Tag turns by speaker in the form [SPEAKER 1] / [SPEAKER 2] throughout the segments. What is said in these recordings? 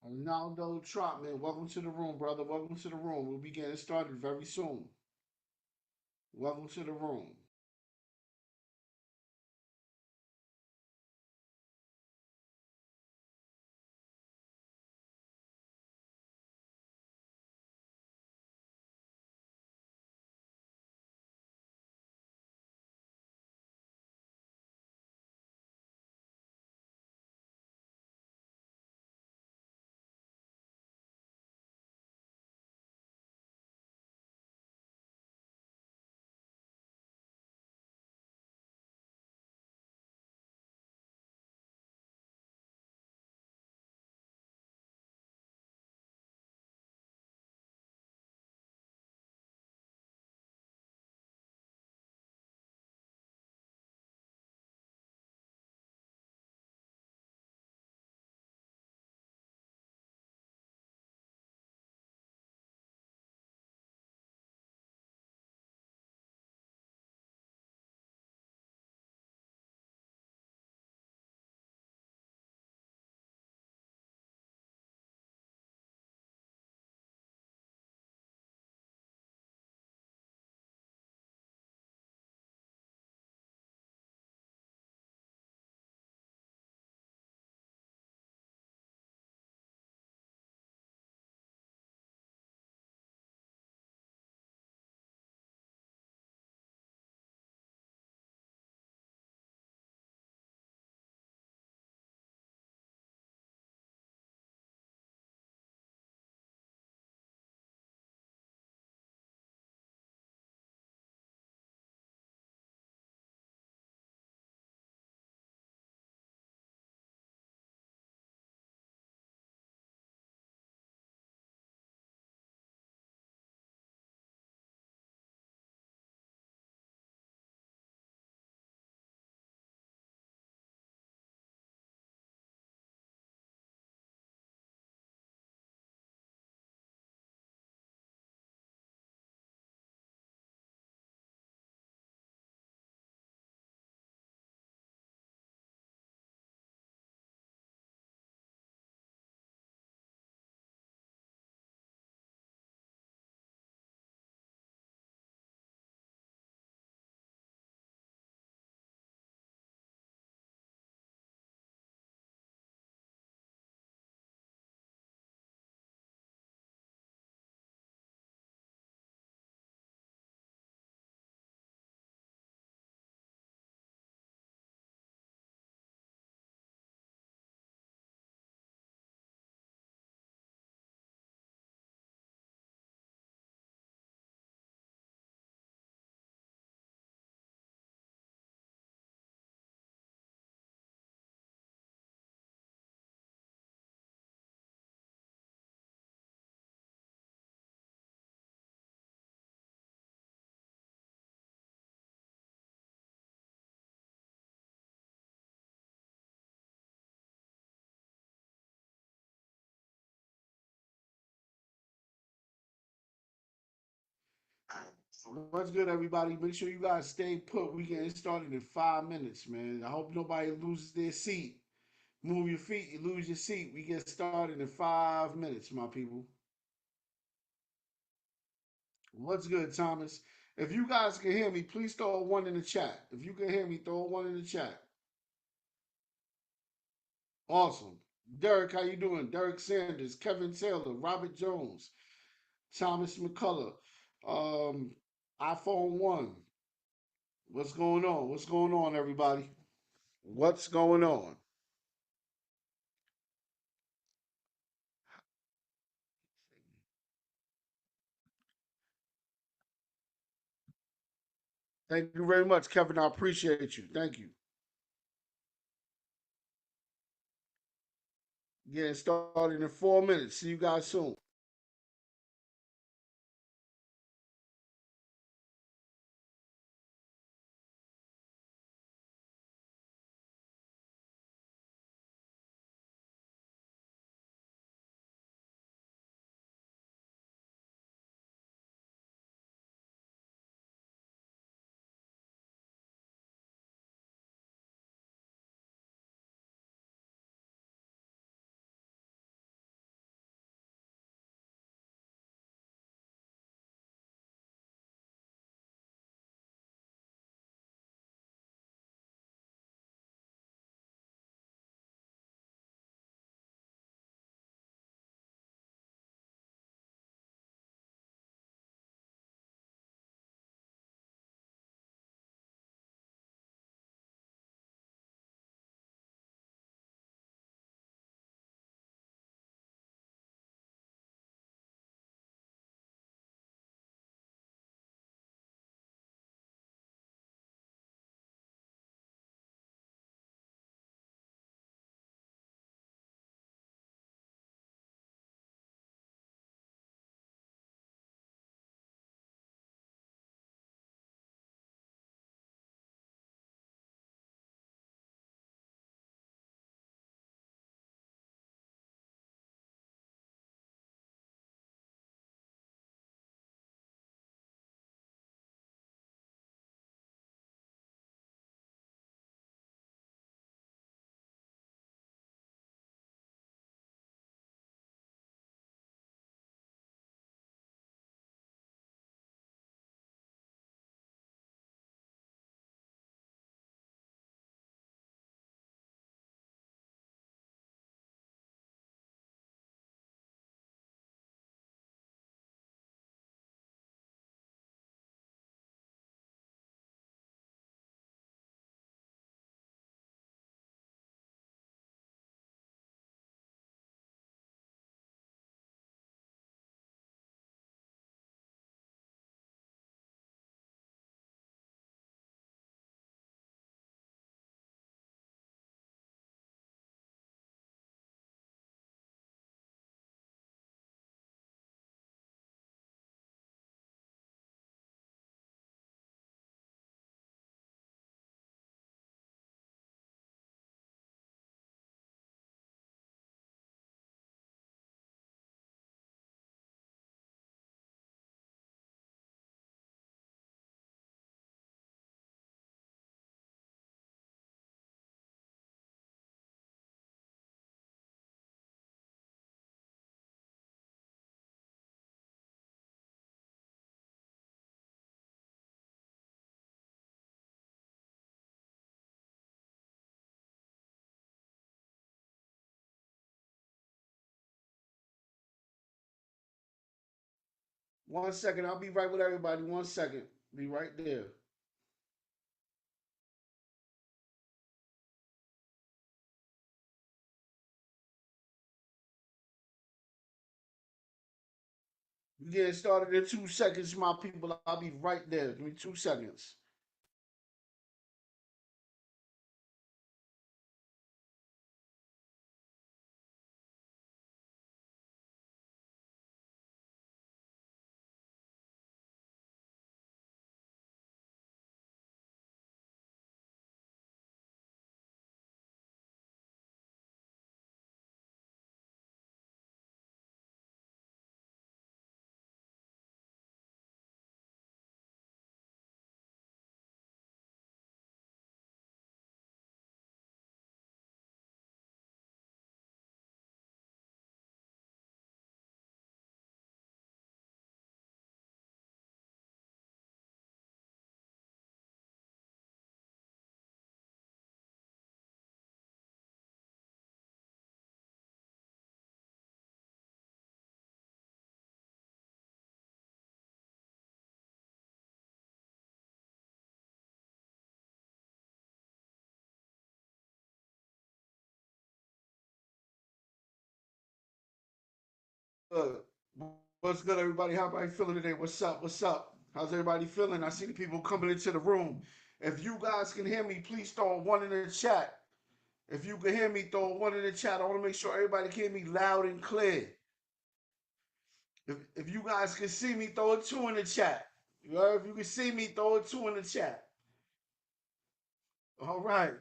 [SPEAKER 1] Ronaldo Trotman, welcome to the room, brother. Welcome to the room. We'll be getting started very soon. Welcome to the room. What's good, everybody? Make sure you guys stay put. We getting started in 5 minutes, man. I hope nobody loses their seat. Move your feet, you lose your seat. We get started in 5 minutes, my people. What's good, Thomas? If you guys can hear me, please throw a one in the chat. If you can hear me, throw a one in the chat. Awesome. Derek, how you doing? Derek Sanders, Kevin Taylor, Robert Jones, Thomas McCullough, um, iPhone 1. What's going on? What's going on, everybody? What's going on? Thank you very much, Kevin. I appreciate you. Thank you. Getting started in 4 minutes. See you guys soon. One second. I'll be right with everybody. One second. Be right there. We getting started in 2 seconds, my people. I'll be right there. Give me 2 seconds. Good. What's good, everybody? How everybody feeling today? What's up? What's up? How's everybody feeling? I see the people coming into the room. If you guys can hear me, please throw one in the chat. If you can hear me, throw one in the chat. I want to make sure everybody can hear me loud and clear. If you guys can see me, throw a two in the chat. You know, if you can see me, throw a two in the chat. All right.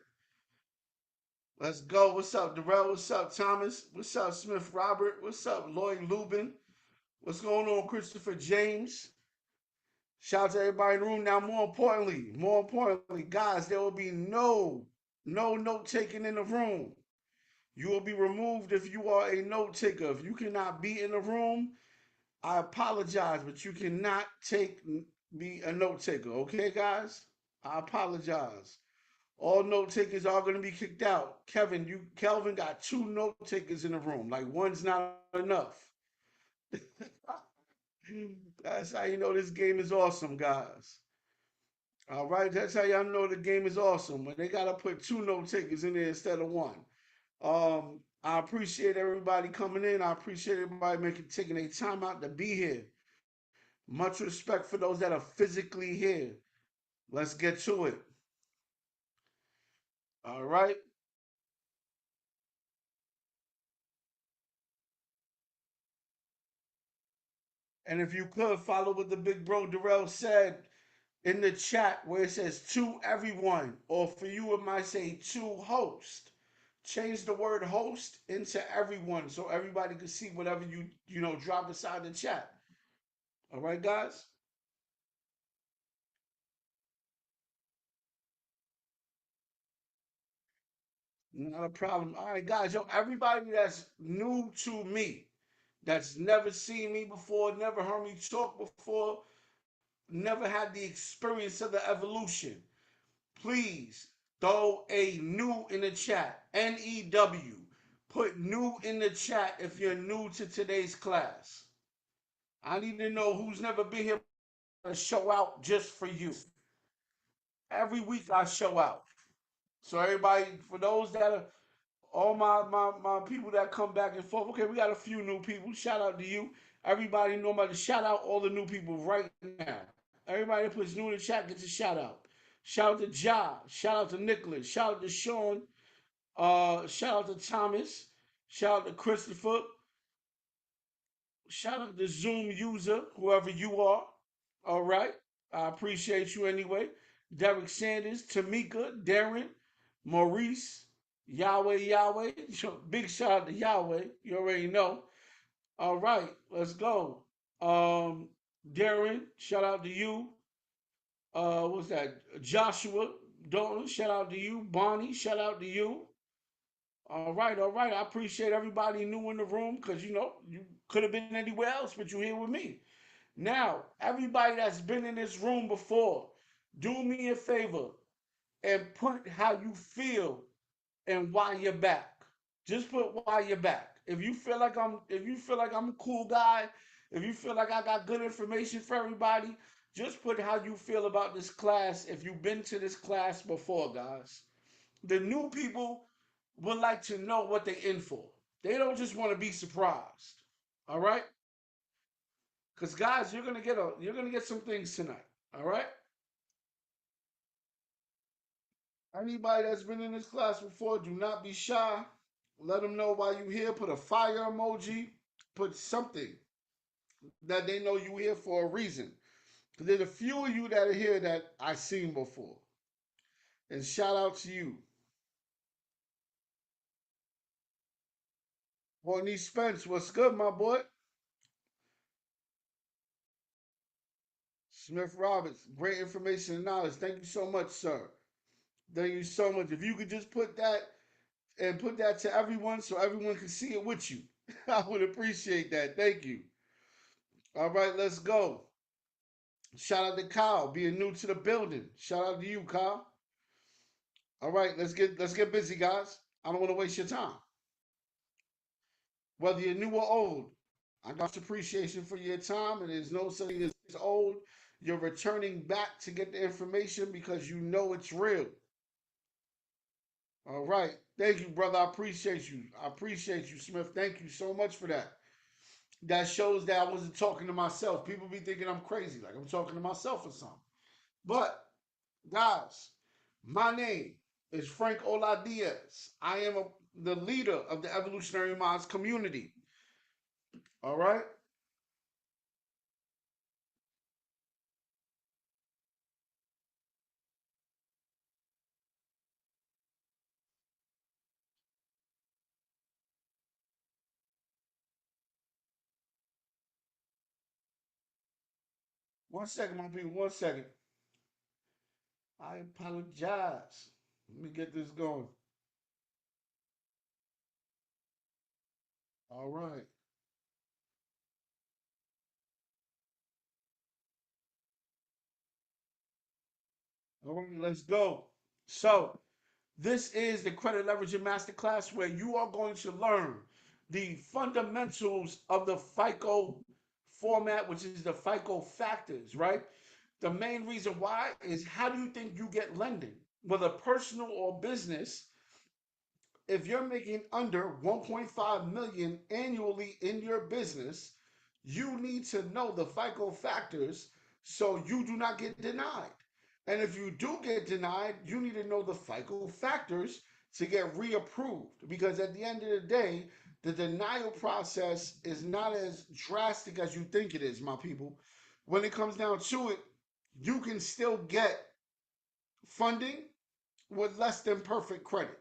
[SPEAKER 1] Let's go. What's up, Darrell? What's up, Thomas? What's up, Smith Robert? What's up, Lloyd Lubin? What's going on, Christopher James? Shout out to everybody in the room. Now, more importantly, guys, there will be no note taking in the room. You will be removed if you are a note taker. If you cannot be in the room, I apologize, but you cannot be a note taker. Okay, guys? I apologize. All note takers are going to be kicked out. Kelvin got two note takers in the room. Like one's not enough. That's how you know this game is awesome, guys. All right, that's how y'all know the game is awesome. When they gotta put two note takers in there instead of one. I appreciate everybody coming in. I appreciate everybody taking their time out to be here. Much respect for those that are physically here. Let's get to it. All right. And if you could follow what the big bro Darrell said in the chat where it says to everyone, or for you, it might say to host. Change the word host into everyone so everybody can see whatever you drop inside the chat. All right, guys? Not a problem. All right, guys. Yo, everybody that's new to me, that's never seen me before, never heard me talk before, never had the experience of the evolution, please throw a new in the chat. NEW. Put new in the chat if you're new to today's class. I need to know who's never been here to show out just for you. Every week I show out. So everybody, for those that are all my people that come back and forth. Okay, we got a few new people. Shout out to you. Everybody know about to shout out all the new people right now. Everybody that puts new in the chat gets a shout out. Shout out to Ja. Shout out to Nicholas. Shout out to Sean. Shout out to Thomas. Shout out to Christopher. Shout out to Zoom user, whoever you are. All right. I appreciate you anyway. Derek Sanders, Tamika, Darren, Maurice, Yahweh. Big shout out to Yahweh. You already know. All right, let's go. Darren, shout out to you. What's that? Joshua Dalton, shout out to you. Bonnie, shout out to you. All right. I appreciate everybody new in the room because you could have been anywhere else, but you're here with me. Now, everybody that's been in this room before, do me a favor and put how you feel and why you're back. Just put why you're back. If you feel like I'm a cool guy If you feel like I got good information for everybody, just put how you feel about this class if you've been to this class before, guys. The new people would like to know what they're in for. They don't just want to be surprised. All right? Because guys, you're gonna get some things tonight. All right? Anybody that's been in this class before, do not be shy. Let them know why you here. Put a fire emoji. Put something that they know you here for a reason. Because there's a few of you that are here that I seen before. And shout out to you. Courtney Spence, what's good, my boy? Smith Roberts, great information and knowledge. Thank you so much, sir. Thank you so much. If you could just put that and put that to everyone so everyone can see it with you, I would appreciate that. Thank you. All right, let's go. Shout out to Kyle being new to the building. Shout out to you, Kyle. All right, let's get busy, guys. I don't want to waste your time. Whether you're new or old, I got appreciation for your time, and there's no such thing as old. You're returning back to get the information because you know it's real. All right. Thank you, brother. I appreciate you. I appreciate you, Smith. Thank you so much for that. That shows that I wasn't talking to myself. People be thinking I'm crazy, like I'm talking to myself or something. But, guys, my name is Frank Ola Diaz. I am the leader of the Evolutionary Minds community. All right? One second, my people. One second. I apologize. Let me get this going. All right. All right, let's go. So, this is the Credit Leveraging Masterclass where you are going to learn the fundamentals of the FICO format, which is the FICO factors, right? The main reason why is how do you think you get lending, whether personal or business? If you're making under 1.5 million annually in your business, you need to know the FICO factors so you do not get denied. And if you do get denied, you need to know the FICO factors to get reapproved. Because at the end of the day, the denial process is not as drastic as you think it is, my people. When it comes down to it, you can still get funding with less than perfect credit.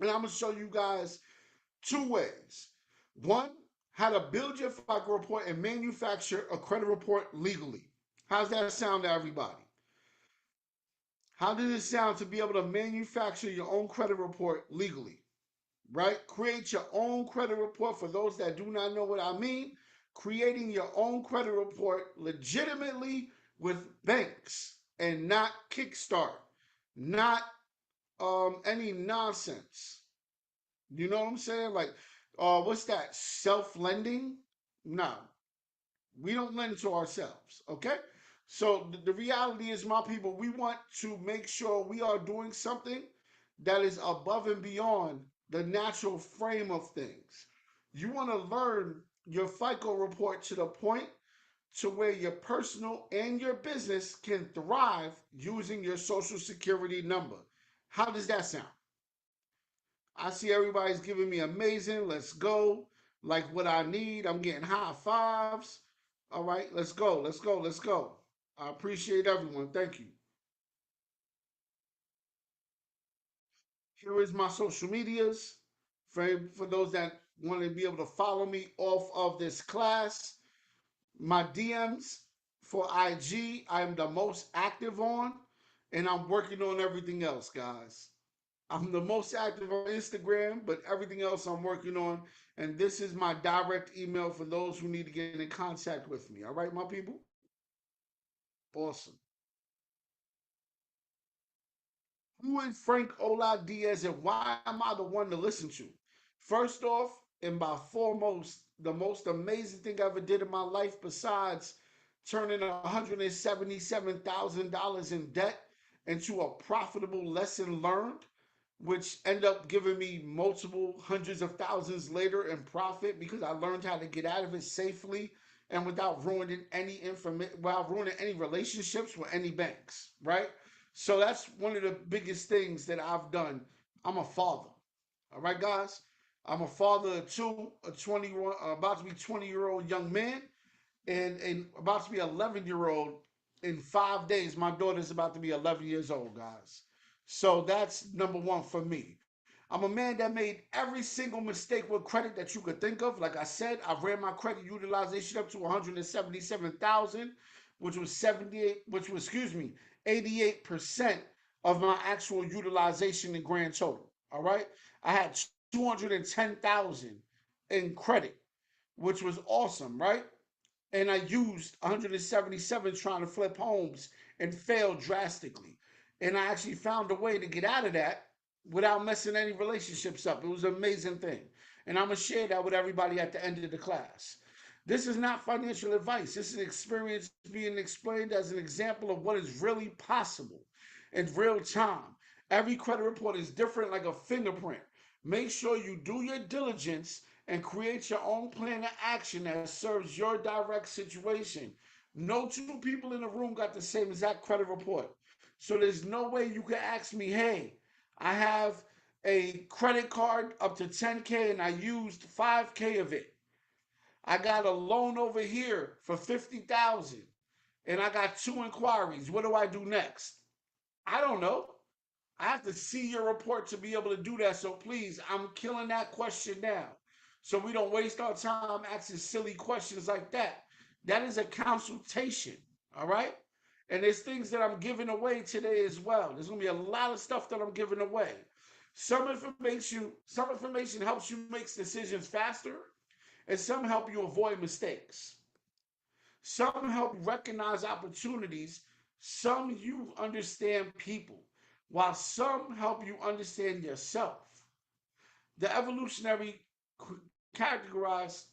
[SPEAKER 1] And I'm going to show you guys two ways. One, how to build your FICO report and manufacture a credit report legally. How's that sound to everybody? How does it sound to be able to manufacture your own credit report legally? Right? Create your own credit report. For those that do not know what I mean, creating your own credit report legitimately with banks and not Kickstart, not any nonsense. You know what I'm saying? Like, what's that? Self lending? No, we don't lend to ourselves. Okay. So the reality is, my people, we want to make sure we are doing something that is above and beyond the natural frame of things. You want to learn your FICO report to the point to where your personal and your business can thrive using your social security number. How does that sound? I see everybody's giving me amazing. Let's go. Like what I need. I'm getting high fives. All right, let's go. Let's go. Let's go. I appreciate everyone. Thank you. Here is my social medias for those that want to be able to follow me off of this class. My DMs for IG, I'm the most active on, and I'm working on everything else, guys. I'm the most active on Instagram, but everything else I'm working on. And this is my direct email for those who need to get in contact with me. All right, my people? Awesome. Who is Frank Ola Diaz and why am I the one to listen to? First off, and by foremost, the most amazing thing I ever did in my life, besides turning $177,000 in debt into a profitable lesson learned, which ended up giving me multiple hundreds of thousands later in profit because I learned how to get out of it safely and without ruining any information, without ruining any relationships with any banks, right? So that's one of the biggest things that I've done. I'm a father. All right, guys. I'm a father of two, a 21, about to be 20-year-old young man, and about to be 11-year-old in 5 days. My daughter's about to be 11 years old, guys. So that's number one for me. I'm a man that made every single mistake with credit that you could think of. Like I said, I ran my credit utilization up to 177,000, which was 78, which was, excuse me, 88% of my actual utilization in grand total. All right. I had 210,000 in credit, which was awesome, right? And I used 177 trying to flip homes and failed drastically. And I actually found a way to get out of that without messing any relationships up. It was an amazing thing. And I'm going to share that with everybody at the end of the class. This is not financial advice. This is experience being explained as an example of what is really possible in real time. Every credit report is different, like a fingerprint. Make sure you do your diligence and create your own plan of action that serves your direct situation. No two people in the room got the same exact credit report. So there's no way you can ask me, hey, I have a credit card up to 10K and I used 5K of it. I got a loan over here for 50,000 and I got two inquiries. What do I do next? I don't know. I have to see your report to be able to do that. So please, I'm killing that question now. So we don't waste our time asking silly questions like that. That is a consultation. All right. And there's things that I'm giving away today as well. There's gonna be a lot of stuff that I'm giving away. Some information helps you make decisions faster, and some help you avoid mistakes. Some help you recognize opportunities. Some you understand people, while some help you understand yourself. The evolutionary categorize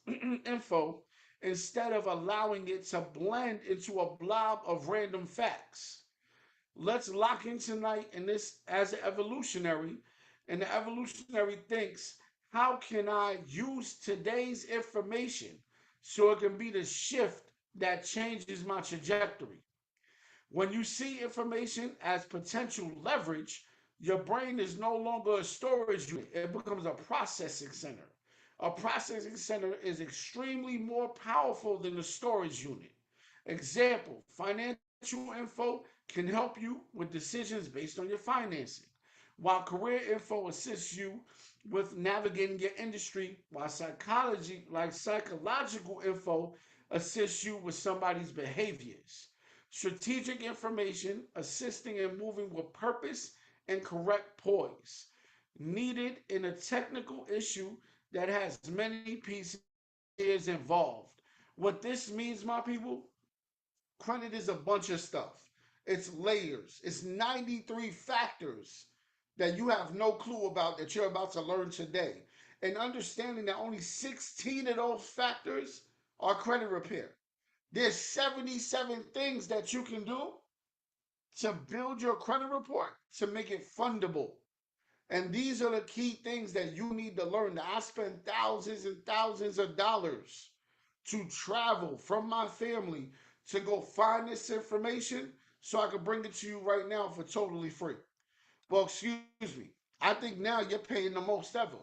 [SPEAKER 1] info instead of allowing it to blend into a blob of random facts. Let's lock in tonight in this as an evolutionary, and the evolutionary thinks, how can I use today's information so it can be the shift that changes my trajectory? When you see information as potential leverage, your brain is no longer a storage unit, it becomes a processing center. A processing center is extremely more powerful than a storage unit. Example, financial info can help you with decisions based on your financing, while career info assists you with navigating your industry, while psychological info assists you with somebody's behaviors. Strategic information assisting in moving with purpose and correct poise. Needed in a technical issue that has many pieces involved. What this means, my people, credit is a bunch of stuff. It's layers. It's 93 factors that you have no clue about that you're about to learn today. And understanding that only 16 of those factors are credit repair. There's 77 things that you can do to build your credit report to make it fundable. And these are the key things that you need to learn. That I spend thousands and thousands of dollars to travel from my family to go find this information so I can bring it to you right now for totally free. Well, excuse me. I think now you're paying the most ever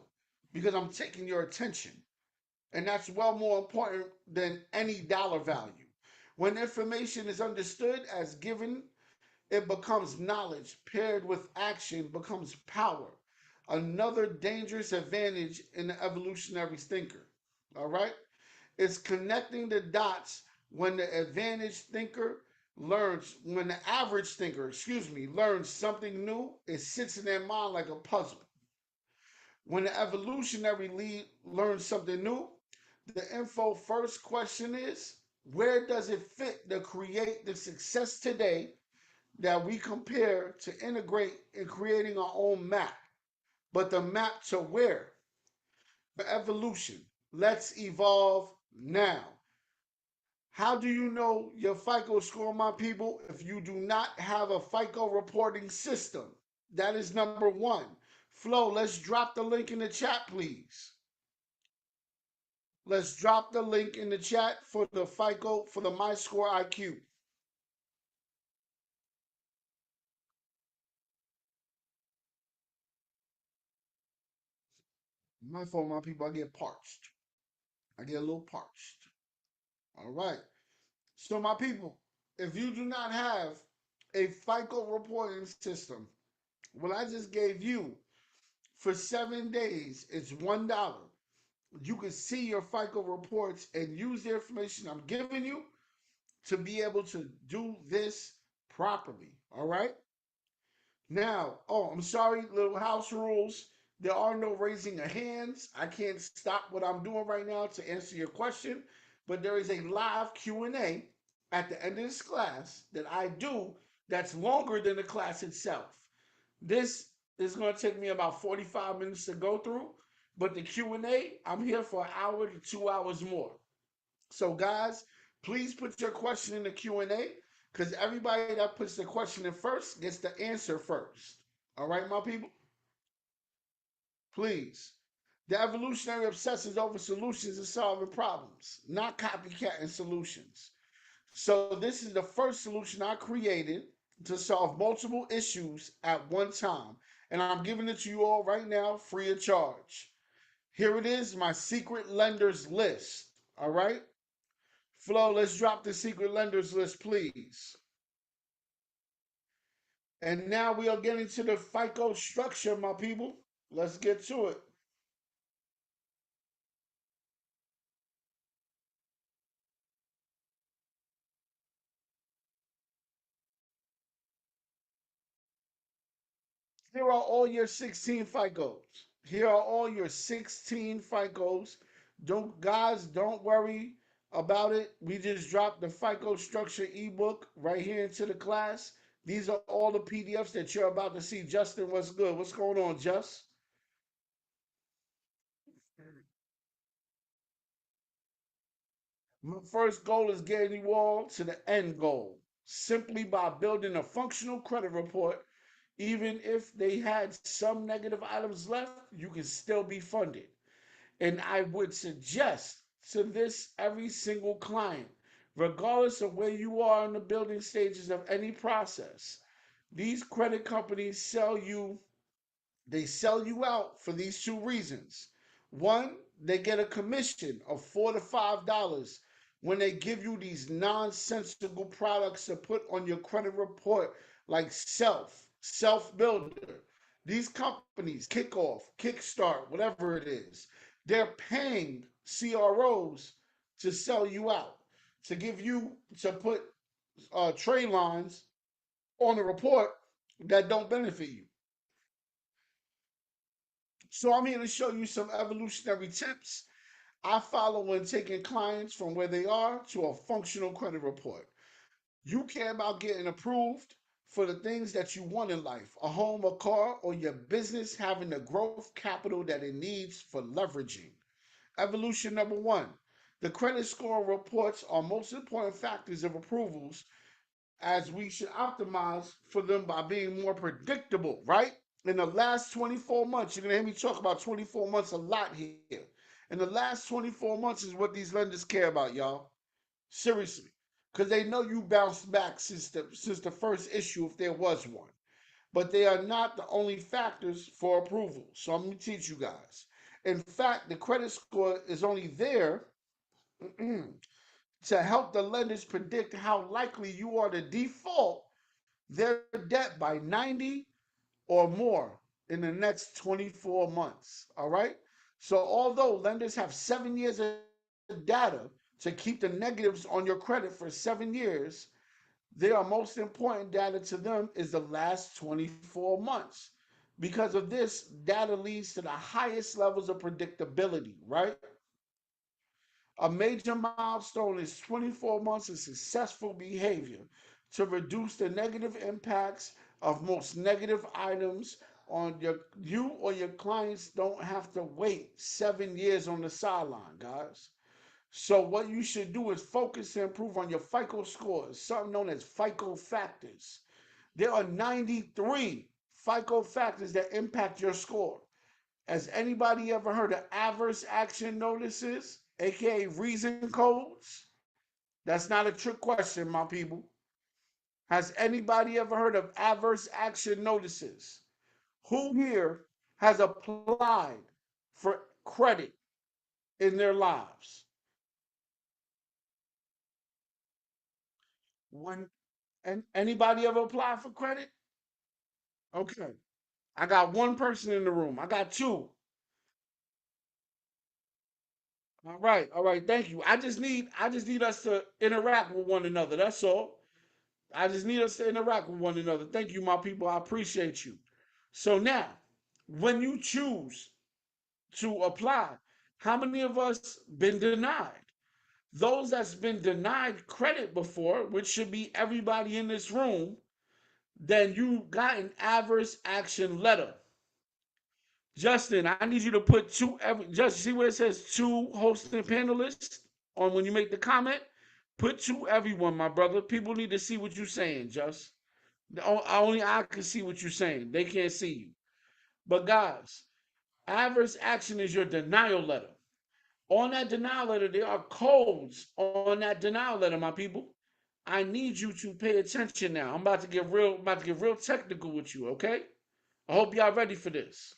[SPEAKER 1] because I'm taking your attention. And that's well more important than any dollar value. When information is understood as given, it becomes knowledge paired with action becomes power. Another dangerous advantage in the evolutionary thinker. All right? It's connecting the dots when the when the average thinker, excuse me, learns something new, it sits in their mind like a puzzle. When the evolutionary lead learns something new, the info first question is, where does it fit to create the success today that we compare to integrate in creating our own map? But the map to where? evolution. Let's evolve now. How do you know your FICO score, my people, if you do not have a FICO reporting system? That is number one. Flo, let's drop the link in the chat, please. Let's drop the link in the chat for the FICO, for the My Score IQ. My fault, my people, I get parched. I get a little parched. All right. So, my people, if you do not have a FICO reporting system, what I just gave you for 7 days, it's $1. You can see your FICO reports and use the information I'm giving you to be able to do this properly. All right. Now, oh, I'm sorry, little house rules. There are no raising of hands. I can't stop what I'm doing right now to answer your question, but there is a live Q&A at the end of this class that I do that's longer than the class itself. This is going to take me about 45 minutes to go through, but the Q&A, I'm here for an hour to 2 hours more. So guys, please put your question in the Q&A because everybody that puts the question in first gets the answer first. All right, my people? Please. The evolutionary obsession is over solutions and solving problems, not copycatting solutions. So this is the first solution I created to solve multiple issues at one time. And I'm giving it to you all right now free of charge. Here it is, my secret lenders list. All right? Flo, let's drop the secret lenders list, please. And now we are getting to the FICO structure, my people. Let's get to it. Here are all your 16 FICOs. Here are all your 16 FICOs. Don't worry about it. We just dropped the FICO structure ebook right here into the class. These are all the PDFs that you're about to see. Justin, what's good? What's going on, Just? My first goal is getting you all to the end goal simply by building a functional credit report. Even if they had some negative items left, you can still be funded. And I would suggest to this every single client, regardless of where you are in the building stages of any process, these credit companies sell you out for these two reasons. One, they get a commission of $4 to $5 when they give you these nonsensical products to put on your credit report, like self builder. These companies, Kickoff, Kickstart, whatever it is, they're paying CROs to sell you out, to give you to put trade lines on the report that don't benefit you. So I'm here to show you some evolutionary tips I follow when taking clients from where they are to a functional credit report. You care about getting approved for the things that you want in life, a home, a car, or your business having the growth capital that it needs for leveraging. Evolution number one. The credit score reports are most important factors of approvals as we should optimize for them by being more predictable, right? In the last 24 months, you're going to hear me talk about 24 months a lot here. In the last 24 months is what these lenders care about, y'all. Seriously. Because they know you bounced back since the first issue, if there was one. But they are not the only factors for approval. So I'm going to teach you guys. In fact, the credit score is only there to help the lenders predict how likely you are to default their debt by 90 or more in the next 24 months. All right. So, although lenders have 7 years of data to keep the negatives on your credit for 7 years, their most important data to them is the last 24 months. Because of this, data leads to the highest levels of predictability, right? A major milestone is 24 months of successful behavior to reduce the negative impacts of most negative items on your you or your clients don't have to wait 7 years on the sideline, guys. So what you should do is focus and improve on your FICO scores, something known as FICO factors. There are 93 FICO factors that impact your score. Has anybody ever heard of adverse action notices, aka reason codes? That's not a trick question, my people. Has anybody ever heard of adverse action notices? Who here has applied for credit in their lives? When and anybody ever applied for credit? Okay. I got one person in the room. I got two. All right, thank you. I just need us to interact with one another. That's all. I just need us to interact with one another. Thank you, my people. I appreciate you. So now, when you choose to apply, how many of us been denied? Those that's been denied credit before, which should be everybody in this room, then you got an adverse action letter. Justin, I need you to put just see where it says two hosting panelists on when you make the comment. Put two everyone, my brother. People need to see what you're saying, Just. Only I can see what you're saying. They can't see you. But guys, adverse action is your denial letter. On that denial letter, there are codes on that denial letter, my people. I need you to pay attention now. I'm about to get real technical with you, okay? I hope y'all ready for this.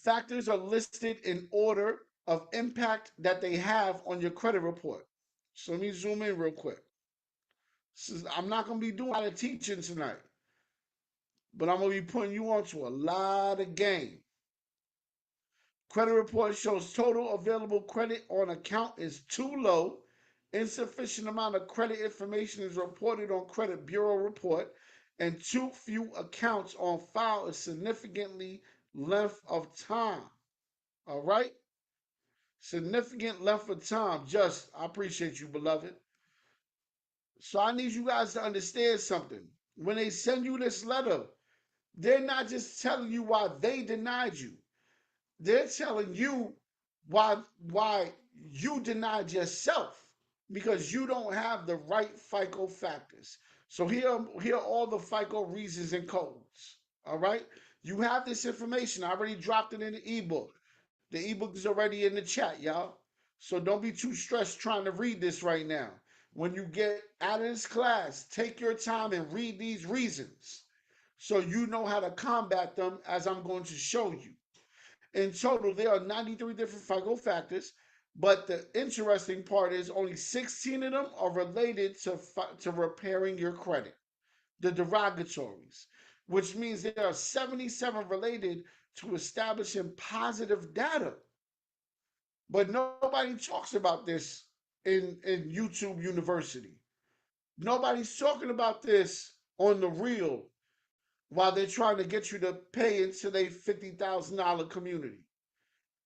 [SPEAKER 1] Factors are listed in order of impact that they have on your credit report. So let me zoom in real quick. I'm not going to be doing a lot of teaching tonight, but I'm going to be putting you onto a lot of game. Credit report shows total available credit on account is too low. Insufficient amount of credit information is reported on credit bureau report, and too few accounts on file is significantly length of time. All right? Significant length of time. Just, I appreciate you, beloved. So I need you guys to understand something. When they send you this letter, they're not just telling you why they denied you. They're telling you why you denied yourself because you don't have the right FICO factors. So here are all the FICO reasons and codes. All right, you have this information. I already dropped it in the ebook. The ebook is already in the chat, y'all. So don't be too stressed trying to read this right now. When you get out of this class, take your time and read these reasons so you know how to combat them as I'm going to show you. In total, there are 93 different FICO factors, but the interesting part is only 16 of them are related to repairing your credit, the derogatories, which means there are 77 related to establishing positive data. But nobody talks about this in YouTube University. Nobody's talking about this on the real while they're trying to get you to pay into their $50,000 community.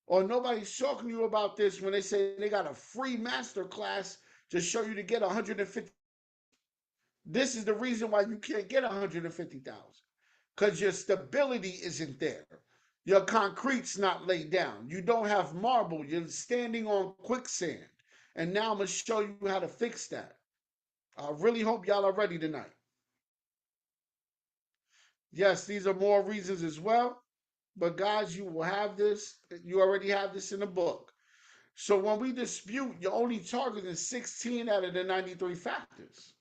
[SPEAKER 1] Or nobody's talking to you about this when they say they got a free master class to show you to get 150. This is the reason why you can't get 150,000 because your stability isn't there. Your concrete's not laid down. You don't have marble. You're standing on quicksand. And now I'm going to show you how to fix that. I really hope y'all are ready tonight. Yes, these are more reasons as well. But guys, you will have this. You already have this in the book. So when we dispute, you're only targeting 16 out of the 93 factors.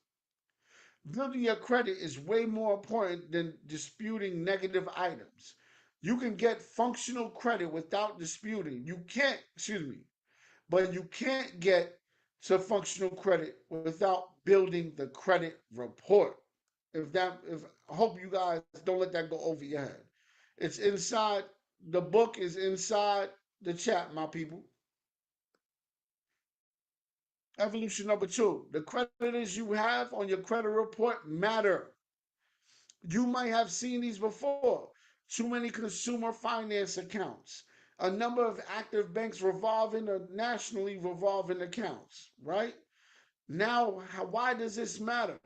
[SPEAKER 1] Building your credit is way more important than disputing negative items. You can get functional credit without disputing. You can't, excuse me, but you can't get to functional credit without building the credit report. If I hope you guys don't let that go over your head. It's inside, the book is inside the chat, my people. Evolution number two, the creditors you have on your credit report matter. You might have seen these before. Too many consumer finance accounts, a number of active banks revolving or nationally revolving accounts, right? Now, why does this matter?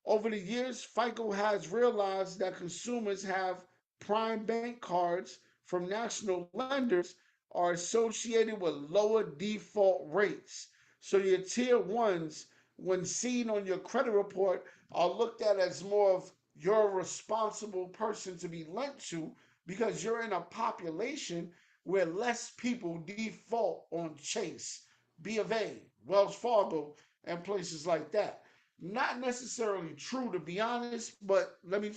[SPEAKER 1] Over the years, FICO has realized that consumers have prime bank cards from national lenders are associated with lower default rates. So your tier ones, when seen on your credit report, are looked at as more of you're a responsible person to be lent to because you're in a population where less people default on Chase, B of A, Wells Fargo, and places like that. Not necessarily true to be honest, but let me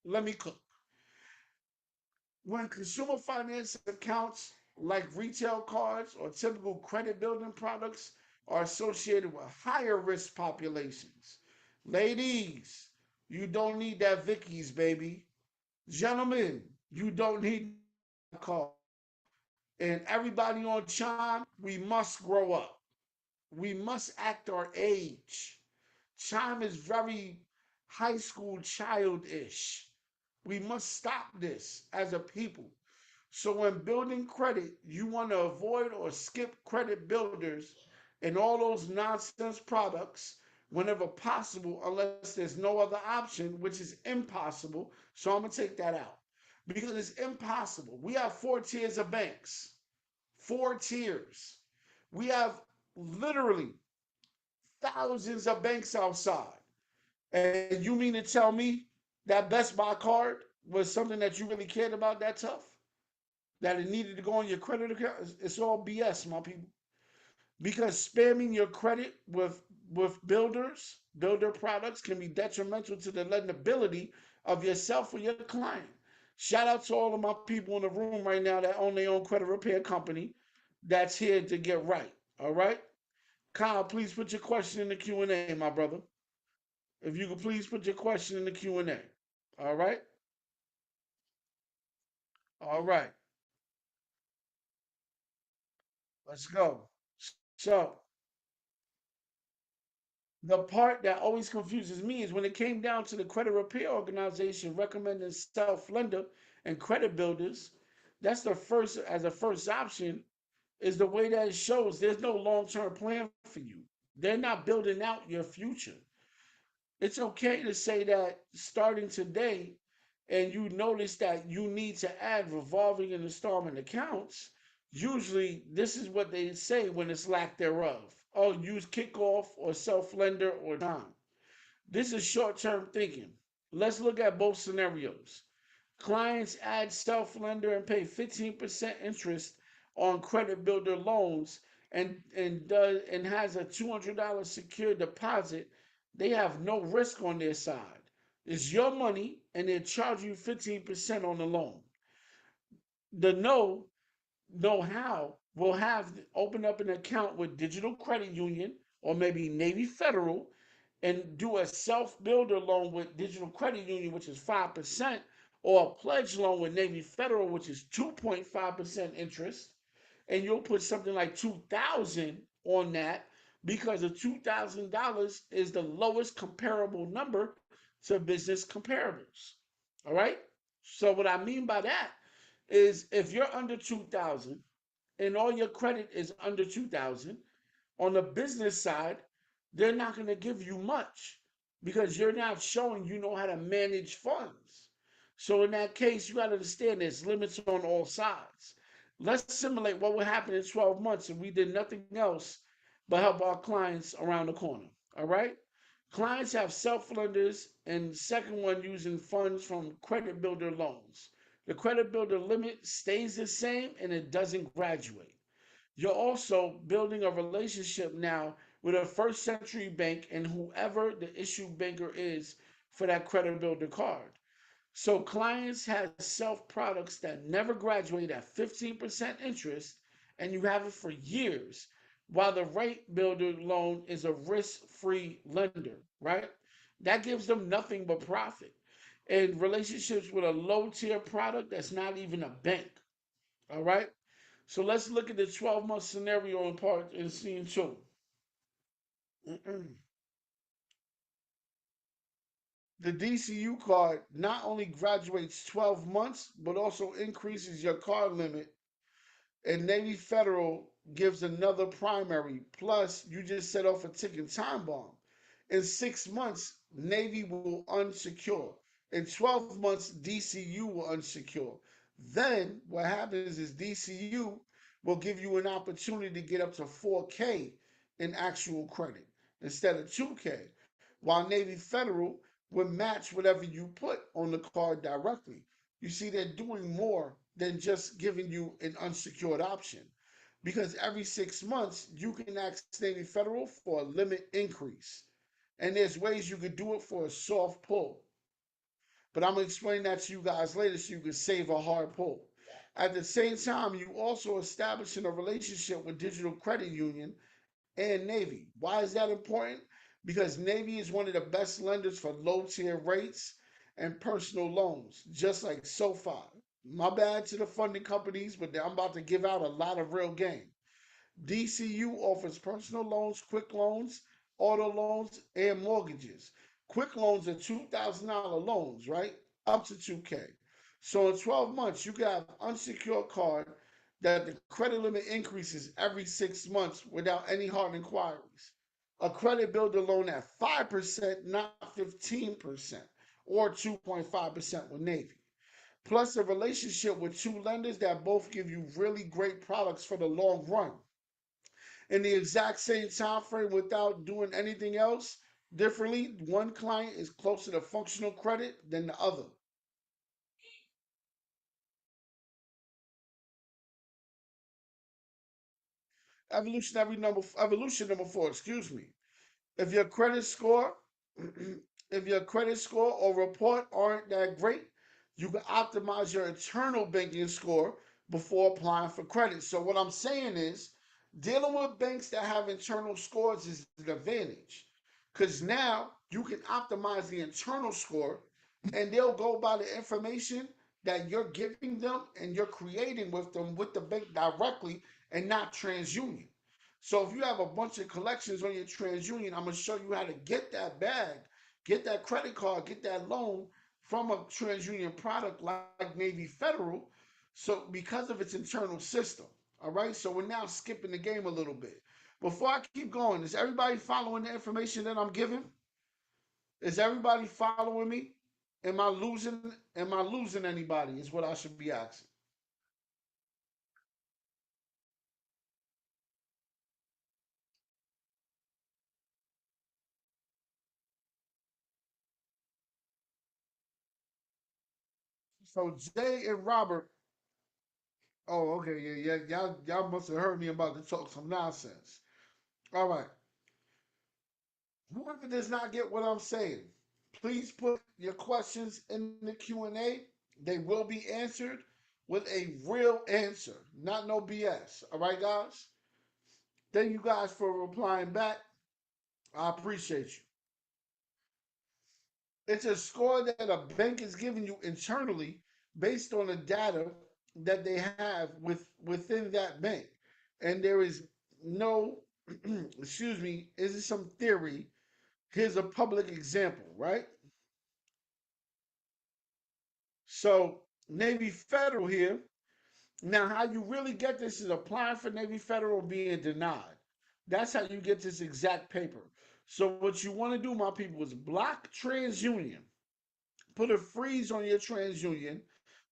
[SPEAKER 1] let me cook. When consumer finance accounts like retail cards or typical credit building products are associated with higher risk populations. Ladies, you don't need that Vicky's, baby. Gentlemen, you don't need that card. And everybody on Chime, we must grow up. We must act our age. Chime is very high school childish. We must stop this as a people. So when building credit, you want to avoid or skip credit builders and all those nonsense products whenever possible, unless there's no other option, which is impossible. So I'm gonna take that out because it's impossible. We have four tiers of banks, four tiers. We have literally thousands of banks outside. And you mean to tell me that Best Buy card was something that you really cared about that tough? That it needed to go on your credit account? It's all BS, my people. Because spamming your credit with builder products can be detrimental to the lendability of yourself or your client. Shout out to all of my people in the room right now that own their own credit repair company that's here to get right. All right? Kyle, please put your question in the Q&A, my brother. If you could please put your question in the Q&A. All right? All right. Let's go. So, the part that always confuses me is when it came down to the credit repair organization recommending self-lender and credit builders, that's the first as a first option is the way that it shows there's no long-term plan for you. They're not building out your future. It's okay to say that starting today and you notice that you need to add revolving and installment accounts, usually this is what they say when it's lack thereof. Oh, use kickoff or self lender or time. This is short term thinking. Let's look at both scenarios. Clients add self lender and pay 15% interest on credit builder loans and has a $200 secure deposit. They have no risk on their side. It's your money and they charge you 15% on the loan. The know how will have open up an account with Digital Credit Union or maybe Navy Federal and do a self builder loan with Digital Credit Union, which is 5%, or a pledge loan with Navy Federal, which is 2.5% interest. And you'll put something like 2,000 on that because the $2,000 is the lowest comparable number to business comparables. All right. So what I mean by that is if you're under 2,000 and all your credit is under 2,000, on the business side, they're not going to give you much because you're not showing you know how to manage funds. So in that case, you got to understand there's limits on all sides. Let's simulate what would happen in 12 months if we did nothing else but help our clients around the corner. All right? Clients have self-lenders and second one using funds from credit builder loans. The credit builder limit stays the same and it doesn't graduate. You're also building a relationship now with a first century bank and whoever the issue banker is for that credit builder card. So clients have self products that never graduate at 15% interest and you have it for years while the rate builder loan is a risk-free lender, right? That gives them nothing but profit. And relationships with a low tier product that's not even a bank. All right. So let's look at the 12-month scenario in part in scene two. The DCU card not only graduates 12 months, but also increases your card limit. And Navy Federal gives another primary. Plus, you just set off a ticking time bomb. In 6 months, Navy will unsecure. In 12 months, DCU will unsecure. Then what happens is DCU will give you an opportunity to get up to 4K in actual credit instead of 2K, while Navy Federal would match whatever you put on the card directly. You see, they're doing more than just giving you an unsecured option because every 6 months you can ask Navy Federal for a limit increase. And there's ways you could do it for a soft pull. But I'm gonna explain that to you guys later so you can save a hard pull. At the same time, you also establishing a relationship with Digital Credit Union and Navy. Why is that important? Because Navy is one of the best lenders for low tier rates and personal loans, just like SoFi. My bad to the funding companies, but I'm about to give out a lot of real game. DCU offers personal loans, quick loans, auto loans, and mortgages. Quick loans are $2,000 loans, right? Up to 2K. So in 12 months, you can have unsecured card that the credit limit increases every 6 months without any hard inquiries. A credit builder loan at 5%, not 15%, or 2.5% with Navy. Plus a relationship with two lenders that both give you really great products for the long run in the exact same time frame without doing anything else differently. One client is closer to functional credit than the other. Evolution number four, excuse me. If your credit score, if your credit score or report aren't that great, you can optimize your internal banking score before applying for credit. So what I'm saying is, dealing with banks that have internal scores is an advantage, because now you can optimize the internal score, and they'll go by the information that you're giving them and you're creating with them with the bank directly and not TransUnion. So if you have a bunch of collections on your TransUnion, I'm gonna show you how to get that bag, get that credit card, get that loan from a TransUnion product like Navy Federal. So because of its internal system, all right. So we're now skipping the game a little bit. Before I keep going, is everybody following the information that I'm giving? Is everybody following me? Am I losing? Am I losing anybody? Is what I should be asking. So Jay and Robert. Oh, okay, yeah, yeah. Y'all must have heard me about to talk some nonsense. All right. Whoever does not get what I'm saying, please put your questions in the Q&A. They will be answered with a real answer, not no BS. All right, guys? Thank you guys for replying back. I appreciate you. It's a score that a bank is giving you internally based on the data that they have within that bank. And there is no, excuse me, is it some theory? Here's a public example, right? So Navy Federal here. Now, how you really get this is applying for Navy Federal being denied. That's how you get this exact paper. So what you want to do, my people, is block TransUnion. Put a freeze on your TransUnion,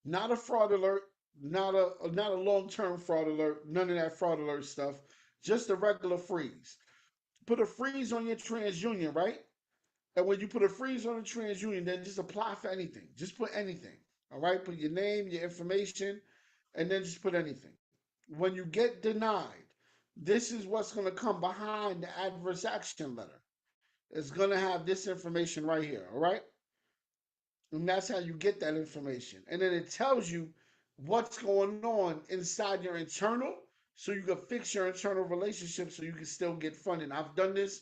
[SPEAKER 1] not a fraud alert, not a long-term fraud alert, none of that fraud alert stuff, just a regular freeze. Put a freeze on your TransUnion, right? And when you put a freeze on the TransUnion, then just apply for anything. Just put anything. All right. Put your name, your information, and then just put anything. When you get denied, this is what's going to come behind the adverse action letter. It's going to have this information right here. All right. And that's how you get that information. And then it tells you what's going on inside your internal so you can fix your internal relationship so you can still get funding. I've done this.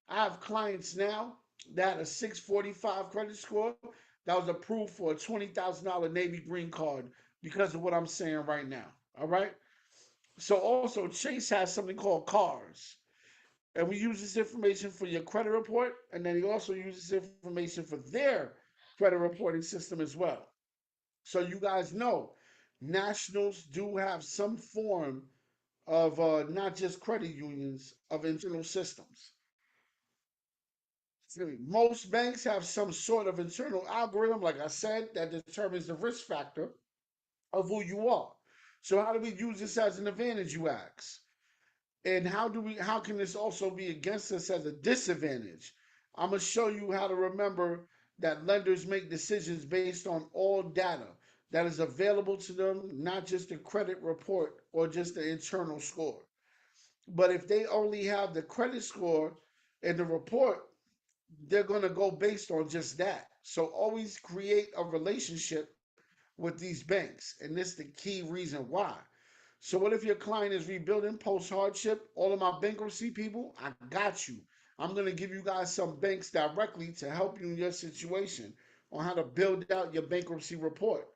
[SPEAKER 1] I have clients now that had a 645 credit score that was approved for a $20,000 Navy green card because of what I'm saying right now. All right. So also Chase has something called CARS. And we use this information for your credit report, and then he also uses information for their credit reporting system as well. So you guys know, nationals do have some form of not just credit unions of internal systems. Most banks have some sort of internal algorithm, like I said, that determines the risk factor of who you are. So how do we use this as an advantage, you ask? And how can this also be against us as a disadvantage? I'm gonna show you how to remember that lenders make decisions based on all data that is available to them, not just the credit report or just the internal score. But if they only have the credit score and the report, they're going to go based on just that. So always create a relationship with these banks. And this is the key reason why. So what if your client is rebuilding post hardship? All of my bankruptcy people, I got you. I'm going to give you guys some banks directly to help you in your situation on how to build out your bankruptcy report.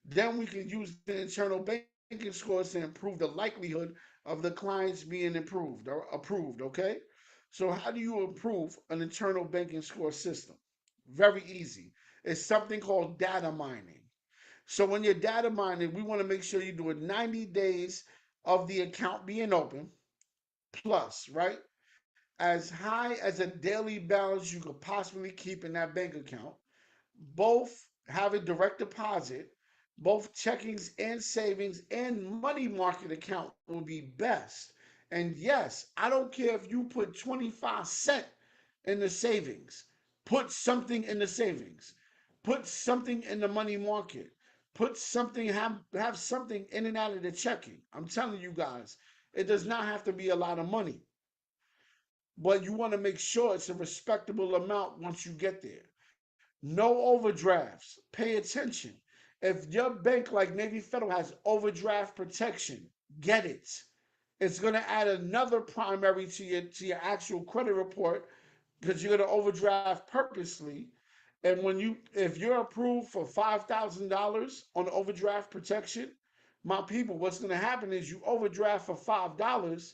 [SPEAKER 1] Then we can use the internal banking scores to improve the likelihood of the clients being improved or approved, okay? So how do you improve an internal banking score system? Very easy. It's something called data mining. So when you're data mining, we want to make sure you do it 90 days of the account being open plus, right? As high as a daily balance you could possibly keep in that bank account. Both have a direct deposit, both checkings and savings and money market account will be best. And yes, I don't care if you put 25 cents in the savings, put something in the savings, put something in the money market, put something, have something in and out of the checking. I'm telling you guys, it does not have to be a lot of money, but you want to make sure it's a respectable amount once you get there. No overdrafts. Pay attention. If your bank like Navy Federal has overdraft protection, get it. It's going to add another primary to your actual credit report because you're going to overdraft purposely. And if you're approved for $5,000 on overdraft protection, my people, what's going to happen is you overdraft for $5,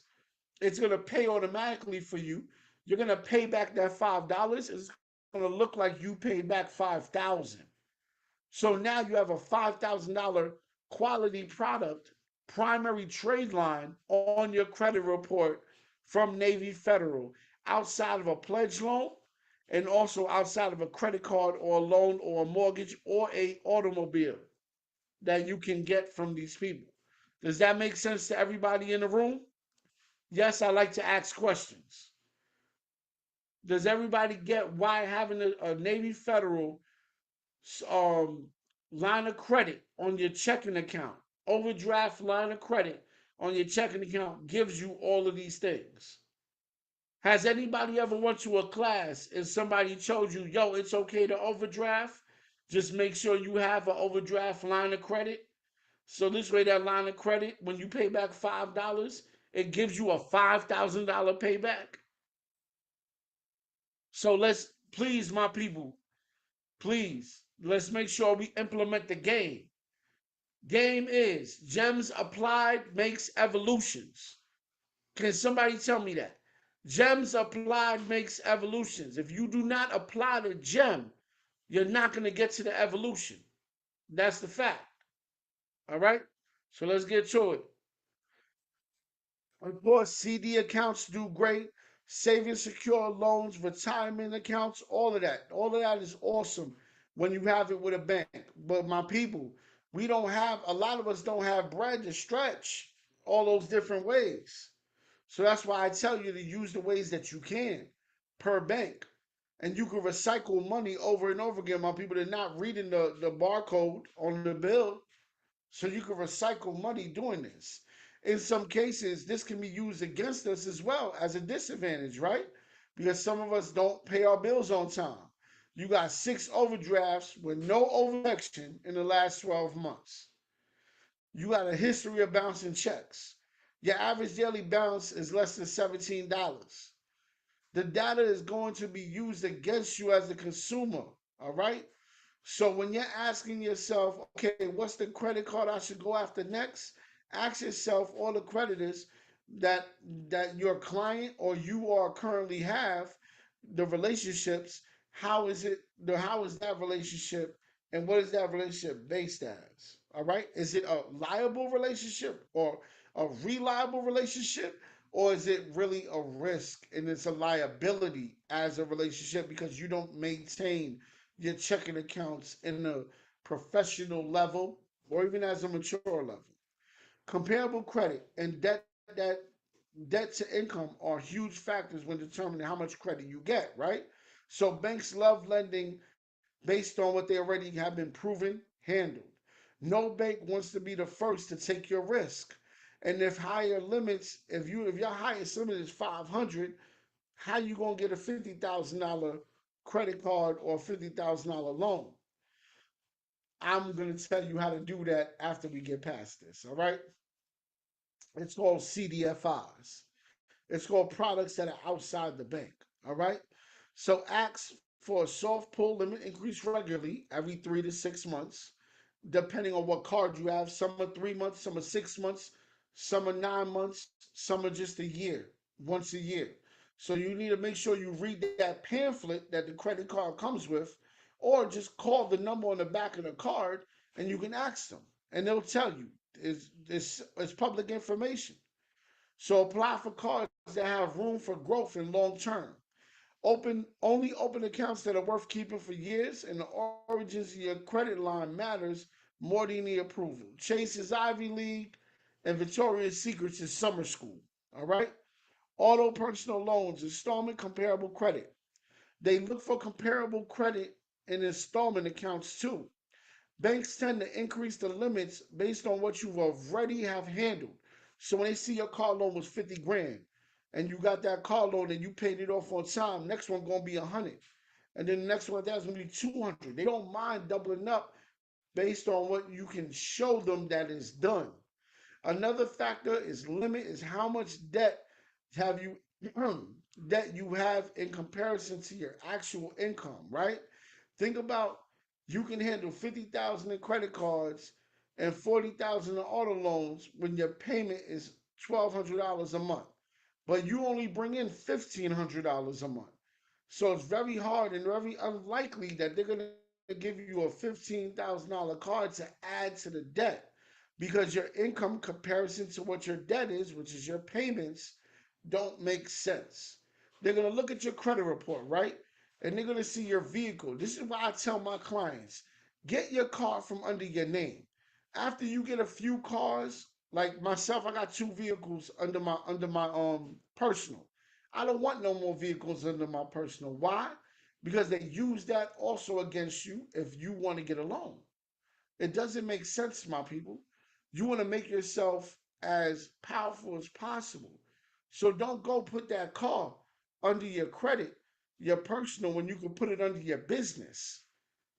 [SPEAKER 1] it's going to pay automatically for you. You're going to pay back that $5. It's going to look like you paid back 5,000. So now you have a $5,000 quality product, primary trade line on your credit report from Navy Federal, outside of a pledge loan and also outside of a credit card or a loan or a mortgage or a automobile that you can get from these people. Does that make sense to everybody in the room? Yes, I like to ask questions. Does everybody get why having a Navy Federal um, line of credit on your checking account, overdraft line of credit on your checking account gives you all of these things? Has anybody ever went to a class and somebody told you, yo, it's okay to overdraft? Just make sure you have an overdraft line of credit. So this way, that line of credit, when you pay back $5, it gives you a $5,000 payback. So let's, please, my people, please, let's make sure we implement the game. Game is gems applied makes evolutions. Can somebody tell me that? Gems applied makes evolutions. If you do not apply the gem, you're not going to get to the evolution. That's the fact. All right? So let's get to it. Of course, CD accounts do great. Saving secure loans, retirement accounts, all of that. All of that is awesome when you have it with a bank. But my people, we don't have, a lot of us don't have bread to stretch all those different ways. So that's why I tell you to use the ways that you can per bank. And you can recycle money over and over again. My people, they're not reading the barcode on the bill. So you can recycle money doing this. In some cases, this can be used against us as well as a disadvantage, right? Because some of us don't pay our bills on time. You got 6 overdrafts with no overdraction in the last 12 months. You got a history of bouncing checks. Your average daily balance is less than $17. The data is going to be used against you as a consumer, all right? So when you're asking yourself, okay, what's the credit card I should go after next? Ask yourself all the creditors that that your client or you are currently have, the relationships. How is it? How is that relationship, and what is that relationship based as? All right, is it a liable relationship or a reliable relationship, or is it really a risk and it's a liability as a relationship because you don't maintain your checking accounts in a professional level or even as a mature level? Comparable credit and debt to income are huge factors when determining how much credit you get, right? So banks love lending based on what they already have been proven handled. No bank wants to be the first to take your risk. And if higher limits, if your highest limit is 500, how you gonna get a $50,000 credit card or $50,000 loan? I'm gonna tell you how to do that after we get past this. All right, it's called CDFIs. It's called products that are outside the bank. All right. So ask for a soft pull limit increase regularly every 3 to 6 months, depending on what card you have. Some are 3 months, some are 6 months, some are 9 months, some are just a year, once a year. So you need to make sure you read that pamphlet that the credit card comes with, or just call the number on the back of the card and you can ask them, and they'll tell you. It's public information. So apply for cards that have room for growth in long term. Open accounts that are worth keeping for years, and the origins of your credit line matters more than the approval. Chase is Ivy League, and Victoria's Secrets is summer school. All right. Auto personal loans, installment comparable credit. They look for comparable credit in installment accounts too. Banks tend to increase the limits based on what you already have handled. So when they see your car loan was 50 grand and you got that car loan and you paid it off on time, next one gonna be 100. And then the next one that's gonna be 200. They don't mind doubling up based on what you can show them that is done. Another factor is limit is how much debt have you that you have in comparison to your actual income, right? Think about, you can handle 50,000 in credit cards and 40,000 in auto loans when your payment is $1,200 a month, but you only bring in $1,500 a month. So it's very hard and very unlikely that they're gonna give you a $15,000 card to add to the debt, because your income comparison to what your debt is, which is your payments, don't make sense. They're gonna look at your credit report, right? And they're gonna see your vehicle. This is why I tell my clients, get your car from under your name. After you get a few cars, like myself, I got two vehicles under my personal. I don't want no more vehicles under my personal. Why? Because they use that also against you if you want to get a loan. It doesn't make sense, my people. You want to make yourself as powerful as possible. So don't go put that car under your credit, your personal, when you can put it under your business.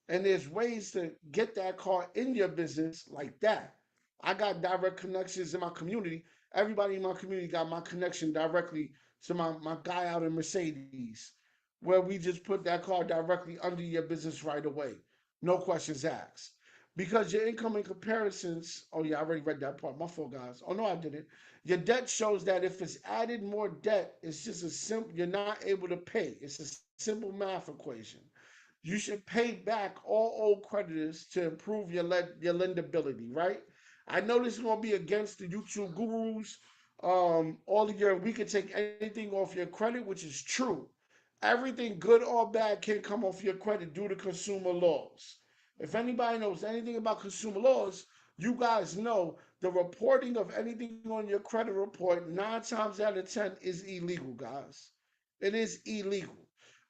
[SPEAKER 1] And there's ways to get that car in your business like that. I got direct connections in my community. Everybody in my community got my connection directly to my guy out in Mercedes, where we just put that car directly under your business right away. No questions asked. Because your income and comparisons, oh yeah, I already read that part. My fault, guys. Oh no, I didn't. Your debt shows that if it's added more debt, it's just a simple, you're not able to pay. It's a simple math equation. You should pay back all old creditors to improve your lendability, right? I know this is gonna be against the YouTube gurus. All of your, we can take anything off your credit, which is true. Everything good or bad can come off your credit due to consumer laws. If anybody knows anything about consumer laws, you guys know the reporting of anything on your credit report 9 times out of 10 is illegal, guys. It is illegal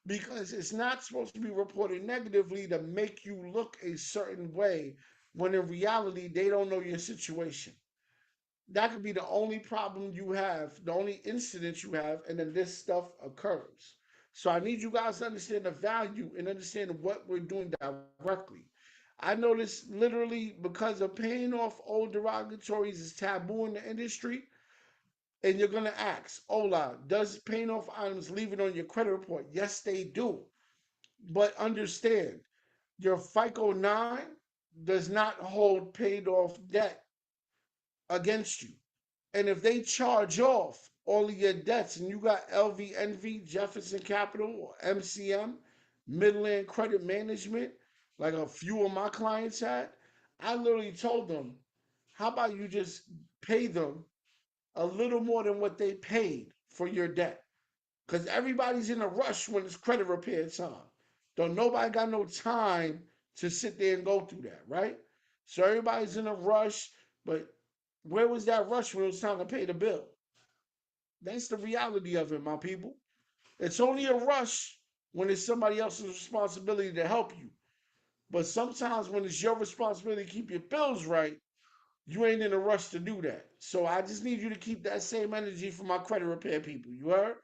[SPEAKER 1] because it's not supposed to be reported negatively to make you look a certain way when in reality they don't know your situation. That could be the only problem you have, the only incident you have, and then this stuff occurs. So I need you guys to understand the value and understand what we're doing directly. I noticed literally because of paying off old derogatories is taboo in the industry, and you're gonna ask, Ola, does paying off items leave it on your credit report? Yes, they do. But understand, your FICO 9 does not hold paid off debt against you. And if they charge off all of your debts and you got LVNV, Jefferson Capital, or MCM, Midland Credit Management, like a few of my clients had, I literally told them, how about you just pay them a little more than what they paid for your debt. Because everybody's in a rush when it's credit repair time. Don't nobody got no time to sit there and go through that, right? So everybody's in a rush, but where was that rush when it was time to pay the bill? That's the reality of it, my people. It's only a rush when it's somebody else's responsibility to help you. But sometimes when it's your responsibility to keep your bills right, you ain't in a rush to do that. So I just need you to keep that same energy for my credit repair people. You heard?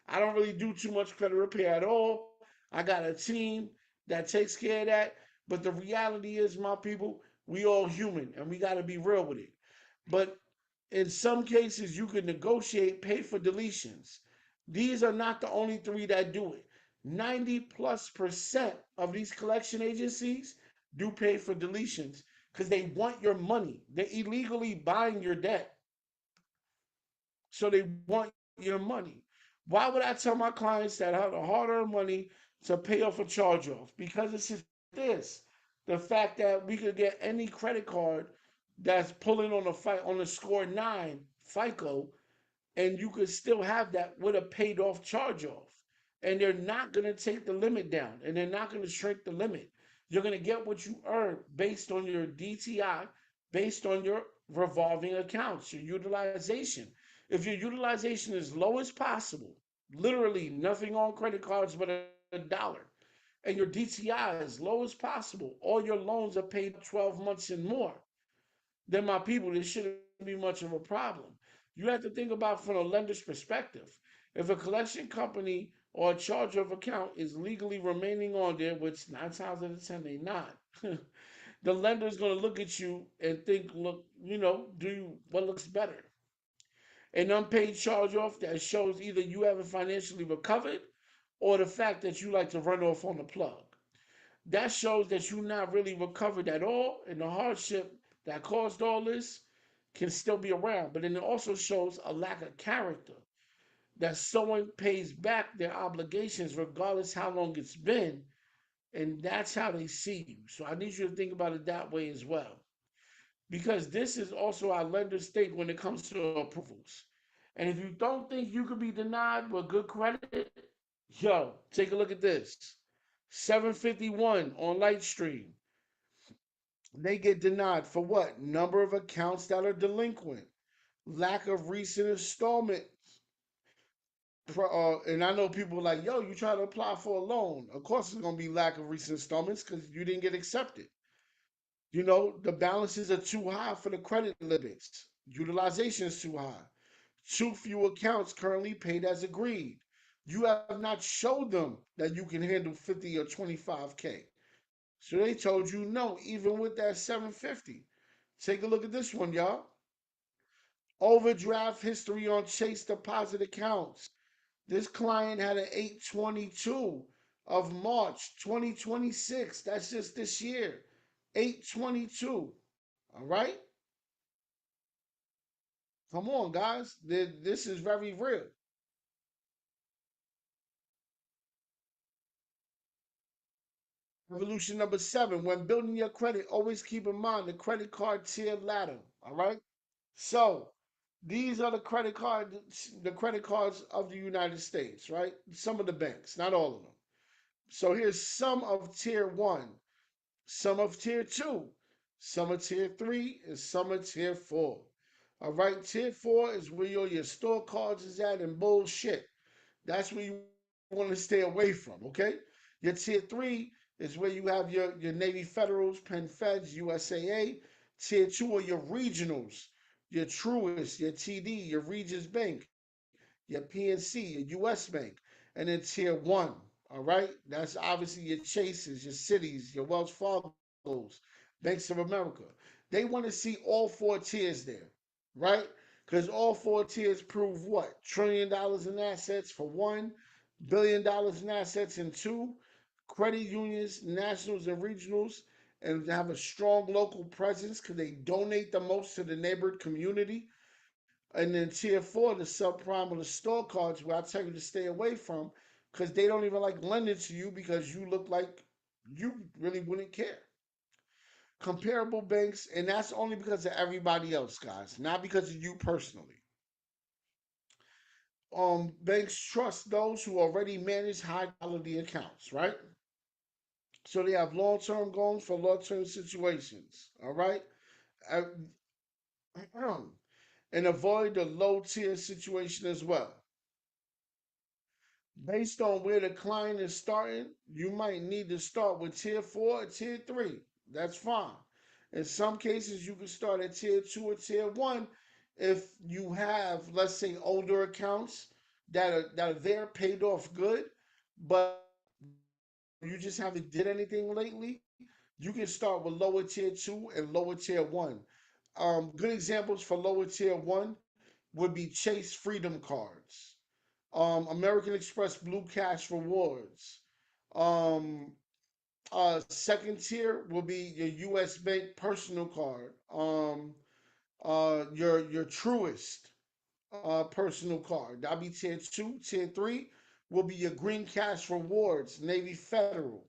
[SPEAKER 1] I don't really do too much credit repair at all. I got a team that takes care of that. But the reality is, my people, we all human and we got to be real with it. But in some cases, you can negotiate pay for deletions. These are not the only three that do it. 90+% of these collection agencies do pay for deletions because they want your money. They're illegally buying your debt. So they want your money. Why would I tell my clients that have the hard earned money to pay off a charge off? Because it's just this, the fact that we could get any credit card that's pulling on a fight on a score 9 FICO, and you could still have that with a paid off charge off. And they're not going to take the limit down and they're not going to shrink the limit. You're going to get what you earn based on your DTI, based on your revolving accounts, your utilization. If your utilization is low as possible, literally nothing on credit cards but $1, and your DTI is low as possible, all your loans are paid 12 months and more, then my people, this shouldn't be much of a problem. You have to think about from a lender's perspective. If a collection company or a charge off account is legally remaining on there, which 9 times out of 10 they not, the lender is going to look at you and think, look, do you, what looks better? An unpaid charge off that shows either you haven't financially recovered or the fact that you like to run off on the plug. That shows that you're not really recovered at all, and the hardship that caused all this can still be around. But then it also shows a lack of character, that someone pays back their obligations regardless how long it's been, and that's how they see you. So I need you to think about it that way as well. Because this is also our lender state when it comes to approvals. And if you don't think you could be denied with good credit, yo, take a look at this. 751 on Lightstream. They get denied for what? Number of accounts that are delinquent, lack of recent installment. And I know people like, yo, you try to apply for a loan. Of course, it's going to be lack of recent installments because you didn't get accepted. The balances are too high for the credit limits. Utilization is too high. Too few accounts currently paid as agreed. You have not showed them that you can handle 50 or 25K. So they told you no, even with that 750. Take a look at this one, y'all. Overdraft history on Chase deposit accounts. This client had an 822 of March 2026. That's just this year. 822. All right? Come on, guys. This is very real. Revolution number 7. When building your credit, always keep in mind the credit card tier ladder. All right? So these are the credit cards of the United States, right? Some of the banks, not all of them. So here's some of tier one, some of tier two, some of tier three, and some of tier four. All right, tier four is where your store cards is at and bullshit. That's where you want to stay away from, okay? Your tier three is where you have your Navy Federals, Penn Feds, USAA. Tier two are your regionals, your Truist, your TD, your Regions Bank, your PNC, your US Bank, and then tier one. All right, that's obviously your Chases, your Cities, your Wells Fargos, Banks of America. They want to see all four tiers there, right? Because all four tiers prove what? $1 trillion in assets for one, $1 billion in assets in two, credit unions, nationals, and regionals, and have a strong local presence because they donate the most to the neighborhood community. And then tier four, the subprime or the store cards, where I tell you to stay away from because they don't even like lending to you because you look like you really wouldn't care. Comparable banks, and that's only because of everybody else, guys, not because of you personally. Banks trust those who already manage high quality accounts, right? So they have long term goals for long term situations, all right? Uh, and avoid the low tier situation as well. Based on where the client is starting, you might need to start with tier 4 or tier 3. That's fine. In some cases, you can start at tier 2 or tier 1 if you have, let's say, older accounts that are there, paid off good, but you just haven't did anything lately. You can start with lower tier 2 and lower tier 1. Good examples for lower tier 1 would be Chase Freedom Cards, American Express Blue Cash Rewards. Um, Second tier will be your U.S. Bank Personal Card. Your Truist personal card. That'll be tier 2. Tier 3 will be your Green Cash Rewards, Navy Federal,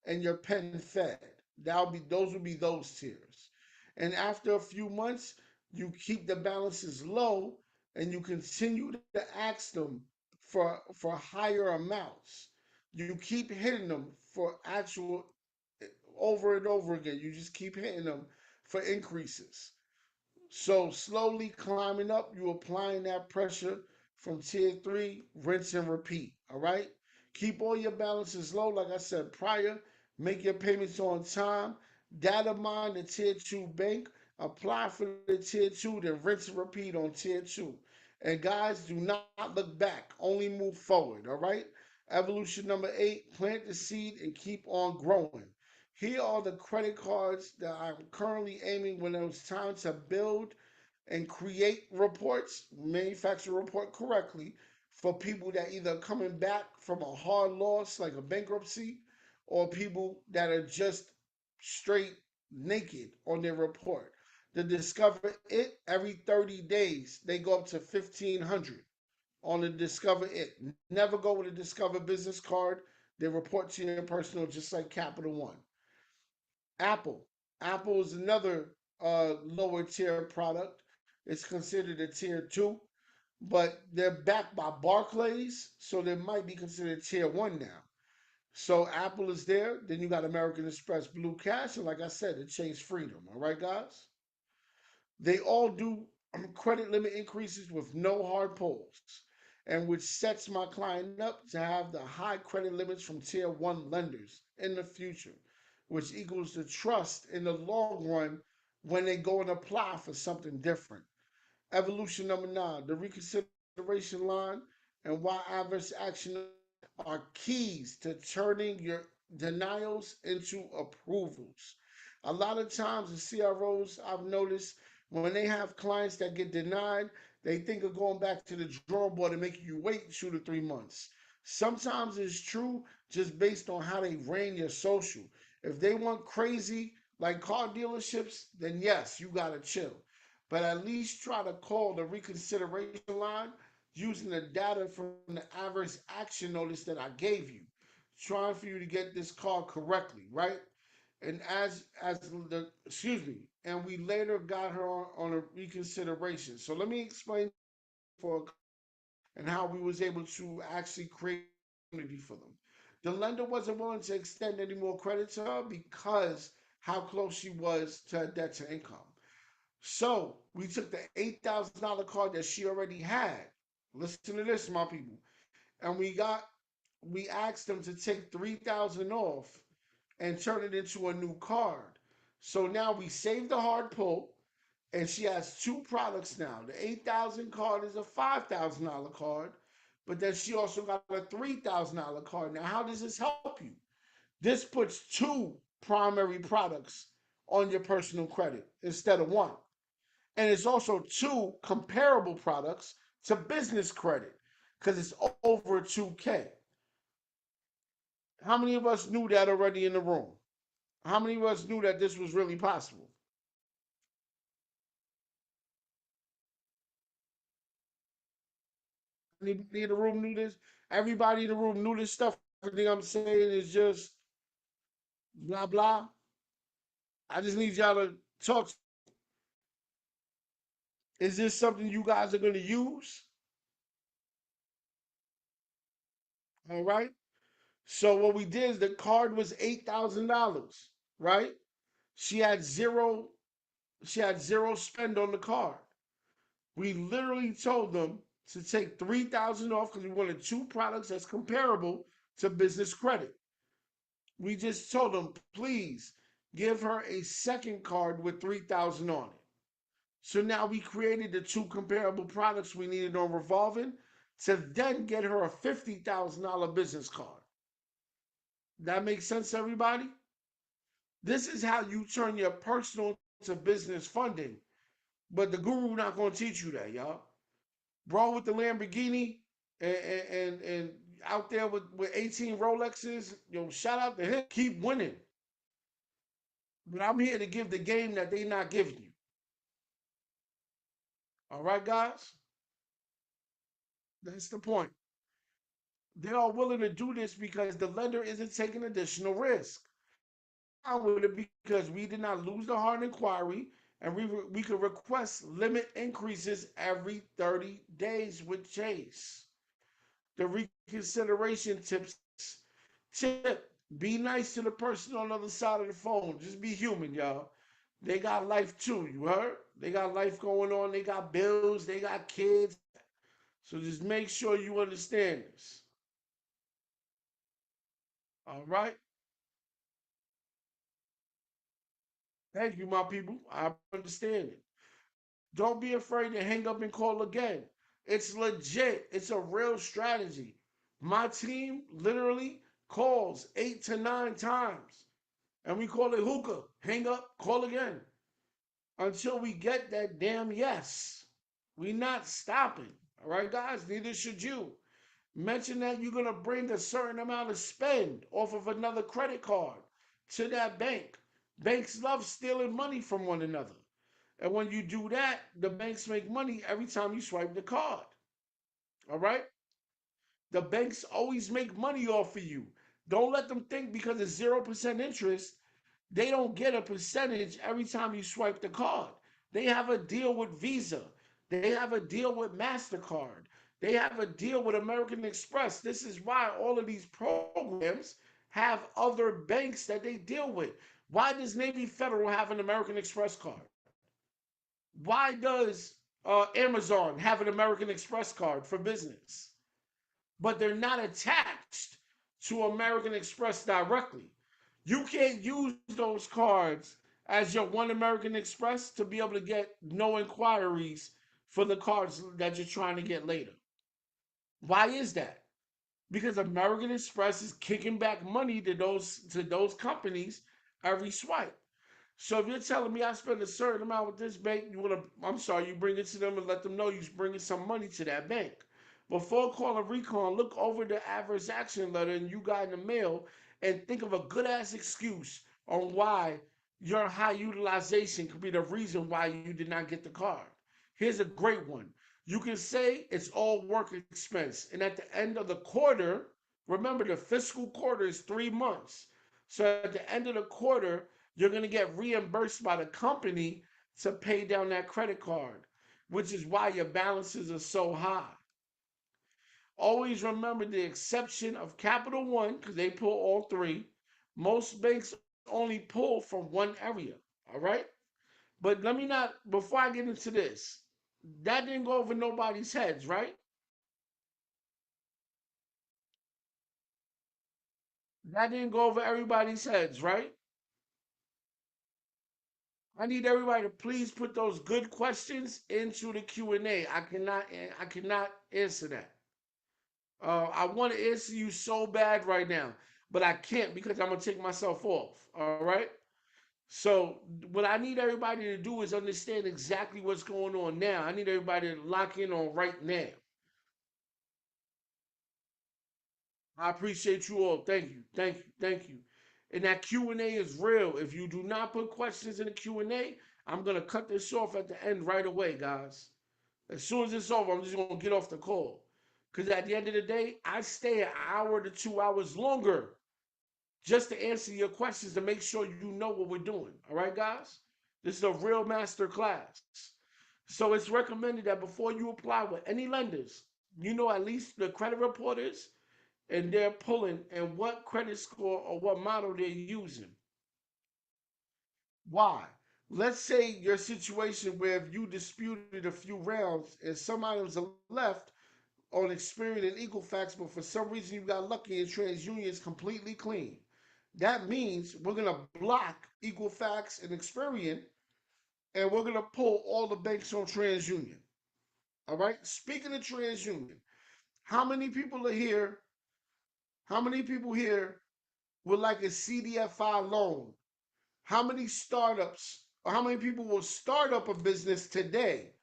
[SPEAKER 1] and your Penn Fed. Those will be those tiers. And after a few months, you keep the balances low and you continue to ask them for higher amounts. You keep hitting them for actual over and over again. You just keep hitting them for increases. So slowly climbing up, you applying that pressure from tier 3, rinse and repeat. All right. Keep all your balances low, like I said prior. Make your payments on time. Data mine the tier 2 bank. Apply for the tier 2, then rinse and repeat on tier 2. And guys, do not look back. Only move forward. All right. Evolution number 8, plant the seed and keep on growing. Here are the credit cards that I'm currently aiming when it's time to build and create reports, manufacture a report correctly for people that either coming back from a hard loss like a bankruptcy or people that are just straight naked on their report. To discover it every 30 days, they go up to 1,500 on the Discover It. Never go with a Discover business card. They report to your personal just like Capital One. Apple. Apple is another lower tier product. It's considered a tier 2, but they're backed by Barclays, so they might be considered tier 1 now. So Apple is there. Then you got American Express Blue Cash, and like I said, the Chase Freedom. All right, guys? They all do credit limit increases with no hard pulls, and which sets my client up to have the high credit limits from tier 1 lenders in the future, which equals the trust in the long run when they go and apply for something different. Evolution number 9, the reconsideration line and why adverse action are keys to turning your denials into approvals. A lot of times, the CROs I've noticed when they have clients that get denied, they think of going back to the drawing board and making you wait 2 to 3 months. Sometimes it's true just based on how they ran your social. If they want crazy like car dealerships, then yes, you gotta chill. But at least try to call the reconsideration line using the data from the adverse action notice that I gave you, trying for you to get this car correctly, right? And as the excuse me, and we later got her on a reconsideration. So let me explain for and how we was able to actually create opportunity for them. The lender wasn't willing to extend any more credit to her because how close she was to her debt to income. So we took the $8,000 card that she already had. Listen to this, my people, and we asked them to take 3,000 off and turn it into a new card. So now we saved the hard pull, and she has two products now. The 8,000 card is a $5,000 card, but then she also got a $3,000 card. Now, how does this help you? This puts two primary products on your personal credit instead of one. And it's also two comparable products to business credit because it's over 2K. How many of us knew that already in the room? How many of us knew that this was really possible? Anybody in the room knew this? Everybody in the room knew this stuff. Everything I'm saying is just blah blah. I just need y'all to talk. Is this something you guys are going to use? All right. So what we did is the card was $8,000, right? She had zero, she had zero spend on the card. We literally told them to take 3,000 off because we wanted two products that's comparable to business credit. We just told them, please give her a second card with 3,000 on it. So now we created the two comparable products we needed on revolving to then get her a $50,000 business card. That makes sense, everybody? This is how you turn your personal to business funding. But the guru not gonna teach you that, y'all. Bro with the Lamborghini and out there with 18 Rolexes, yo, shout out to him. Keep winning. But I'm here to give the game that they not giving you. All right, guys? That's the point. They are willing to do this because the lender isn't taking additional risk. I with it because we did not lose the hard inquiry and we could request limit increases every 30 days with Chase. The reconsideration tip, be nice to the person on the other side of the phone. Just be human, y'all. They got life too, you heard? They got life going on. They got bills. They got kids. So just make sure you understand this. All right? Thank you, my people. I understand it. Don't be afraid to hang up and call again. It's legit. It's a real strategy. My team literally calls 8 to 9 times. And we call it hookah. Hang up, call again. Until we get that damn yes. We not stopping. All right, guys? Neither should you. Mention that you're going to bring a certain amount of spend off of another credit card to that bank. Banks love stealing money from one another. And when you do that, the banks make money every time you swipe the card. All right? The banks always make money off of you. Don't let them think because it's 0% interest, they don't get a percentage every time you swipe the card. They have a deal with Visa. They have a deal with MasterCard. They have a deal with American Express. This is why all of these programs have other banks that they deal with. Why does Navy Federal have an American Express card? Why does Amazon have an American Express card for business? But they're not attached to American Express directly. You can't use those cards as your One American Express to be able to get no inquiries for the cards that you're trying to get later. Why is that? Because American Express is kicking back money to those companies every swipe. So if you're telling me I spend a certain amount with this bank, I'm sorry, you bring it to them and let them know you're bringing some money to that bank. Before calling recon, look over the adverse action letter and you got in the mail and think of a good ass excuse on why your high utilization could be the reason why you did not get the card. Here's a great one. You can say it's all work expense. And at the end of the quarter, remember the fiscal quarter is 3 months. So at the end of the quarter, you're going to get reimbursed by the company to pay down that credit card, which is why your balances are so high. Always remember the exception of Capital One, because they pull all three. Most banks only pull from one area. All right. But let me not, before I get into this, that didn't go over nobody's heads, right? That didn't go over everybody's heads, right? I need everybody to please put those good questions into the Q&A. I cannot answer that. I want to answer you so bad right now, but I can't because I'm gonna take myself off. All right. So what I need everybody to do is understand exactly what's going on now. I need everybody to lock in on right now. I appreciate you all. Thank you. Thank you. Thank you. And that Q&A is real. If you do not put questions in the Q&A, I'm gonna cut this off at the end right away, guys. As soon as it's over, I'm just gonna get off the call. Because at the end of the day, I stay an hour to 2 hours longer just to answer your questions to make sure you know what we're doing. All right, guys? This is a real master class. So it's recommended that before you apply with any lenders, you know at least the credit reporters and they're pulling and what credit score or what model they're using. Why? Let's say your situation where if you disputed a few rounds and some items are left on Experian and Equifax, but for some reason you got lucky and TransUnion is completely clean. That means we're gonna block Equifax and Experian, and we're gonna pull all the banks on TransUnion. All right. Speaking of TransUnion, how many people are here? How many people here would like a CDFI loan? How many startups or how many people will start up a business today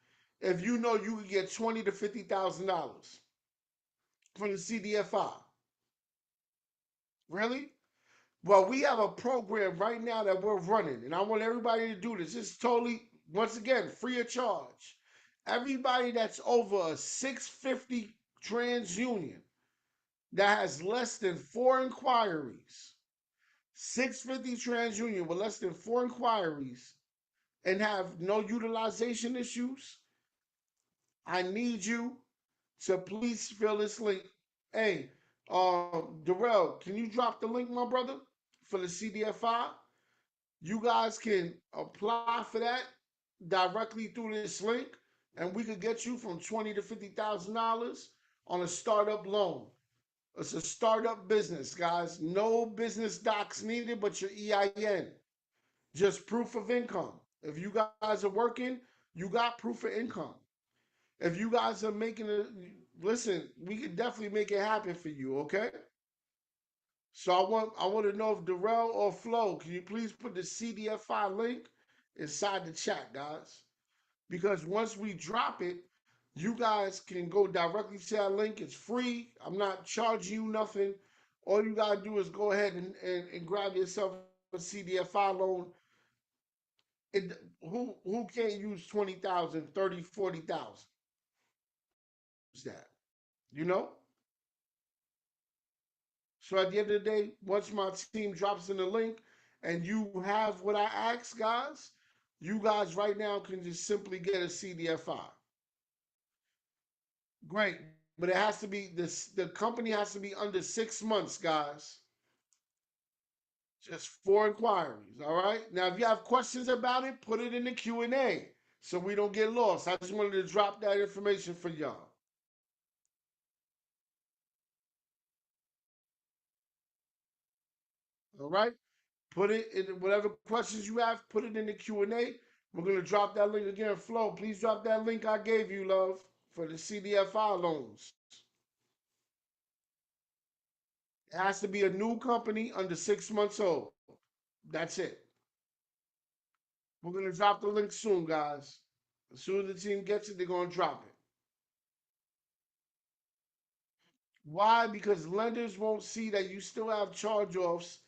[SPEAKER 1] if you know you could get $20,000 to $50,000 from the CDFI? Really? Well, we have a program right now that we're running, and I want everybody to do this. It's totally, once again, free of charge. Everybody that's over a 650 TransUnion that has less than 4 inquiries, 650 TransUnion with less than 4 inquiries, and have no utilization issues, I need you to please fill this link. Hey, Darrell, can you drop the link, my brother, for the CDFI? You guys can apply for that directly through this link, and we could get you from $20,000 to $50,000 on a startup loan. It's a startup business, guys. No business docs needed but your EIN. Just proof of income. If you guys are working, you got proof of income. If you guys are making it, listen, we can definitely make it happen for you, okay? So I want to know if Darrell or Flo, can you please put the CDFI link inside the chat, guys? Because once we drop it, you guys can go directly to that link. It's free. I'm not charging you nothing. All you gotta do is go ahead and grab yourself a CDFI loan. Who can't use 20,000, 30, 40,000? Use that. You know? So at the end of the day, once my team drops in the link and you have what I asked, guys, you guys right now can just simply get a CDFI. Great. But it has to be this, the company has to be under 6 months, guys. Just 4 inquiries. All right. Now, if you have questions about it, put it in the Q&A so we don't get lost. I just wanted to drop that information for y'all. All right. Put it in whatever questions you have. Put it in the Q&A. We're gonna drop that link again. Flo, please drop that link I gave you, love, for the CDFI loans. It has to be a new company under 6 months old. That's it. We're gonna drop the link soon, guys. As soon as the team gets it, they're gonna drop it. Why? Because lenders won't see that you still have charge-offs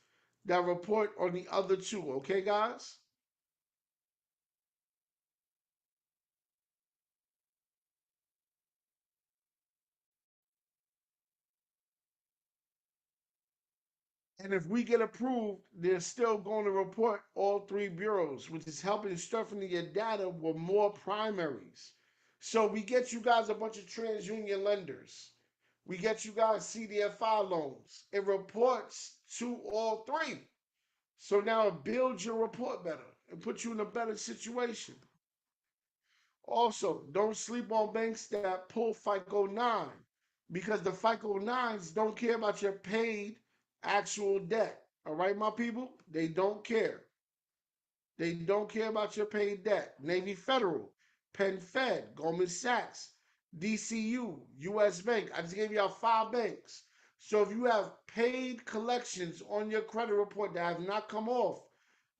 [SPEAKER 1] that report on the other two. Okay, guys? And if we get approved, they're still going to report all three bureaus, which is helping strengthen your data with more primaries. So we get you guys a bunch of TransUnion lenders. We get you guys CDFI loans. It reports to all three. So now it builds your report better and puts you in a better situation. Also, don't sleep on banks that pull FICO 9 because the FICO 9s don't care about your paid actual debt. All right, my people? They don't care. They don't care about your paid debt. Navy Federal, Penn Fed, Goldman Sachs, DCU, US Bank. I just gave y'all 5 banks. So if you have paid collections on your credit report that have not come off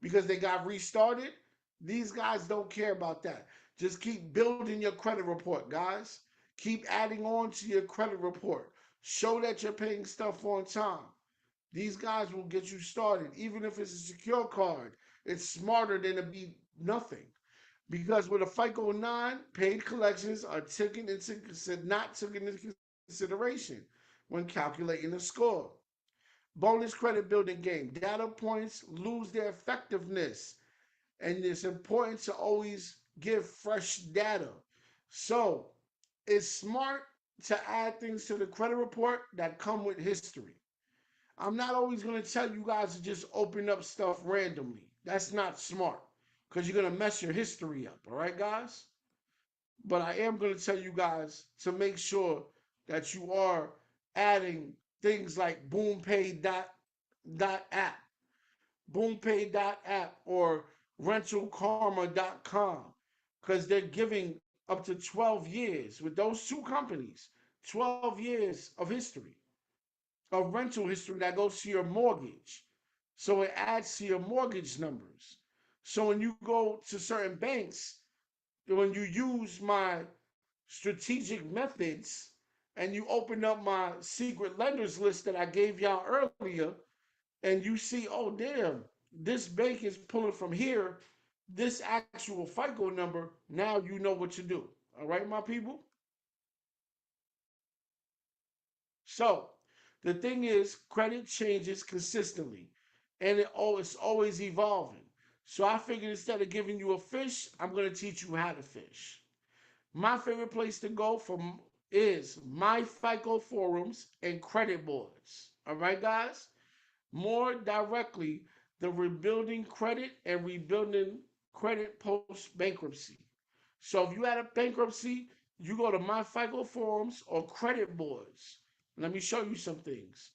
[SPEAKER 1] because they got restarted, these guys don't care about that. Just keep building your credit report, guys. Keep adding on to your credit report. Show that you're paying stuff on time. These guys will get you started. Even if it's a secure card, it's smarter than to be nothing. Because with a FICO 9, paid collections are not taken into consideration when calculating the score. Bonus credit building game. Data points lose their effectiveness, and it's important to always give fresh data. So it's smart to add things to the credit report that come with history. I'm not always going to tell you guys to just open up stuff randomly. That's not smart because you're going to mess your history up. All right, guys? But I am going to tell you guys to make sure that you are adding things like BoomPay.app, BoomPay.app, or RentalKarma.com because they're giving up to 12 years with those two companies, 12 years of history, of rental history that goes to your mortgage. So it adds to your mortgage numbers. So when you go to certain banks, when you use my strategic methods and you open up my secret lenders list that I gave y'all earlier, and you see, oh, damn, this bank is pulling from here, this actual FICO number, now you know what to do. All right, my people? So the thing is, credit changes consistently, and it's always evolving. So I figured instead of giving you a fish, I'm going to teach you how to fish. My favorite place to go for is my FICO forums and credit boards. All right, guys? More directly, the rebuilding credit and rebuilding credit post bankruptcy. So if you had a bankruptcy, you go to my FICO forums or credit boards. Let me show you some things.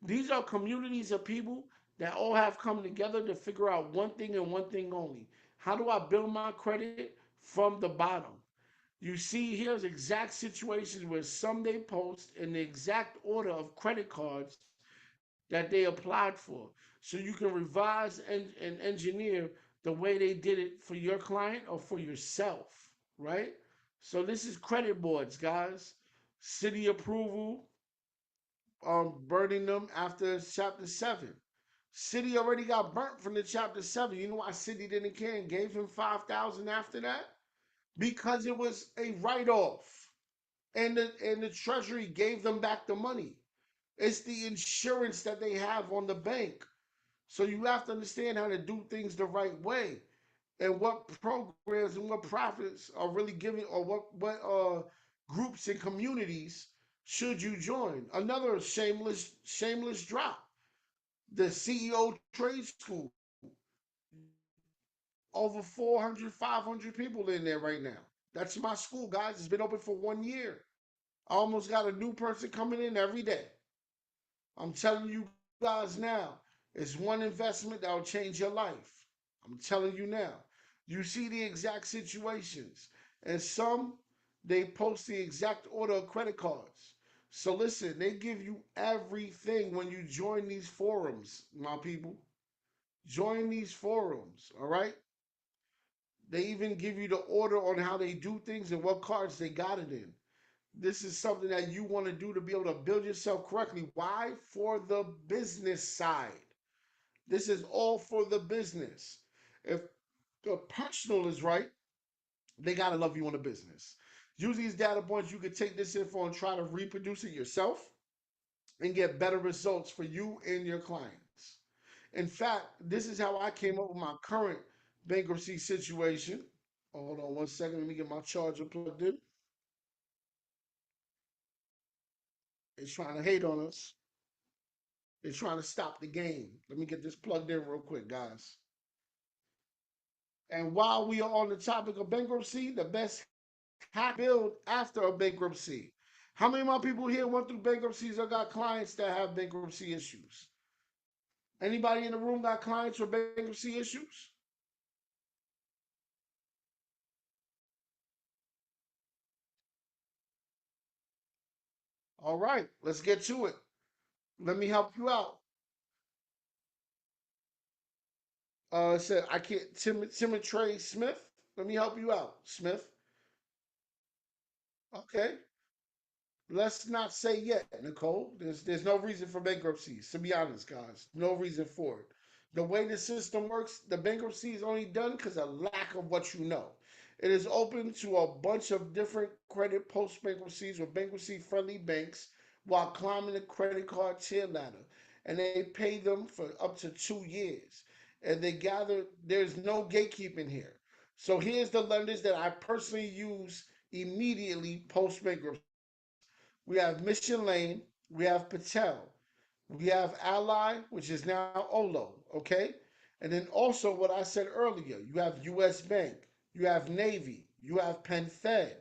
[SPEAKER 1] These are communities of people that all have come together to figure out one thing and one thing only. How do I build my credit from the bottom? You see, here's exact situations where some they post in the exact order of credit cards that they applied for. So you can revise and engineer the way they did it for your client or for yourself, right? So this is credit boards, guys. City approval, burning them after chapter 7. City already got burnt from the chapter 7. You know why City didn't care and gave him 5,000 after that? Because it was a write-off. And the treasury gave them back the money. It's the insurance that they have on the bank. So you have to understand how to do things the right way and what programs and what profits are really giving, or what groups and communities should you join. Another shameless drop. The CEO Trade School. Over 400, 500 people in there right now. That's my school, guys. It's been open for 1 year. I almost got a new person coming in every day. I'm telling you guys now, it's one investment that will change your life. I'm telling you now. You see the exact situations. And some, they post the exact order of credit cards. So listen, they give you everything when you join these forums, my people. Join these forums, all right? They even give you the order on how they do things and what cards they got it in. This is something that you want to do to be able to build yourself correctly. Why? For the business side. This is all for the business. If the personal is right, they got to love you on the business. Use these data points. You can take this info and try to reproduce it yourself and get better results for you and your clients. In fact, this is how I came up with my current bankruptcy situation. Hold on 1 second. Let me get my charger plugged in. It's trying to hate on us. They're trying to stop the game. Let me get this plugged in real quick, guys. And while we are on the topic of bankruptcy, the best hack build after a bankruptcy. How many of my people here went through bankruptcies or got clients that have bankruptcy issues? Anybody in the room got clients with bankruptcy issues? All right, let's get to it. Let me help you out. It said I can't. Timothy Smith. Let me help you out, Smith. Okay. Let's not say yet, Nicole. There's no reason for bankruptcies. To be honest, guys, no reason for it. The way the system works, the bankruptcy is only done because of lack of what you know. It is open to a bunch of different credit post bankruptcies or bankruptcy friendly banks while climbing the credit card tier ladder, and they pay them for up to 2 years. And they gather. There's no gatekeeping here. So here's the lenders that I personally use immediately post bankruptcy. We have Mission Lane. We have Patel. We have Ally, which is now Olo. Okay. And then also what I said earlier, you have U.S. Bank. You have Navy. You have Penn Fed.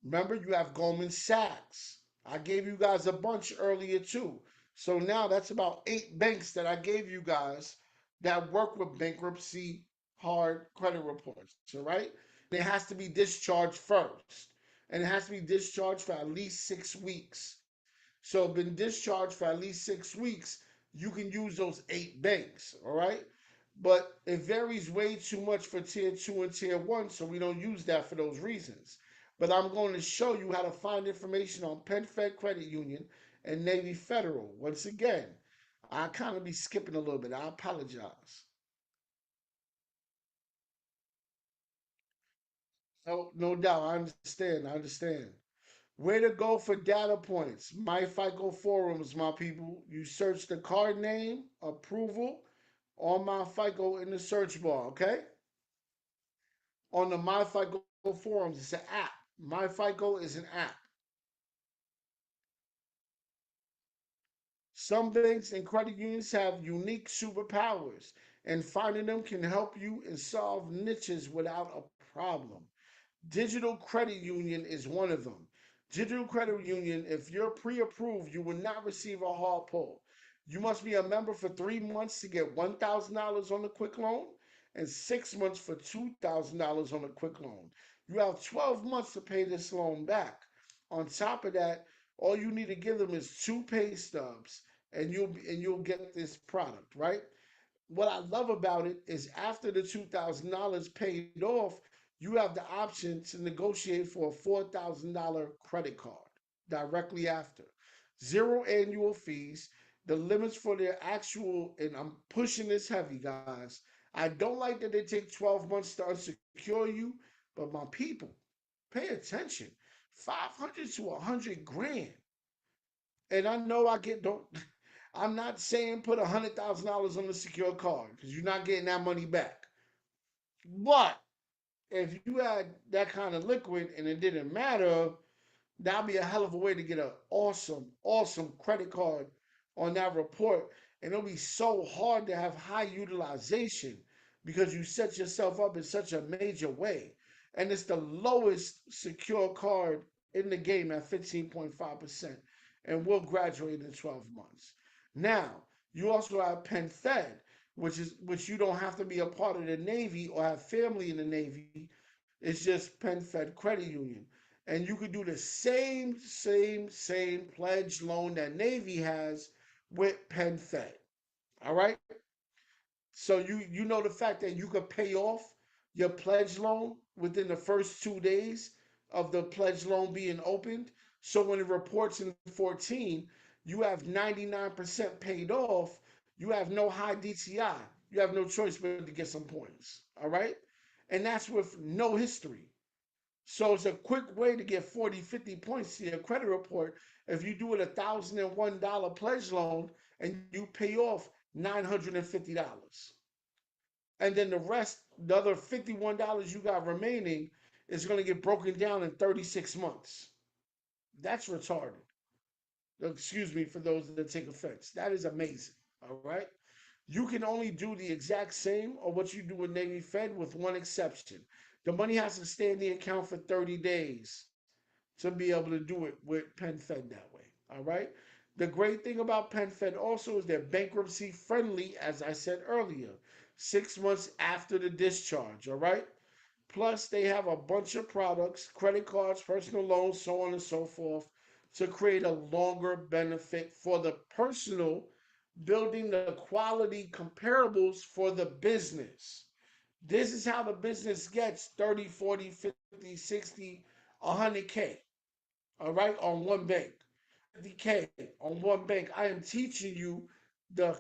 [SPEAKER 1] Remember, you have Goldman Sachs. I gave you guys a bunch earlier too. So now that's about 8 banks that I gave you guys that work with bankruptcy hard credit reports. All right. And it has to be discharged first. And it has to be discharged for at least 6 weeks. So been discharged for at least 6 weeks, you can use those 8 banks. All right. But it varies way too much for tier two and tier one, so we don't use that for those reasons. But I'm going to show you how to find information on PenFed Credit Union and Navy Federal. Once again, I kind of be skipping a little bit. I apologize. No, no doubt. I understand. I understand. Where to go for data points? My FICO forums, my people. You search the card name, approval, on my FICO in the search bar, okay? On the My FICO forums, it's an app. My FICO is an app. Some banks and credit unions have unique superpowers, and finding them can help you and solve niches without a problem. Digital Credit Union is one of them. Digital Credit Union, if you're pre approved, you will not receive a hard pull. You must be a member for 3 months to get $1,000 on the quick loan and 6 months for $2,000 on the quick loan. You have 12 months to pay this loan back. On top of that, all you need to give them is 2 pay stubs and you'll get this product, right? What I love about it is after the $2,000 paid off, you have the option to negotiate for a $4,000 credit card directly after. Zero annual fees. The limits for their actual, and I'm pushing this heavy, guys. I don't like that they take 12 months to unsecure you, but my people, pay attention. 500 to 100 grand. And I know I get, don't, I'm not saying put $100,000 on the secure card because you're not getting that money back. But if you had that kind of liquid and it didn't matter, that'd be a hell of a way to get an awesome, awesome credit card on that report. And it'll be so hard to have high utilization because you set yourself up in such a major way. And it's the lowest secure card in the game at 15.5%. And we'll graduate in 12 months. Now, you also have Penn Fed, which you don't have to be a part of the Navy or have family in the Navy. It's just Penn Fed Credit Union. And you could do the same pledge loan that Navy has with Penn Fed. All right. So you know the fact that you could pay off your pledge loan within the first 2 days of the pledge loan being opened. So when it reports in 14, you have 99% paid off. You have no high DTI. You have no choice but to get some points. All right. And that's with no history. So it's a quick way to get 40, 50 points to your credit report if you do it $1,001 pledge loan and you pay off $950. And then the rest, the other $51 you got remaining, is going to get broken down in 36 months. That's retarded. Excuse me for those that take offense. That is amazing. All right. You can only do the exact same or what you do with Navy Fed with one exception. The money has to stay in the account for 30 days to be able to do it with PenFed that way. All right. The great thing about PenFed also is they're bankruptcy friendly, as I said earlier, 6 months after the discharge. All right. Plus, they have a bunch of products, credit cards, personal loans, so on and so forth, to create a longer benefit for the personal, building the quality comparables for the business. This is how the business gets 30, 40, 50, 60, 100K, all right, on one bank. 50K on one bank. I am teaching you the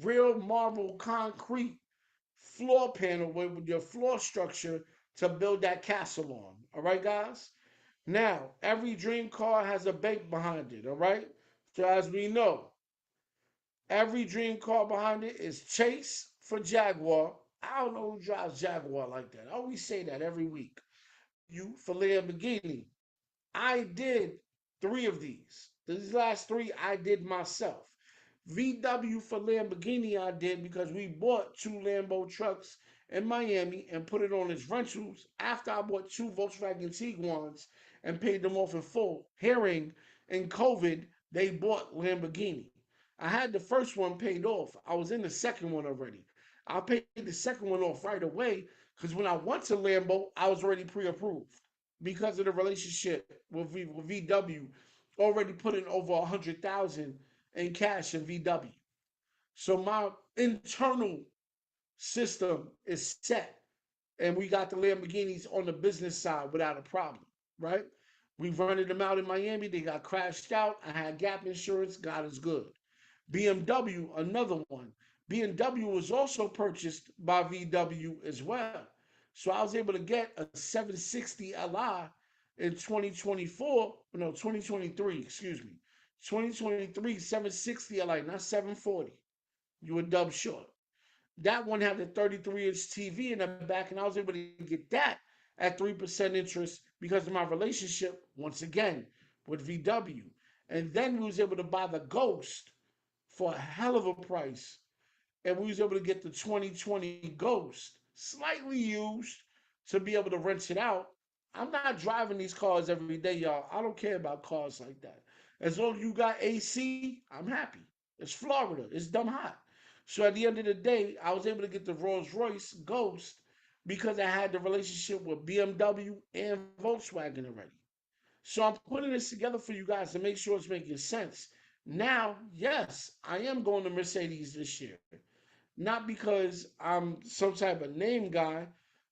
[SPEAKER 1] real marble concrete floor panel with your floor structure to build that castle on. All right, guys? Now, every dream car has a bank behind it. All right? So, as we know, every dream car behind it is Chase for Jaguar. I don't know who drives Jaguar like that. I always say that every week. You for Lamborghini. I did Three of these. These last three I did myself. VW for Lamborghini I did because we bought two Lambo trucks in Miami and put it on as rentals after I bought two Volkswagen Tiguan's and paid them off in full. Hearing in COVID they bought Lamborghini. I had the first one paid off. I was in the second one already. I paid the second one off right away because when I went to Lambo, I was already pre-approved because of the relationship with VW, already put in over 100,000 in cash in VW. So my internal system is set, and we got the Lamborghinis on the business side without a problem, right? We rented them out in Miami. They got crashed out. I had gap insurance. God is good. BMW, another one. BMW was also purchased by VW as well. So I was able to get a 760 Li in 2024, no, 2023, excuse me. 2023 760 Li, not 740. You were dub short. That one had a 33-inch TV in the back, and I was able to get that at 3% interest because of my relationship, once again, with VW. And then we was able to buy the Ghost for a hell of a price, and we was able to get the 2020 Ghost slightly used to be able to rent it out. I'm not driving these cars every day, y'all. I don't care about cars like that. As long as you got AC, I'm happy. It's Florida. It's dumb hot. So at the end of the day, I was able to get the Rolls Royce Ghost because I had the relationship with BMW and Volkswagen already. So I'm putting this together for you guys to make sure it's making sense. Now, yes, I am going to Mercedes this year. Not because I'm some type of name guy,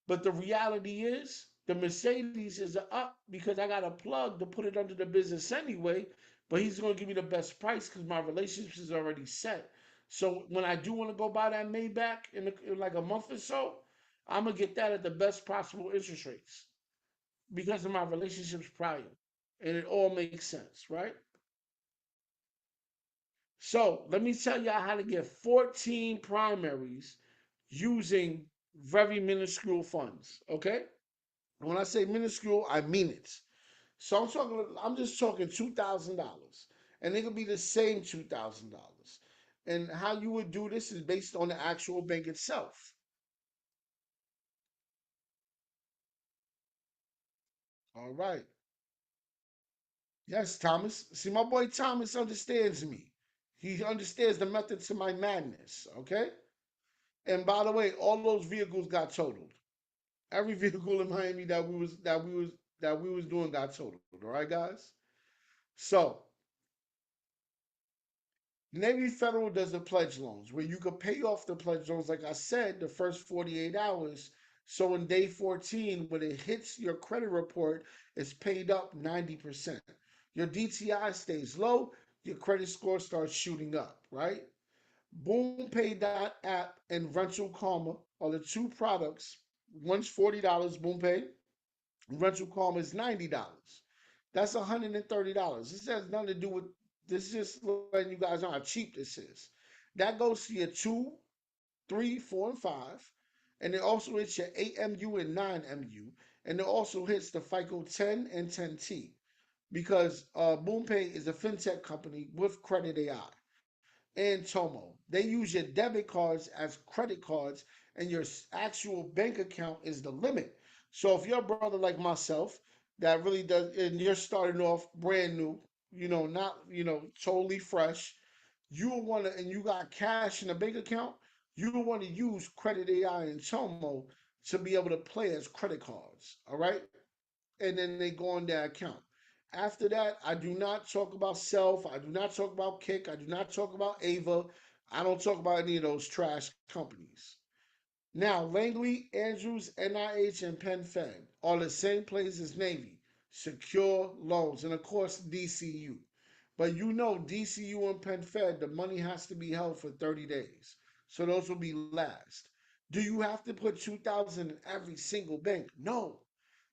[SPEAKER 1] but the reality is the Mercedes is up because I got a plug to put it under the business anyway, but he's going to give me the best price because my relationship is already set. So when I do want to go buy that Maybach in like a month or so, I'm going to get that at the best possible interest rates because of my relationships prior. And it all makes sense, right? So let me tell y'all how to get 14 primaries using very minuscule funds. Okay? When I say minuscule, I mean it. So I'm just talking $2,000. And it could be the same $2,000. And how you would do this is based on the actual bank itself. All right. Yes, Thomas. See, my boy Thomas understands me. He understands the method to my madness. Okay? And by the way, all those vehicles got totaled. Every vehicle in Miami that we was doing got totaled. All right, guys. So Navy Federal does the pledge loans where you could pay off the pledge loans, like I said, the first 48 hours. So in day 14, when it hits your credit report, it's paid up 90%. Your DTI stays low, your credit score starts shooting up, right? BoomPay.app and Rental Karma are the two products. One's $40, BoomPay. Rental Karma is $90. That's $130. This has nothing to do with this. Is just letting you guys know how cheap this is. That goes to your two, three, four, and five, and it also hits your 8MU and 9MU, and it also hits the FICO 10 and 10T because BoomPay is a fintech company with Credit AI and Tomo. They use your debit cards as credit cards, and your actual bank account is the limit. So if you're a brother like myself that really does, and you're starting off brand new, not totally fresh, you will want to, and you got cash in a bank account, you will want to use Credit AI and Tomo to be able to play as credit cards. All right, and then they go on their account. After that, I do not talk about Self. I do not talk about Kick. I do not talk about Ava. I don't talk about any of those trash companies. Now, Langley, Andrews, NIH, and PenFed are the same place as Navy. Secure loans. And of course, DCU. But you know, DCU and PenFed, the money has to be held for 30 days. So those will be last. Do you have to put 2,000 in every single bank? No.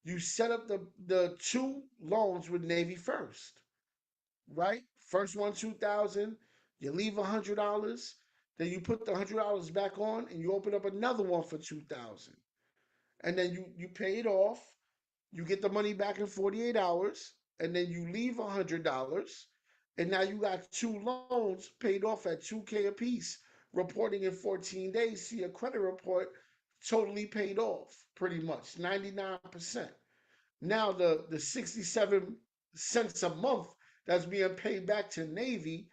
[SPEAKER 1] You set up the two loans with Navy first, right? First one 2,000, you leave $100, then you put the $100 back on, and you open up another one for 2,000, and then you pay it off. You get the money back in 48 hours, and then you leave $100, and now you got two loans paid off at 2K a piece, reporting in 14 days to your credit report, totally paid off, pretty much 99%. Now the 67 cents a month that's being paid back to Navy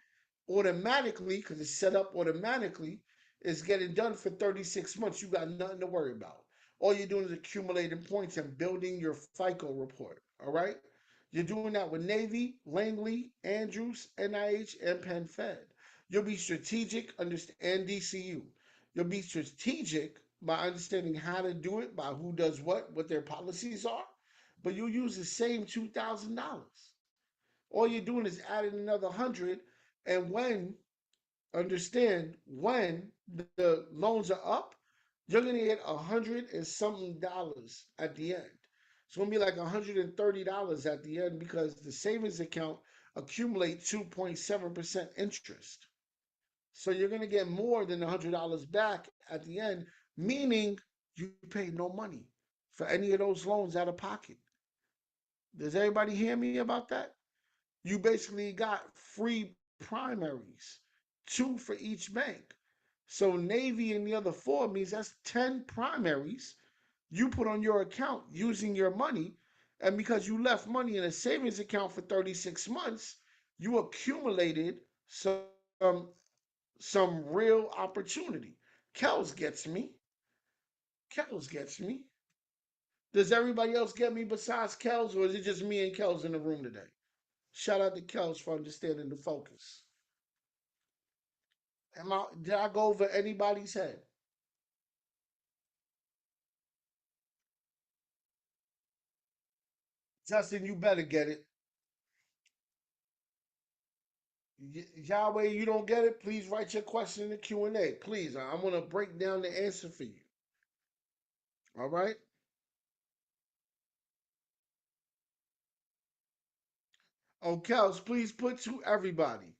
[SPEAKER 1] automatically, because it's set up automatically, is getting done for 36 months. You got nothing to worry about. All you're doing is accumulating points and building your FICO report. All right? You're doing that with Navy, Langley, Andrews, NIH, and Penn Fed. You'll be strategic, and DCU. You'll be strategic by understanding how to do it, by who does what their policies are, but you'll use the same $2,000. All you're doing is adding another 100, and when the loans are up, you're gonna get 100 and something dollars at the end. It's gonna be like $130 at the end because the savings account accumulates 2.7% interest. So you're gonna get more than $100 back at the end, meaning you paid no money for any of those loans out of pocket. Does everybody hear me about that? You basically got free primaries, two for each bank. So Navy and the other four means that's 10 primaries you put on your account using your money. And because you left money in a savings account for 36 months, you accumulated some real opportunity. Kels gets me. Kels gets me. Does everybody else get me besides Kels, or is it just me and Kels in the room today? Shout out to Kels for understanding the focus. Did I go over anybody's head? Justin, you better get it. Yahweh, you don't get it? Please write your question in the Q&A. Please, I'm going to break down the answer for you. All right? Oh, Kels, please put to everybody.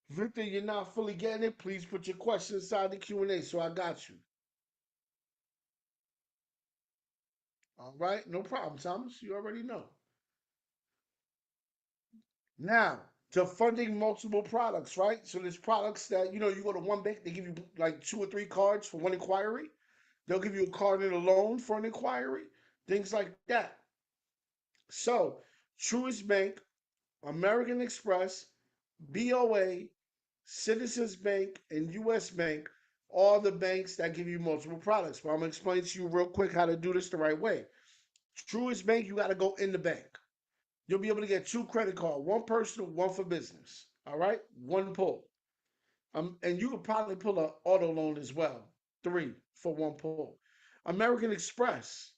[SPEAKER 1] Victor, you're not fully getting it. Please put your question inside the Q&A so I got you. All right? No problem, Thomas. You already know. Now, to funding multiple products, right? So there's products that, you go to one bank, they give you like two or three cards for one inquiry. They'll give you a card and a loan for an inquiry, things like that. So, Truist Bank, American Express, BOA, Citizens Bank, and US Bank are the banks that give you multiple products. But I'm going to explain to you real quick how to do this the right way. Truist Bank, you got to go in the bank. You'll be able to get two credit cards, one personal, one for business. All right, one pull. And you could probably pull an auto loan as well, three for one pull. American Express,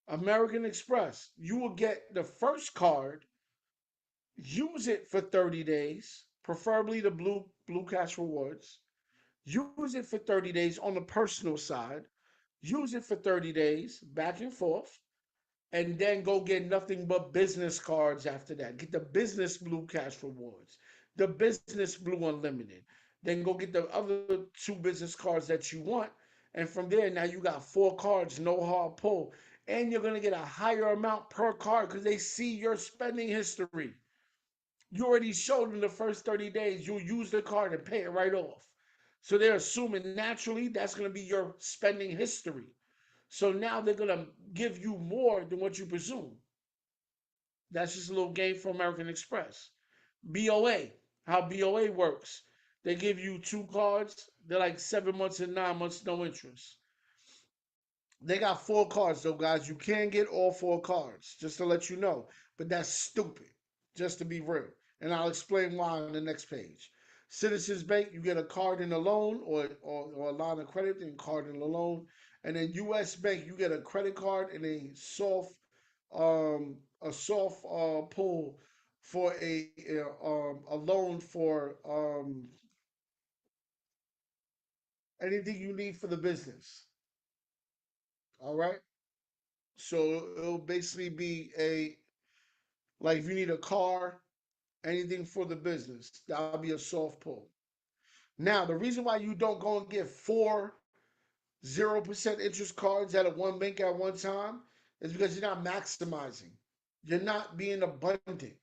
[SPEAKER 1] American Express, you will get the first card, use it for 30 days, preferably the blue cash rewards. Use it for 30 days on the personal side. Use it for 30 days, back and forth, and then go get nothing but business cards after that. Get the business blue cash rewards, the business blue unlimited. Then go get the other two business cards that you want. And from there, now you got four cards, no hard pull. And you're going to get a higher amount per card because they see your spending history. You already showed in the first 30 days, you'll use the card and pay it right off. So they're assuming naturally that's going to be your spending history. So now they're going to give you more than what you presume. That's just a little game for American Express. BOA, how BOA works. They give you two cards. They're like 7 months and 9 months, no interest. They got four cards though, guys. You can get all four cards, just to let you know. But that's stupid, just to be real. And I'll explain why on the next page. Citizens Bank, you get a card and a loan, or a line of credit and card and a loan. And then US Bank, you get a credit card and a soft pull for a loan for anything you need for the business. All right. So it'll basically be like if you need a car, anything for the business, that'll be a soft pull. Now, the reason why you don't go and get four 0% interest cards out of one bank at one time is because you're not maximizing. You're not being abundant.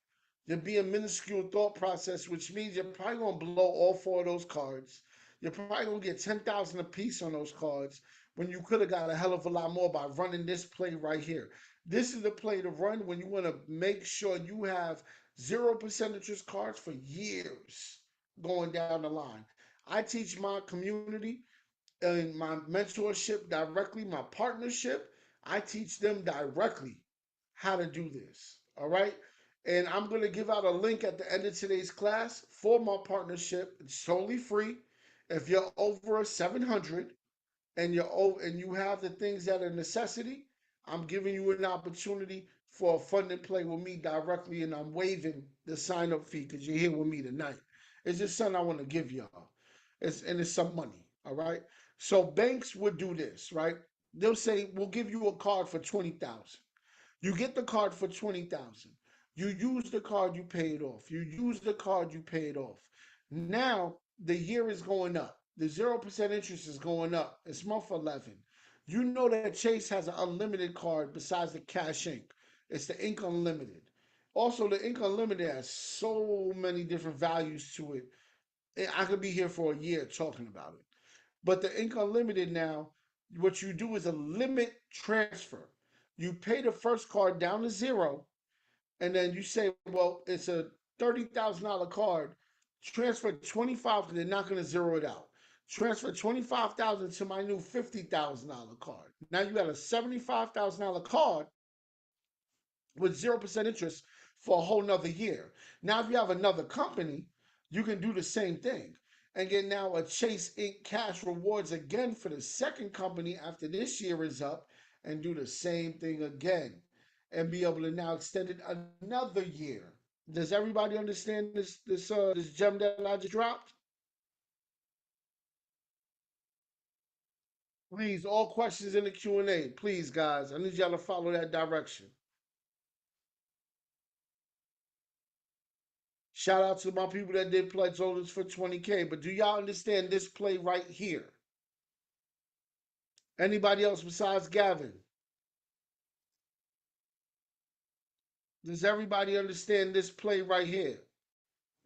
[SPEAKER 1] You're being minuscule thought process, which means you're probably gonna blow all four of those cards. You're probably gonna get 10,000 apiece on those cards when you could have got a hell of a lot more by running this play right here. This is the play to run when you want to make sure you have 0% interest cards for years going down the line. I teach my community in my mentorship directly, my partnership, I teach them directly how to do this. All right. And I'm going to give out a link at the end of today's class for my partnership. It's totally free. If you're over 700 and you have the things that are necessity, I'm giving you an opportunity for a funded play with me directly, and I'm waiving the sign up fee because you're here with me tonight. It's just something I want to give y'all. It's some money, all right? So banks would do this, right? They'll say, we'll give you a card for 20,000. You get the card for 20,000. You use the card, you pay it off. You use the card, you pay it off. Now the year is going up. The 0% interest is going up. It's month 11. You know that Chase has an unlimited card besides the Cash Ink. It's the Ink Unlimited. Also, the Ink Unlimited has so many different values to it. I could be here for a year talking about it. But the Ink Unlimited now, what you do is a limit transfer. You pay the first card down to zero, and then you say, well, it's a $30,000 card. Transfer 25 because they're not going to zero it out. Transfer 25,000 to my new $50,000 card. Now you got a $75,000 card with 0% interest for a whole nother year. Now, if you have another company, you can do the same thing and get now a Chase Ink cash rewards again for the second company after this year is up and do the same thing again and be able to now extend it another year. Does everybody understand this gem that I just dropped? Please, all questions in the Q&A. Please, guys, I need y'all to follow that direction. Shout out to my people that did pledge orders for 20K. But do y'all understand this play right here? Anybody else besides Gavin? Does everybody understand this play right here?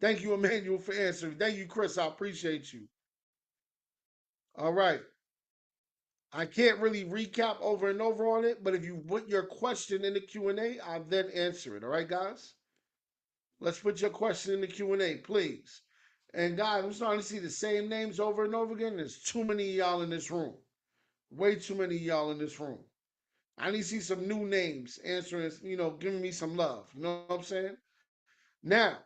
[SPEAKER 1] Thank you, Emmanuel, for answering. Thank you, Chris. I appreciate you. All right. I can't really recap over and over on it, but if you put your question in the Q&A, I'll then answer it. All right, guys? Let's put your question in the Q&A, please. And guys, I'm starting to see the same names over and over again. There's too many of y'all in this room. Way too many of y'all in this room. I need to see some new names answering, giving me some love. You know what I'm saying? Now,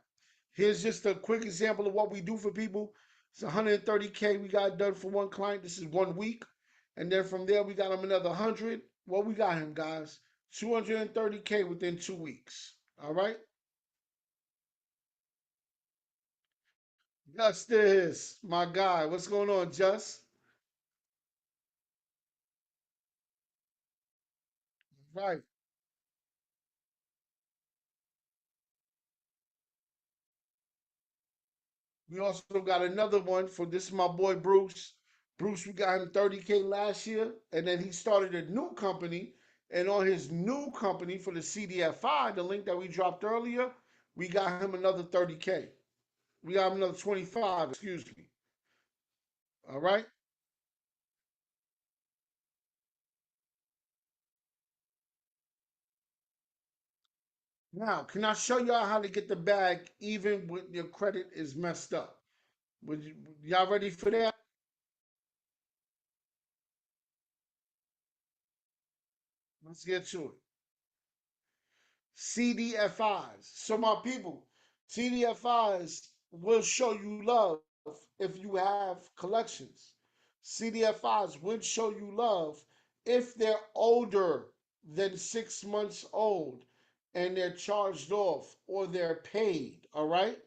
[SPEAKER 1] here's just a quick example of what we do for people. It's 130K we got done for one client. This is 1 week. And then from there, we got him another 100. Well, we got him, guys. 230K within 2 weeks. All right? Justice, my guy. What's going on, Just? Right. We also got another one for this is my boy Bruce. Bruce, we got him 30K last year, and then he started a new company. And on his new company for the CDFI, the link that we dropped earlier, we got him another 30K. We got him another 25, excuse me. All right. Now, can I show y'all how to get the bag even when your credit is messed up? Y'all ready for that? Let's get to it. CDFIs. So, my people, CDFIs will show you love if you have collections. CDFIs would show you love if they're older than 6 months old and they're charged off or they're paid. All right.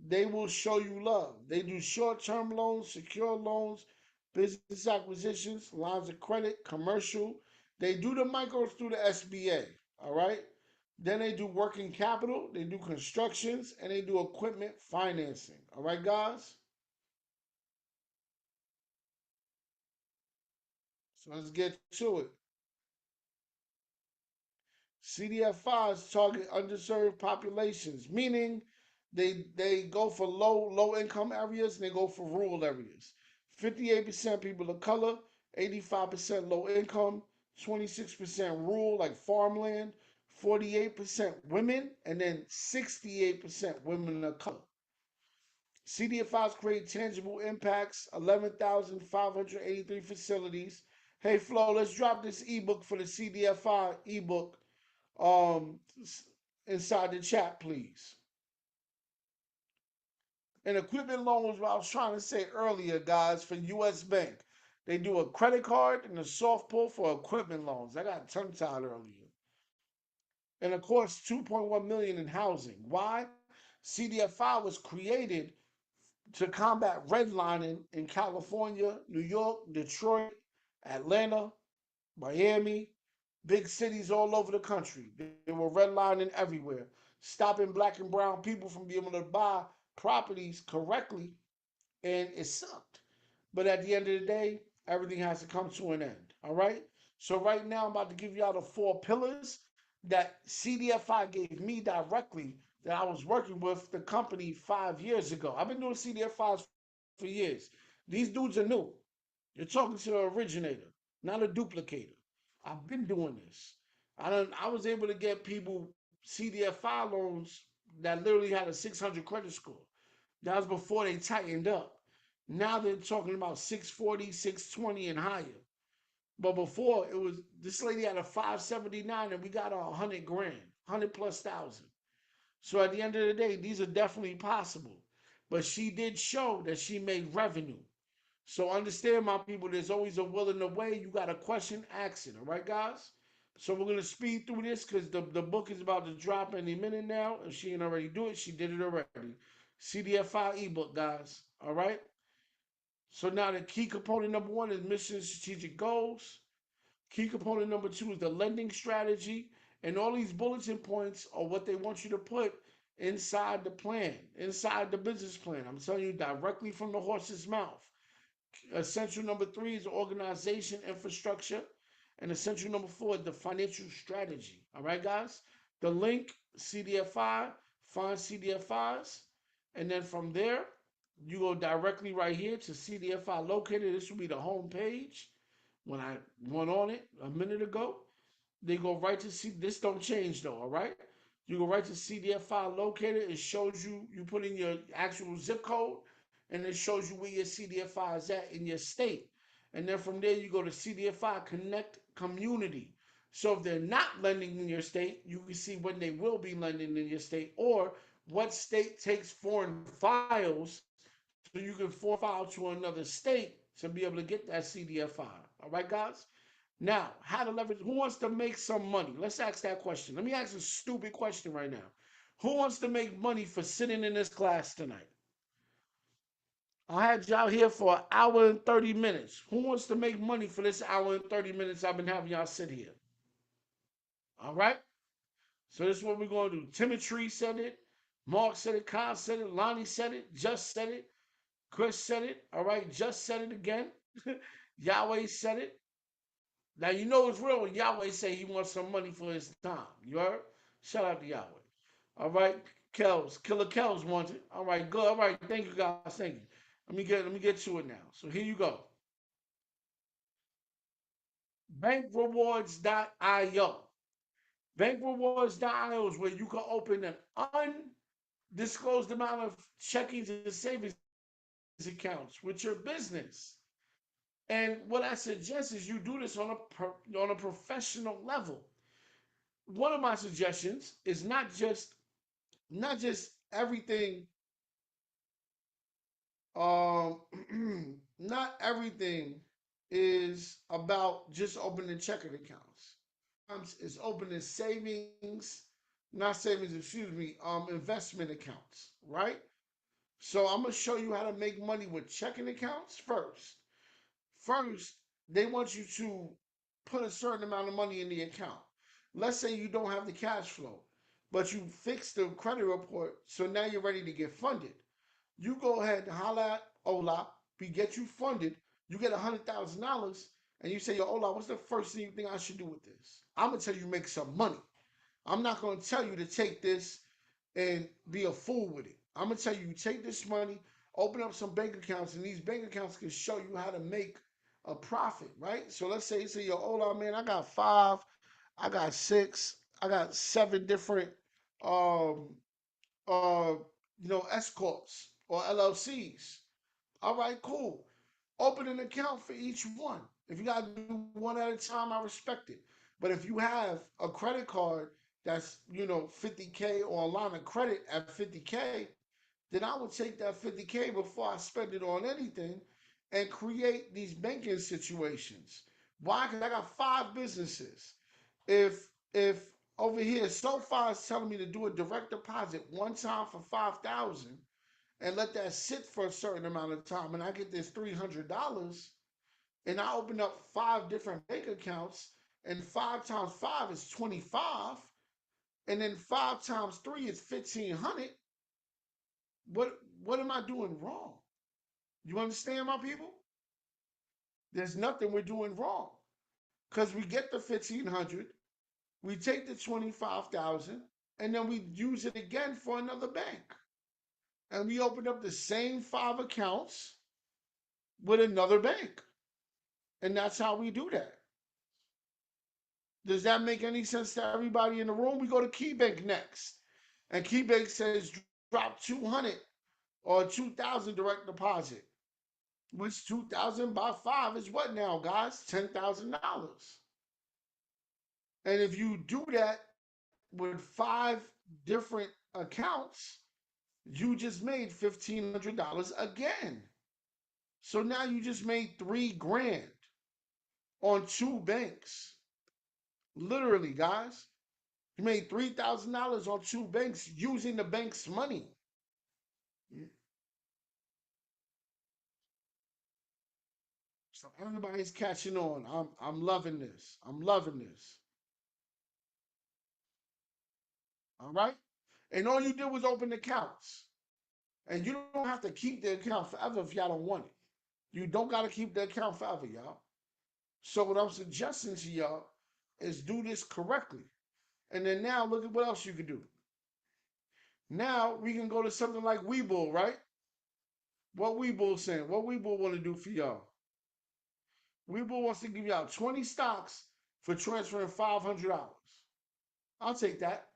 [SPEAKER 1] They will show you love. They do short term loans, secure loans, business acquisitions, lines of credit, commercial. They do the micros through the SBA. All right. Then they do working capital, they do constructions, and they do equipment financing. All right, guys? So let's get to it. CDF5s target underserved populations, meaning they go for low income areas and they go for rural areas. 58% people of color, 85% low income, 26% rural like farmland, 48% women, and then 68% women of color. CDFIs create tangible impacts, 11,583 facilities. Hey Flo, let's drop this ebook for the CDFI ebook um inside the chat, please. And equipment loans, what I was trying to say earlier, guys, for US Bank. They do a credit card and a soft pull for equipment loans. I got tongue tied earlier. And of course, 2.1 million in housing. Why? CDFI was created to combat redlining in California, New York, Detroit, Atlanta, Miami, big cities all over the country. They were redlining everywhere, stopping black and brown people from being able to buy properties correctly, and it sucked. But at the end of the day, everything has to come to an end. All right. So right now, I'm about to give y'all the four pillars that CDFI gave me directly that I was working with the company 5 years ago. I've been doing CDFIs for years. These dudes are new. You're talking to the originator, not a duplicator. I've been doing this. I was able to get people CDFI loans that literally had a 600 credit score. That was before they tightened up. Now they're talking about 640, 620 and higher. But before it was this lady had a 579 and we got her 100 grand, 100 plus thousand. So at the end of the day, these are definitely possible. But she did show that she made revenue. So understand, my people, there's always a will and a way. You got a question, ask it. All right, guys? So we're gonna speed through this because the book is about to drop any minute now. If she didn't already do it, she did it already. CDFI ebook, guys. All right. So now the key component number one is mission and strategic goals. Key component number two is the lending strategy. And all these bulletin points are what they want you to put inside the plan, inside the business plan. I'm telling you directly from the horse's mouth. Essential number three is organization infrastructure. And essential number four is the financial strategy. All right, guys? The link, CDFI, find CDFIs. And then from there, you go directly right here to CDFI locator. This will be the home page. When I went on it a minute ago, they go right to see this don't change though, all right? You go right to CDFI locator, it shows you, you put in your actual zip code, and it shows you where your CDFI is at in your state. And then from there, you go to CDFI Connect Community. So if they're not lending in your state, you can see when they will be lending in your state or what state takes foreign files so you can foreign file to another state to be able to get that CDFI. All right, guys? Now, how to leverage, who wants to make some money? Let's ask that question. Let me ask a stupid question right now. Who wants to make money for sitting in this class tonight? I had y'all here for an hour and 30 minutes. Who wants to make money for this hour and 30 minutes I've been having y'all sit here? All right? So this is what we're going to do. Timothy said it. Mark said it. Kyle said it. Lonnie said it. Just said it. Chris said it. All right? Just said it again. Yahweh said it. Now you know it's real when Yahweh say he wants some money for his time. You heard? Shout out to Yahweh. All right, Kels, Killer Kels wants it. All right, good. All right, thank you guys. Thank you. Let me get to it now. So here you go. Bankrewards.io. Bankrewards.io is where you can open an undisclosed amount of checkings and savings accounts with your business. And what I suggest is you do this on a professional level. One of my suggestions is not just everything um not everything is about just opening checking accounts. It's opening savings, not savings, excuse me, investment accounts, right? So I'm gonna show you how to make money with checking accounts first. First, they want you to put a certain amount of money in the account. Let's say you don't have the cash flow, but you fix the credit report, so now you're ready to get funded. You go ahead and holla at Ola, we get you funded, you get $100,000, and you say, yo, Ola, what's the first thing you think I should do with this? I'm gonna tell you make some money. I'm not going to tell you to take this and be a fool with it. I'm going to tell you, take this money, open up some bank accounts, and these bank accounts can show you how to make a profit, right? So let's say, yo, hold on, man, I got five, I got six, I got seven different, um, uh, S corps or LLCs. All right, cool. Open an account for each one. If you gotta do one at a time, I respect it. But if you have a credit card that's 50K or a line of credit at 50K, then I would take that 50K before I spend it on anything and create these banking situations. Why? Because I got five businesses. If over here SoFi is telling me to do a direct deposit one time for 5,000 and let that sit for a certain amount of time, and I get this $300, and I open up five different bank accounts, and five times five is 25, and then five times three is 1,500. What am I doing wrong? You understand, my people? There's nothing we're doing wrong because we get the 1,500, we take the 25,000, and then we use it again for another bank, and we open up the same five accounts with another bank, and that's how we do that. Does that make any sense to everybody in the room? We go to KeyBank next, and KeyBank says drop 200 or 2,000 direct deposit. Which 2,000 by five is what now, guys? $10,000. And if you do that with five different accounts, you just made $1,500 again. So now you just made 3 grand on two banks. Literally, guys. You made $3,000 on two banks using the bank's money. So everybody's catching on. I'm loving this. I'm loving this. All right? And all you did was open accounts. And you don't have to keep the account forever if y'all don't want it. You don't got to keep the account forever, y'all. So what I'm suggesting to y'all is do this correctly. And then now look at what else you can do. Now we can go to something like Webull, right? What Webull saying? What Webull want to do for y'all? Webull wants to give y'all 20 stocks for transferring $500. I'll take that.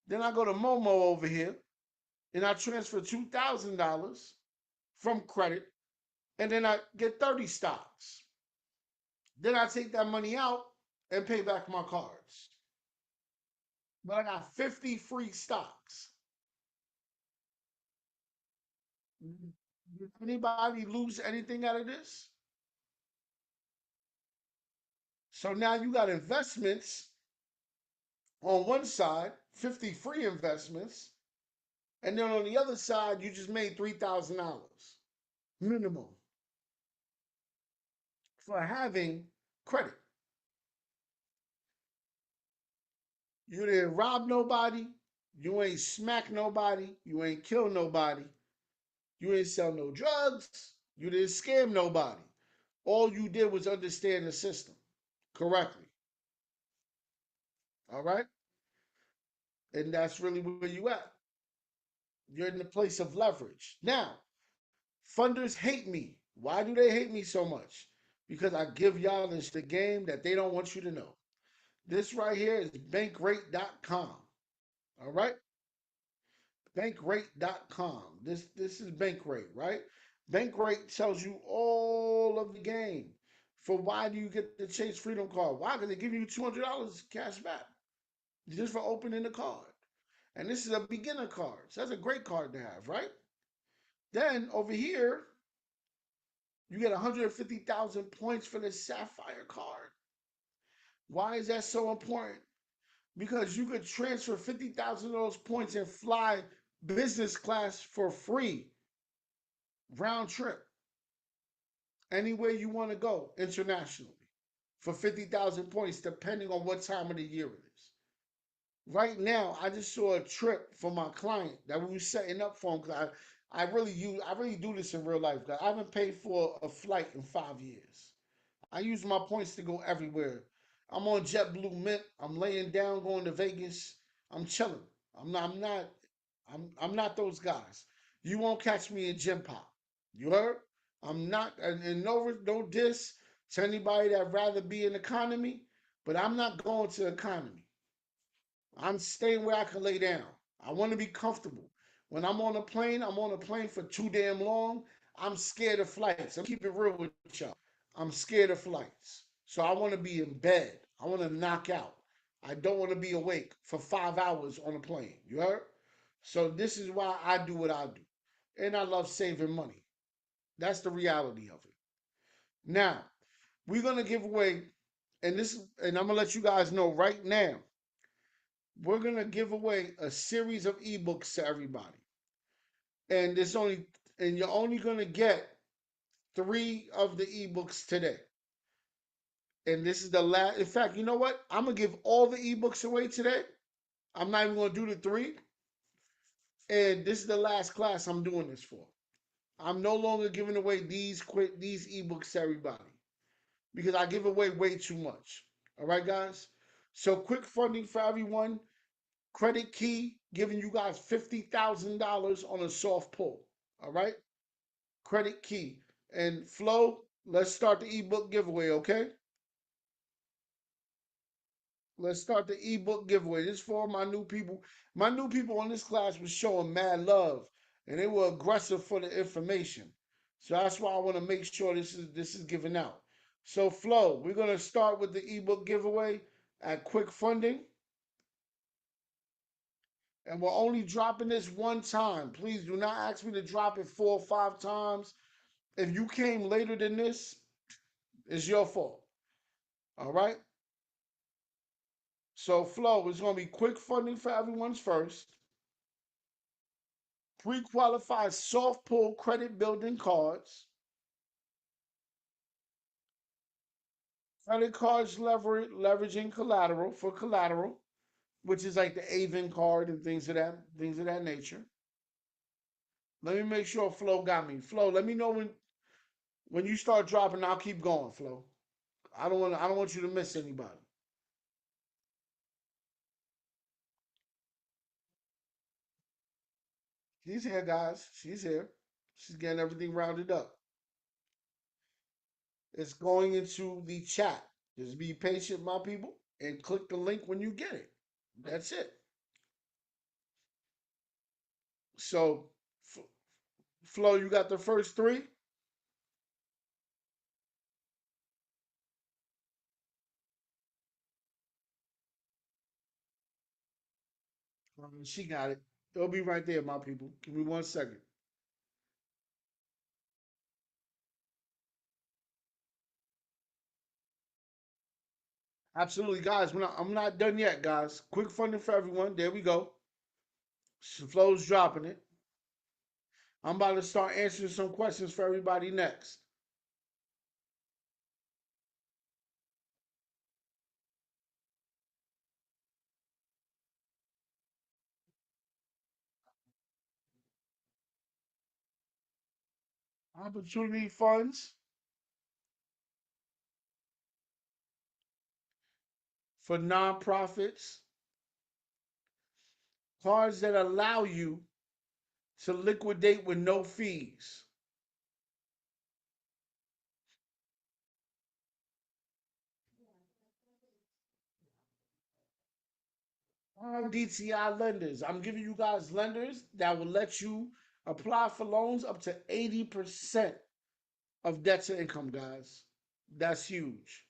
[SPEAKER 1] Then I go to Momo over here and I transfer $2,000 from credit, and then I get 30 stocks. Then I take that money out and pay back my cards. But I got 50 free stocks. Did anybody lose anything out of this? So now you got investments on one side, 50 free investments, and then on the other side, you just made $3,000 minimum for having credit. You didn't rob nobody, you ain't smack nobody, you ain't kill nobody, you didn't sell no drugs, you didn't scam nobody. All you did was understand the system correctly. All right? And that's really where you at. You're in the place of leverage. Now, funders hate me. Why do they hate me so much? Because I give y'all this the game that they don't want you to know. This right here is bankrate.com. All right? Bankrate.com. This is Bankrate, right? Bankrate tells you all of the game. For why do you get the Chase Freedom card? Why? Because they give you $200 cash back just for opening the card. And this is a beginner card. So that's a great card to have, right? Then over here, you get 150,000 points for the Sapphire card. Why is that so important? Because you could transfer 50,000 of those points and fly business class for free, round trip, anywhere you want to go internationally for 50,000 points, depending on what time of the year it is. Right now, I just saw a trip for my client that we were setting up for him because I really do this in real life. I haven't paid for a flight in 5 years. I use my points to go everywhere. I'm on JetBlue Mint. I'm laying down going to Vegas. I'm chilling. I'm not. I'm not. I'm not those guys. You won't catch me in gym pop. You heard? I'm not. And no diss to anybody that rather be in economy, but I'm not going to economy. I'm staying where I can lay down. I want to be comfortable. When I'm on a plane, I'm on a plane for too damn long. I'm scared of flights. I'm keeping it real with y'all. I'm scared of flights. So I want to be in bed. I want to knock out. I don't want to be awake for 5 hours on a plane. You heard? So this is why I do what I do. And I love saving money. That's the reality of it. Now, we're gonna give away, and I'm gonna let you guys know right now, we're gonna give away a series of ebooks to everybody. And there's only and you're only gonna get 3 of the ebooks today. And this is the last. In fact, you know what? I'm gonna give all the ebooks away today. I'm not even gonna do the 3. And this is the last class I'm doing this for. I'm no longer giving away these ebooks to everybody because I give away way too much. All right, guys. So quick funding for everyone. Credit Key giving you guys $50,000 on a soft pull. All right. Credit Key and Flo. Let's start the ebook giveaway. Okay. Let's start the ebook giveaway. This is for my new people. My new people in this class was showing mad love, and they were aggressive for the information. So that's why I want to make sure this is given out. So Flo, we're gonna start with the ebook giveaway at quick funding, and we're only dropping this one time. Please do not ask me to drop it 4 or 5 times. If you came later than this, it's your fault. All right. So Flo, it's gonna be quick funding for everyone's first. Pre-qualified soft pull credit building cards, credit cards leveraging collateral for collateral, which is like the Avon card and things of that nature. Let me make sure Flo got me. Flo, let me know when you start dropping. I'll keep going, Flo. I don't want you to miss anybody. She's here, guys. She's here. She's getting everything rounded up. It's going into the chat. Just be patient, my people, and click the link when you get it. That's it. So, Flo, you got the first 3? She got it. It'll be right there, my people. Give me 1 second. Absolutely, guys. I'm not done yet, guys. Quick funding for everyone. There we go. Flo's dropping it. I'm about to start answering some questions for everybody next. Opportunity funds for nonprofits. Cards that allow you to liquidate with no fees. DTI lenders. I'm giving you guys lenders that will let you apply for loans up to 80% of debt to income, guys. That's huge.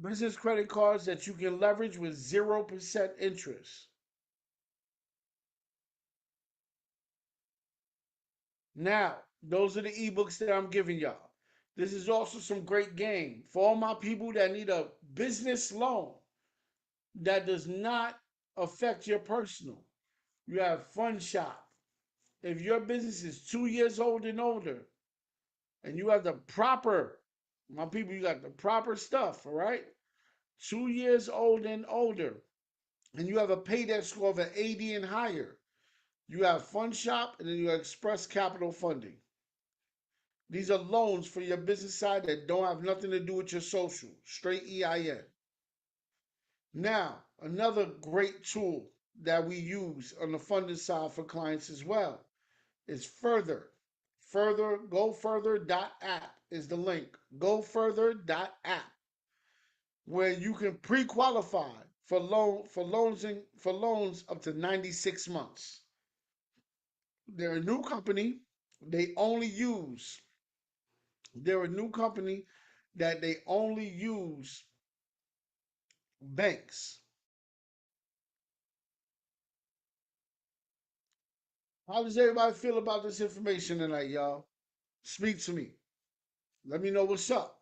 [SPEAKER 1] Business credit cards that you can leverage with 0% interest. Now, those are the ebooks that I'm giving y'all. This is also some great game for all my people that need a business loan that does not affect your personal. You have Fund Shop. If your business is 2 years old and older, and you have the proper, my people, you got the proper stuff, all right? 2 years old and older, and you have a pay debt score of an 80 and higher. You have Fund Shop, and then you have Express Capital Funding. These are loans for your business side that don't have nothing to do with your social, straight EIN. Now, another great tool that we use on the funding side for clients as well is Further. Further, gofurther.app is the link. Gofurther.app, where you can pre-qualify for loans up to 96 months. They're a new company. They only use they're a new company that they only use banks. How does everybody feel about this information tonight, y'all? Speak to me. Let me know what's up.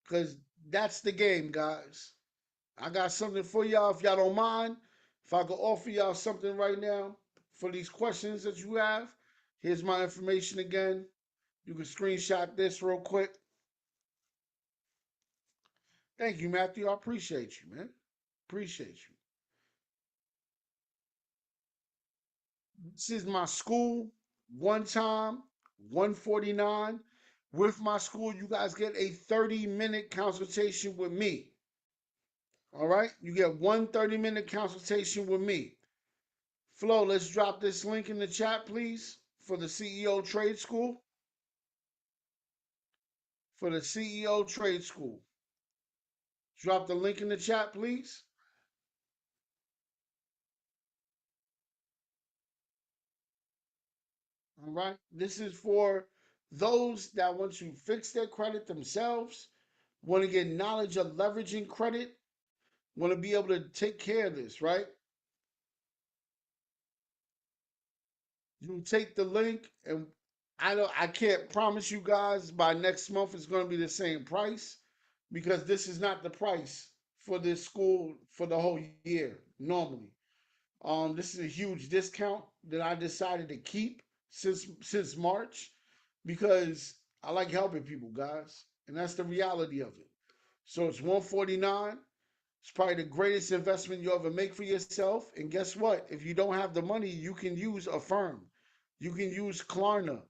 [SPEAKER 1] Because that's the game, guys. I got something for y'all if y'all don't mind. If I could offer y'all something right now for these questions that you have, here's my information again. You can screenshot this real quick. Thank you, Matthew. I appreciate you, man. Appreciate you. This is my school. One time, 149. With my school, you guys get a 30-minute consultation with me. All right? You get one 30-minute consultation with me. Flo, let's drop this link in the chat, please, for the CEO Trade School. For the CEO Trade School. Drop the link in the chat, please. All right? This is for those that want to fix their credit themselves, want to get knowledge of leveraging credit, want to be able to take care of this, right? You take the link, and I can't promise you guys by next month it's going to be the same price, because this is not the price for this school for the whole year normally. This is a huge discount that I decided to keep since March, because I like helping people, guys, and that's the reality of it. So it's 149. It's probably the greatest investment you ever make for yourself. And guess what? If you don't have the money, you can use Affirm. You can use Klarna.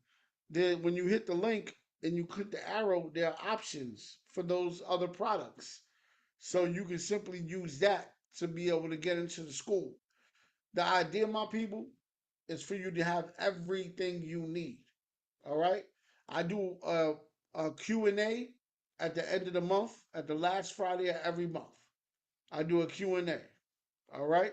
[SPEAKER 1] Then when you hit the link and you click the arrow, there are options for those other products. So you can simply use that to be able to get into the school. The idea, my people, is for you to have everything you need. All right. I do a Q&A at the end of the month, at the last Friday of every month. I do a Q&A. All right.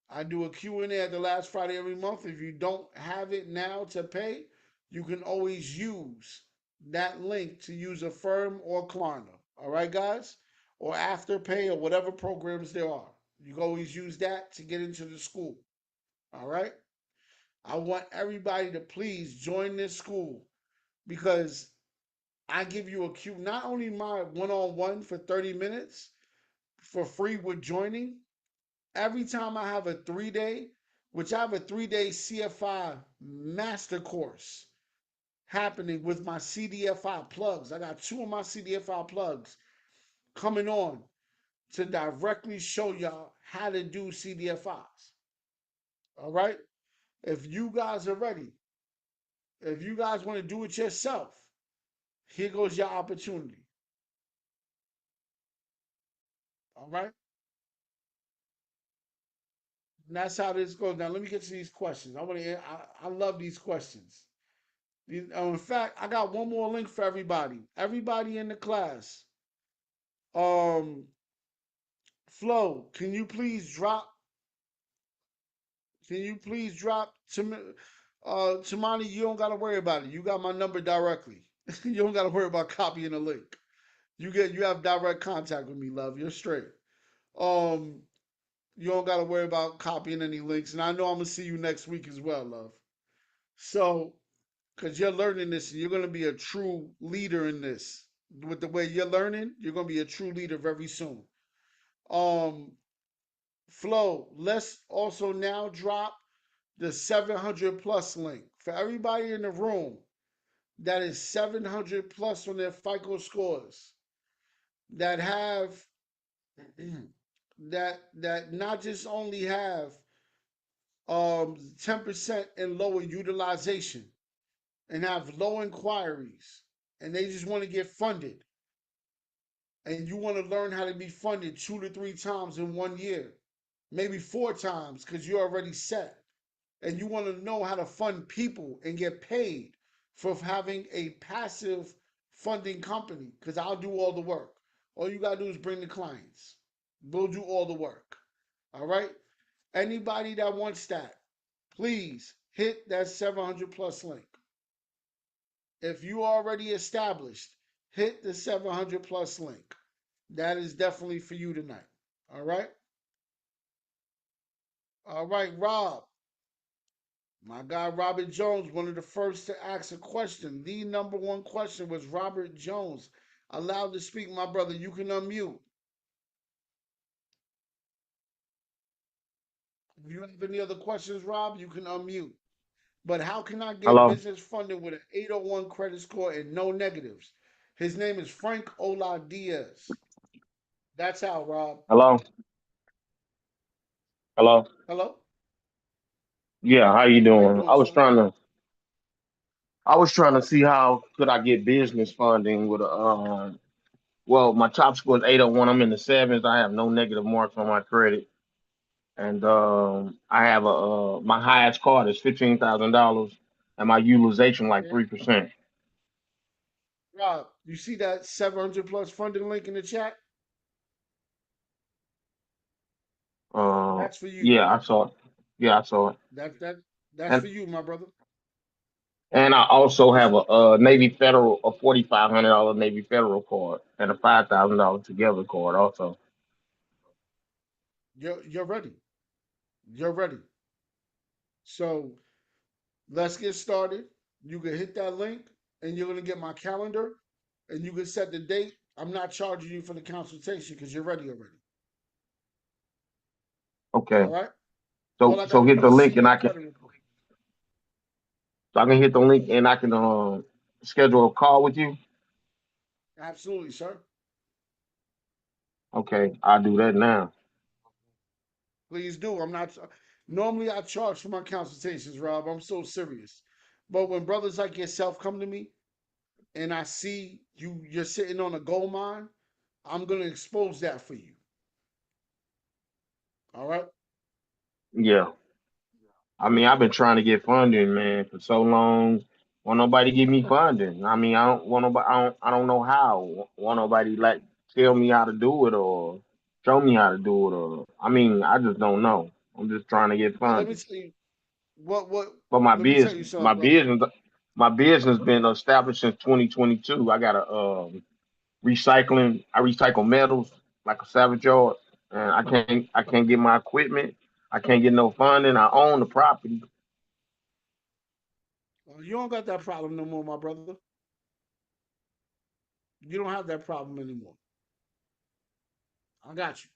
[SPEAKER 1] I do a Q&A at the last Friday every month. If you don't have it now to pay, you can always use that link to use Affirm or Klarna. All right, guys? Or Afterpay or whatever programs there are. You can always use that to get into the school. All right? I want everybody to please join this school, because I give you a Q, not only my one-on-one for 30 minutes for free with joining. Every time I have a 3-day, which I have a 3-day CFI master course happening with my CDFI plugs. I got 2 of my CDFI plugs coming on to directly show y'all how to do CDFIs. All right? If you guys are ready, if you guys want to do it yourself, here goes your opportunity. All right? And that's how this goes. Now let me get to these questions. I love these questions. In fact, I got one more link for everybody. Everybody in the class. Um, Flo, can you please drop to Tamani, you don't gotta worry about it. You got my number directly. You don't gotta worry about copying the link. You have direct contact with me, love. You're straight. Um, you don't gotta worry about copying any links. And I know I'm gonna see you next week as well, love. So, because you're learning this and you're gonna be a true leader in this. With the way you're learning, you're gonna be a true leader very soon. Um, Flo, let's also now drop the 700 plus link for everybody in the room that is 700 plus on their FICO scores, that have that not just only have 10% and lower utilization and have low inquiries, and they just want to get funded. and you want to learn how to be funded 2 to 3 times in 1 year, maybe 4 times because you're already set, and you want to know how to fund people and get paid for having a passive funding company, because I'll do all the work. All you got to do is bring the clients. We'll do all the work. All right? Anybody that wants that, please hit that 700 plus link. If you already established, hit the 700 plus link. That is definitely for you tonight. All right? All right, Rob. My guy Robert Jones, one of the first to ask a question. The number one question was Robert Jones. Allowed to speak, my brother. You can unmute. If you have any other questions, Rob, you can unmute. But how can I get
[SPEAKER 2] Hello,
[SPEAKER 1] business funding with an 801 credit score and no negatives? His name is Frank Ola Diaz. That's how, Rob.
[SPEAKER 2] hello, hello.
[SPEAKER 1] Hello?
[SPEAKER 2] Yeah, how you
[SPEAKER 1] How you
[SPEAKER 2] doing?
[SPEAKER 1] doing, son?
[SPEAKER 2] I was trying to see how could I get business funding with a well, my top score is 801. I'm in the sevens. I have no negative marks on my credit, and I have a my highest card is $15,000, and my utilization like
[SPEAKER 1] Yeah.
[SPEAKER 2] 3%.
[SPEAKER 1] Rob, you see that 700 plus funding link in the chat?
[SPEAKER 2] Uh,
[SPEAKER 1] That's for you.
[SPEAKER 2] yeah, I saw it. Yeah, I saw it,
[SPEAKER 1] That's
[SPEAKER 2] and
[SPEAKER 1] for you, my brother.
[SPEAKER 2] I also
[SPEAKER 1] It's
[SPEAKER 2] have a Navy Federal a $4,500 Navy Federal card and a $5,000 Together card also.
[SPEAKER 1] you're ready. You're ready. So let's get started. You can hit that link and you're gonna get my calendar and you can set the date. I'm not charging you for the consultation because you're ready already.
[SPEAKER 2] Okay.
[SPEAKER 1] All right? All
[SPEAKER 2] So
[SPEAKER 1] I
[SPEAKER 2] so
[SPEAKER 1] gotta
[SPEAKER 2] hit
[SPEAKER 1] do
[SPEAKER 2] the
[SPEAKER 1] is see
[SPEAKER 2] link and
[SPEAKER 1] your
[SPEAKER 2] I can
[SPEAKER 1] credit report.
[SPEAKER 2] hit the link and I can schedule a call with you.
[SPEAKER 1] Absolutely, sir.
[SPEAKER 2] Okay, I'll do that now.
[SPEAKER 1] Please do. I'm not normally I charge for my consultations, Rob. I'm so serious. But when brothers like yourself come to me and I see you're sitting on a gold mine, I'm gonna expose that for you. All right?
[SPEAKER 2] Yeah. I mean, I've been trying to get funding, man, for so long. Want nobody give me funding. I mean, I don't want nobody. I don't know how. Want nobody like tell me how to do it or show me how to do it or. I mean, I just don't know. I'm just trying to get
[SPEAKER 1] Well, let me
[SPEAKER 2] funding.
[SPEAKER 1] tell you what
[SPEAKER 2] But
[SPEAKER 1] let me tell you something, brother.
[SPEAKER 2] my business been established since 2022. I got a recycling. I recycle metals like a savage yard, and I can't get my equipment. I can't get no funding. I own the property.
[SPEAKER 1] You don't got that problem no more, my brother. You don't have that problem anymore. I got you.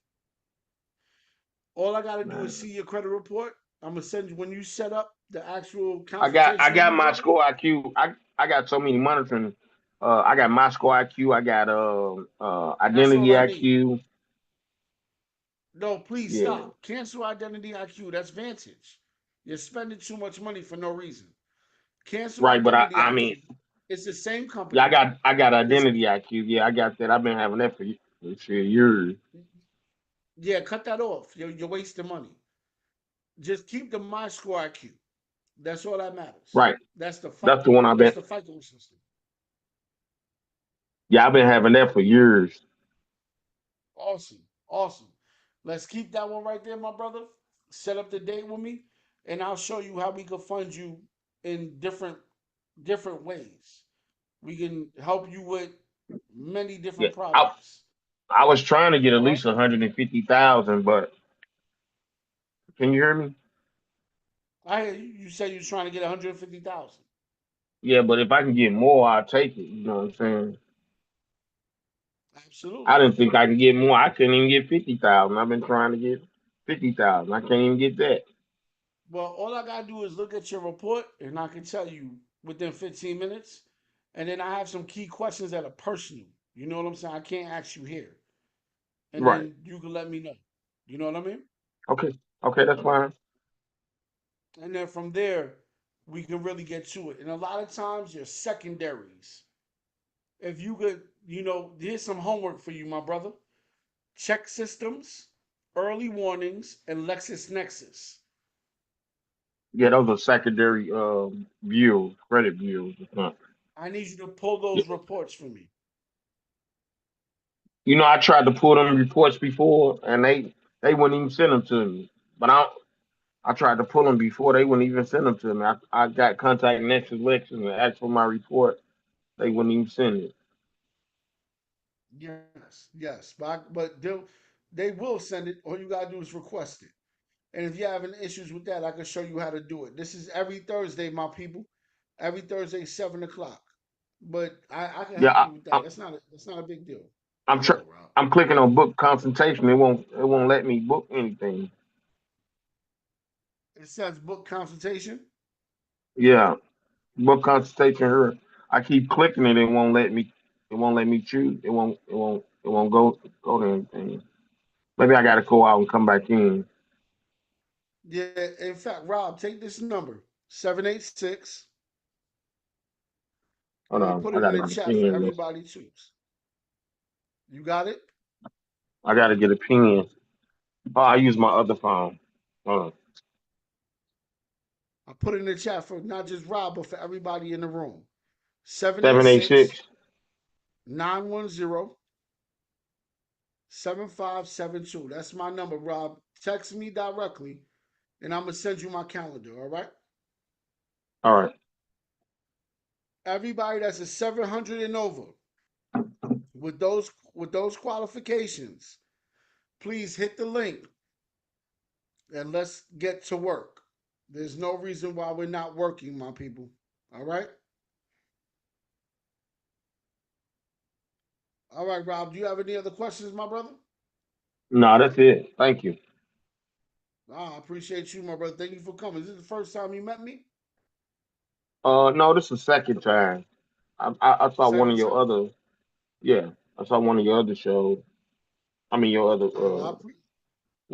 [SPEAKER 1] All I gotta do is
[SPEAKER 2] Man.
[SPEAKER 1] see your credit report. I'm gonna send you when you set up the actual
[SPEAKER 2] I
[SPEAKER 1] consultation with
[SPEAKER 2] got
[SPEAKER 1] me,
[SPEAKER 2] my
[SPEAKER 1] brother.
[SPEAKER 2] score IQ. I got so many monitoring. I got my score IQ. I got
[SPEAKER 1] That's all
[SPEAKER 2] identity
[SPEAKER 1] I need.
[SPEAKER 2] IQ.
[SPEAKER 1] No, please
[SPEAKER 2] Yeah,
[SPEAKER 1] stop. Cancel Identity IQ. That's Vantage. You're spending too much money for no reason. Cancel
[SPEAKER 2] right. But
[SPEAKER 1] Identity
[SPEAKER 2] I mean,
[SPEAKER 1] IQ. It's the same
[SPEAKER 2] yeah,
[SPEAKER 1] company.
[SPEAKER 2] I got
[SPEAKER 1] It's
[SPEAKER 2] identity IQ. Yeah, I got that. I've been having that for years.
[SPEAKER 1] yeah, cut that off. You're wasting money. Just keep the My Score IQ. That's all that matters.
[SPEAKER 2] Right.
[SPEAKER 1] That's the
[SPEAKER 2] That's the one
[SPEAKER 1] FICO.
[SPEAKER 2] I've
[SPEAKER 1] That's
[SPEAKER 2] been.
[SPEAKER 1] the FICO system.
[SPEAKER 2] Yeah, I've been having that for years.
[SPEAKER 1] Awesome. Awesome. Let's keep that one right there, my brother. Set up the date with me, and I'll show you how we can fund you in different ways. We can help you with many
[SPEAKER 2] Yeah,
[SPEAKER 1] different projects.
[SPEAKER 2] I was trying to get at
[SPEAKER 1] All right.
[SPEAKER 2] least 150,000, but can you hear me?
[SPEAKER 1] I hear you. You said you're trying to get 150,000.
[SPEAKER 2] Yeah, but if I can get more, I'll take it. You know what I'm saying? I
[SPEAKER 1] Absolutely.
[SPEAKER 2] didn't think I could get more. I couldn't even get 50,000. I've been trying to get 50,000. I can't even get that.
[SPEAKER 1] Well, all I gotta do is look at your report, and I can tell you within 15 minutes. And then I have some key questions that are personal. You know what I'm saying? I can't ask you here, and
[SPEAKER 2] Right.
[SPEAKER 1] then you can let me know. You know what I mean?
[SPEAKER 2] Okay. Okay, that's fine.
[SPEAKER 1] And then from there, we can really get to it. And a lot of times, your secondaries. If you could, here's some homework for you, my brother. Check systems, early warnings, and LexisNexis.
[SPEAKER 2] Yeah, those are secondary views, credit views. It's not.
[SPEAKER 1] I need you to pull
[SPEAKER 2] Yeah.
[SPEAKER 1] those reports for me.
[SPEAKER 2] I tried to pull them reports before, and they wouldn't even send them to me. But I tried to pull them before, they wouldn't even send them to me. I got contact Nexus Lexus and asked for my report. They wouldn't even send it.
[SPEAKER 1] Yes, yes, but they will send it. All you gotta do is request it. And if you're having issues with that, I can show you how to do it. This is every Thursday, my people. Every Thursday, 7 o'clock. But I can
[SPEAKER 2] Yeah,
[SPEAKER 1] help you with that.
[SPEAKER 2] I,
[SPEAKER 1] That's not a big deal.
[SPEAKER 2] I'm
[SPEAKER 1] Go
[SPEAKER 2] tr-
[SPEAKER 1] ahead, Rob.
[SPEAKER 2] I'm clicking on book consultation. It won't let me book anything.
[SPEAKER 1] It says book consultation.
[SPEAKER 2] Yeah, book consultation here. I keep clicking it. It won't let me choose. It won't go to anything. Maybe I gotta go out and come back in.
[SPEAKER 1] Yeah, in fact, Rob, take this number 786. I'm
[SPEAKER 2] Hold
[SPEAKER 1] gonna
[SPEAKER 2] on,
[SPEAKER 1] put
[SPEAKER 2] I
[SPEAKER 1] it in
[SPEAKER 2] gotta
[SPEAKER 1] the
[SPEAKER 2] get a
[SPEAKER 1] chat for
[SPEAKER 2] pen.
[SPEAKER 1] everybody too. You got it?
[SPEAKER 2] I gotta get a pen. Oh, I use my other phone. Hold on.
[SPEAKER 1] I put it in the chat for not just Rob, but for everybody in the room. Seven eight
[SPEAKER 2] Seven eight
[SPEAKER 1] six
[SPEAKER 2] six.
[SPEAKER 1] 910 7572. That's my number, Rob. Text me directly and I'm gonna send you my calendar, all right?
[SPEAKER 2] All right.
[SPEAKER 1] Everybody that's a 700 and over with those qualifications, please hit the link and let's get to work. There's no reason why we're not working, my people. All right? All right, Rob. Do you have any other questions, my brother?
[SPEAKER 2] No, that's it. Thank you.
[SPEAKER 1] I appreciate you, my brother. Thank you for coming. Is this the first time you met me?
[SPEAKER 2] No, this is the second time. I saw one of
[SPEAKER 1] Second
[SPEAKER 2] your
[SPEAKER 1] time?
[SPEAKER 2] other. Yeah, I saw one of your other shows. I mean, your other
[SPEAKER 1] Oh,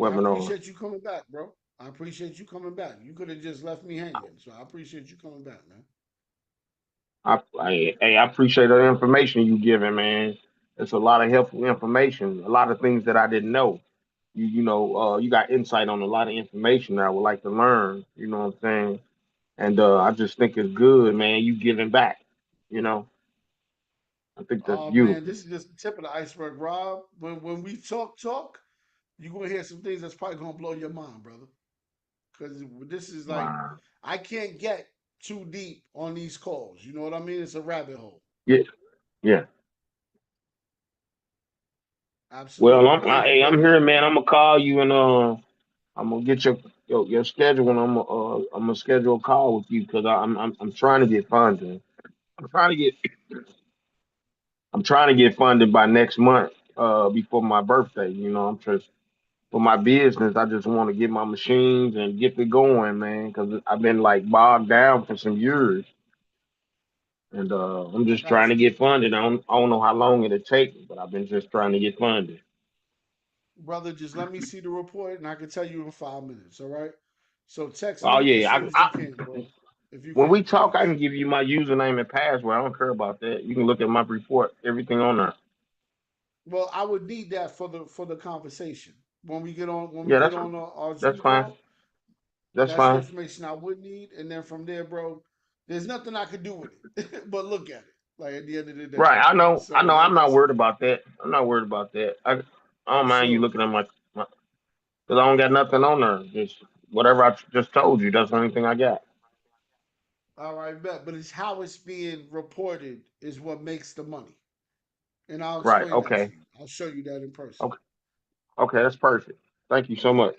[SPEAKER 1] I
[SPEAKER 2] webinar.
[SPEAKER 1] appreciate you coming back, bro. I appreciate you coming back. You could have just left me hanging. So I appreciate you coming back, man.
[SPEAKER 2] I appreciate the information you giving, man. It's a lot of helpful information. A lot of things that I didn't know. You got insight on a lot of information that I would like to learn. You know what I'm saying? And I just think it's good, man. You giving back. You know, I think that's
[SPEAKER 1] Oh man,
[SPEAKER 2] beautiful.
[SPEAKER 1] this is just the tip of the iceberg, Rob. When we talk, you're gonna hear some things that's probably gonna blow your mind, brother. Because this is like
[SPEAKER 2] Wow.
[SPEAKER 1] I can't get too deep on these calls. You know what I mean? It's a rabbit hole.
[SPEAKER 2] Yeah, yeah. Well,
[SPEAKER 1] Absolutely. Thank you,
[SPEAKER 2] I'm
[SPEAKER 1] brother.
[SPEAKER 2] here, man. I'm gonna call you and I'm gonna get your schedule and I'm gonna schedule a call with you because I'm trying to get funding. I'm trying to get I'm trying to get funded by next month, before my birthday. I'm just for my business. I just want to get my machines and get it going, man, because I've been like bogged down for some years, and I'm just trying to get
[SPEAKER 1] Absolutely.
[SPEAKER 2] funded. I don't know how long it'll take, but I've been just trying to get funded.
[SPEAKER 1] Brother, just let me see the report and I can tell you in 5 minutes, all right? So text
[SPEAKER 2] Oh
[SPEAKER 1] me as
[SPEAKER 2] yeah,
[SPEAKER 1] soon as you can, bro. If you
[SPEAKER 2] when we
[SPEAKER 1] can,
[SPEAKER 2] talk, I
[SPEAKER 1] please.
[SPEAKER 2] can give you my username and password. I don't care about that. You can look at my report, everything on there.
[SPEAKER 1] Well, I would need that for the conversation. When we
[SPEAKER 2] Yeah,
[SPEAKER 1] get on our
[SPEAKER 2] that's
[SPEAKER 1] Zoom
[SPEAKER 2] fine.
[SPEAKER 1] call,
[SPEAKER 2] That's
[SPEAKER 1] that's the
[SPEAKER 2] fine.
[SPEAKER 1] information I would need. And then from there, bro, there's nothing I could do with it but look at it. Like at the end of the day.
[SPEAKER 2] Right. I know. I
[SPEAKER 1] So
[SPEAKER 2] know. I'm not
[SPEAKER 1] that's
[SPEAKER 2] worried about that. I'm not worried about that. I don't mind you
[SPEAKER 1] absolutely.
[SPEAKER 2] looking at my because I don't got nothing on there. Just whatever I just told you. That's the only thing I got.
[SPEAKER 1] All right, bet. But it's how it's being reported is what makes the money. And I'll
[SPEAKER 2] Right.
[SPEAKER 1] explain that to
[SPEAKER 2] Okay.
[SPEAKER 1] you. I'll show you that in person.
[SPEAKER 2] Okay. Okay. That's perfect. Thank you so much.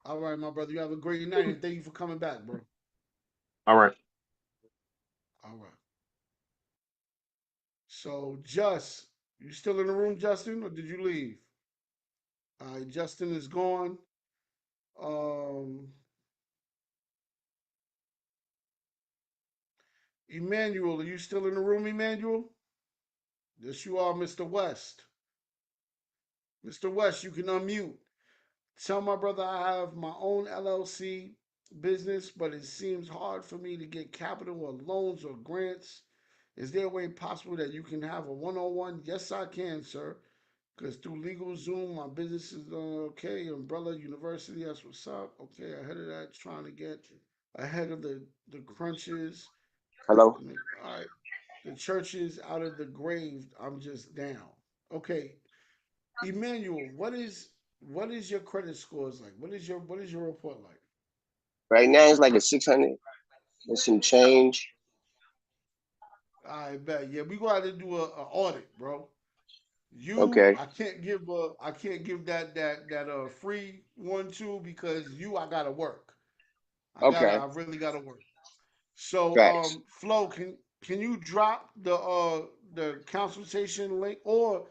[SPEAKER 1] All right, my brother. You have a great night and thank you for coming back, bro.
[SPEAKER 2] All right.
[SPEAKER 1] All right. So, you still in the room, Justin, or did you leave? All right, Justin is gone. Um, Emmanuel, are you still in the room, Emmanuel? Yes, you are, Mr. West. Mr. West, you can unmute. Tell my brother I have my own LLC business, but it seems hard for me to get capital or loans or grants. Is there a way possible that you can have a one-on-one? Yes, I can, sir. Because through legal Zoom, my business is doing okay. Umbrella University, that's what's up. Okay, ahead of that, trying to get ahead of the crunches.
[SPEAKER 2] Hello.
[SPEAKER 1] All right, the churches out of the grave. I'm just down. Okay, Emmanuel, what is your credit scores like? What is your report like?
[SPEAKER 2] Right now it's like a 600 and some change.
[SPEAKER 1] I bet. Yeah, we gonna have to do a audit, bro.
[SPEAKER 2] Okay.
[SPEAKER 1] I can't give that free 1 2 because I gotta work.
[SPEAKER 2] Okay.
[SPEAKER 1] I really gotta work. So
[SPEAKER 2] Facts.
[SPEAKER 1] Flo, can you drop the consultation link or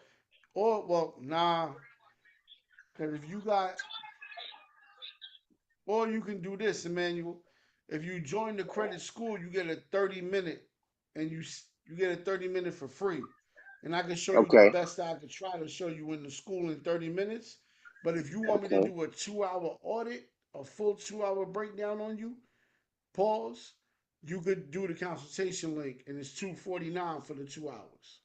[SPEAKER 1] well nah, because if you got or you can do this, Emmanuel. If you join the credit school, you get a 30-minute, and you get a 30-minute for free. And I can show you the
[SPEAKER 2] Okay.
[SPEAKER 1] best I could try to show you in the school in 30 minutes. But if you want me to
[SPEAKER 2] Okay.
[SPEAKER 1] do a 2 hour audit, a full 2 hour breakdown on you, pause, you could do the consultation link, and it's $249 for the 2 hours.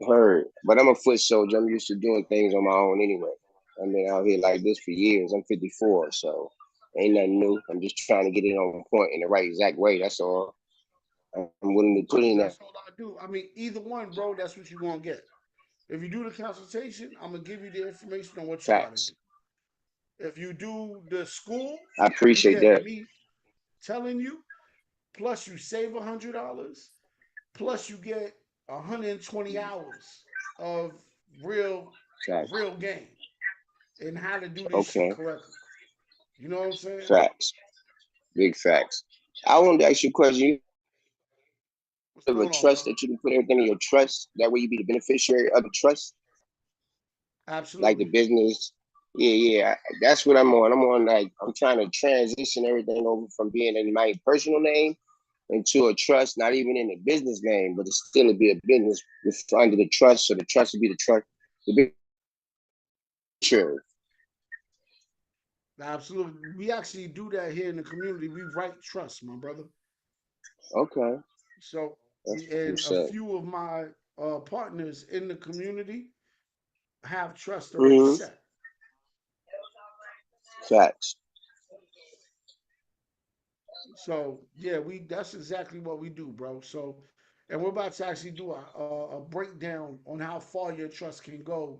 [SPEAKER 2] Heard. But I'm a foot soldier. I'm used to doing things on my own anyway. I've been out here like this for years. I'm 54, so ain't nothing new. I'm just trying to get it on point in the right exact way. That's all. I'm willing to put in that
[SPEAKER 1] That's all I do. I mean, either one, bro, that's what you're going to get. If you do the consultation, I'm going to give you the information on what you got to
[SPEAKER 2] facts.
[SPEAKER 1] do. If you do the school,
[SPEAKER 2] I
[SPEAKER 1] you
[SPEAKER 2] appreciate
[SPEAKER 1] get
[SPEAKER 2] that.
[SPEAKER 1] me telling you, plus you save $100, plus you get 120 hours of real,
[SPEAKER 2] Facts.
[SPEAKER 1] real game and how to do this shit
[SPEAKER 2] Okay.
[SPEAKER 1] correctly. You know what I'm saying?
[SPEAKER 2] Facts. Big facts. I wanted to ask you a question. You
[SPEAKER 1] What's
[SPEAKER 2] have a
[SPEAKER 1] going on,
[SPEAKER 2] trust
[SPEAKER 1] bro?
[SPEAKER 2] that you can put everything in your trust. That way you be the beneficiary of the trust, like the
[SPEAKER 1] Absolutely.
[SPEAKER 2] business. Yeah, yeah. That's what I'm on. I'm on like I'm trying to transition everything over from being in my personal name into a trust, not even in a business name, but it's still to be a business with under the trust, so the trust would be the trust, the beneficiary.
[SPEAKER 1] Absolutely. We actually do that here in the community. We write trust, my brother.
[SPEAKER 2] Okay,
[SPEAKER 1] So,
[SPEAKER 2] that's
[SPEAKER 1] and
[SPEAKER 2] what's
[SPEAKER 1] a
[SPEAKER 2] up.
[SPEAKER 1] few of my partners in the community have trust already
[SPEAKER 2] Mm-hmm.
[SPEAKER 1] set.
[SPEAKER 2] Facts.
[SPEAKER 1] So yeah, we that's exactly what we do, bro. So, and we're about to actually do a breakdown on how far your trust can go,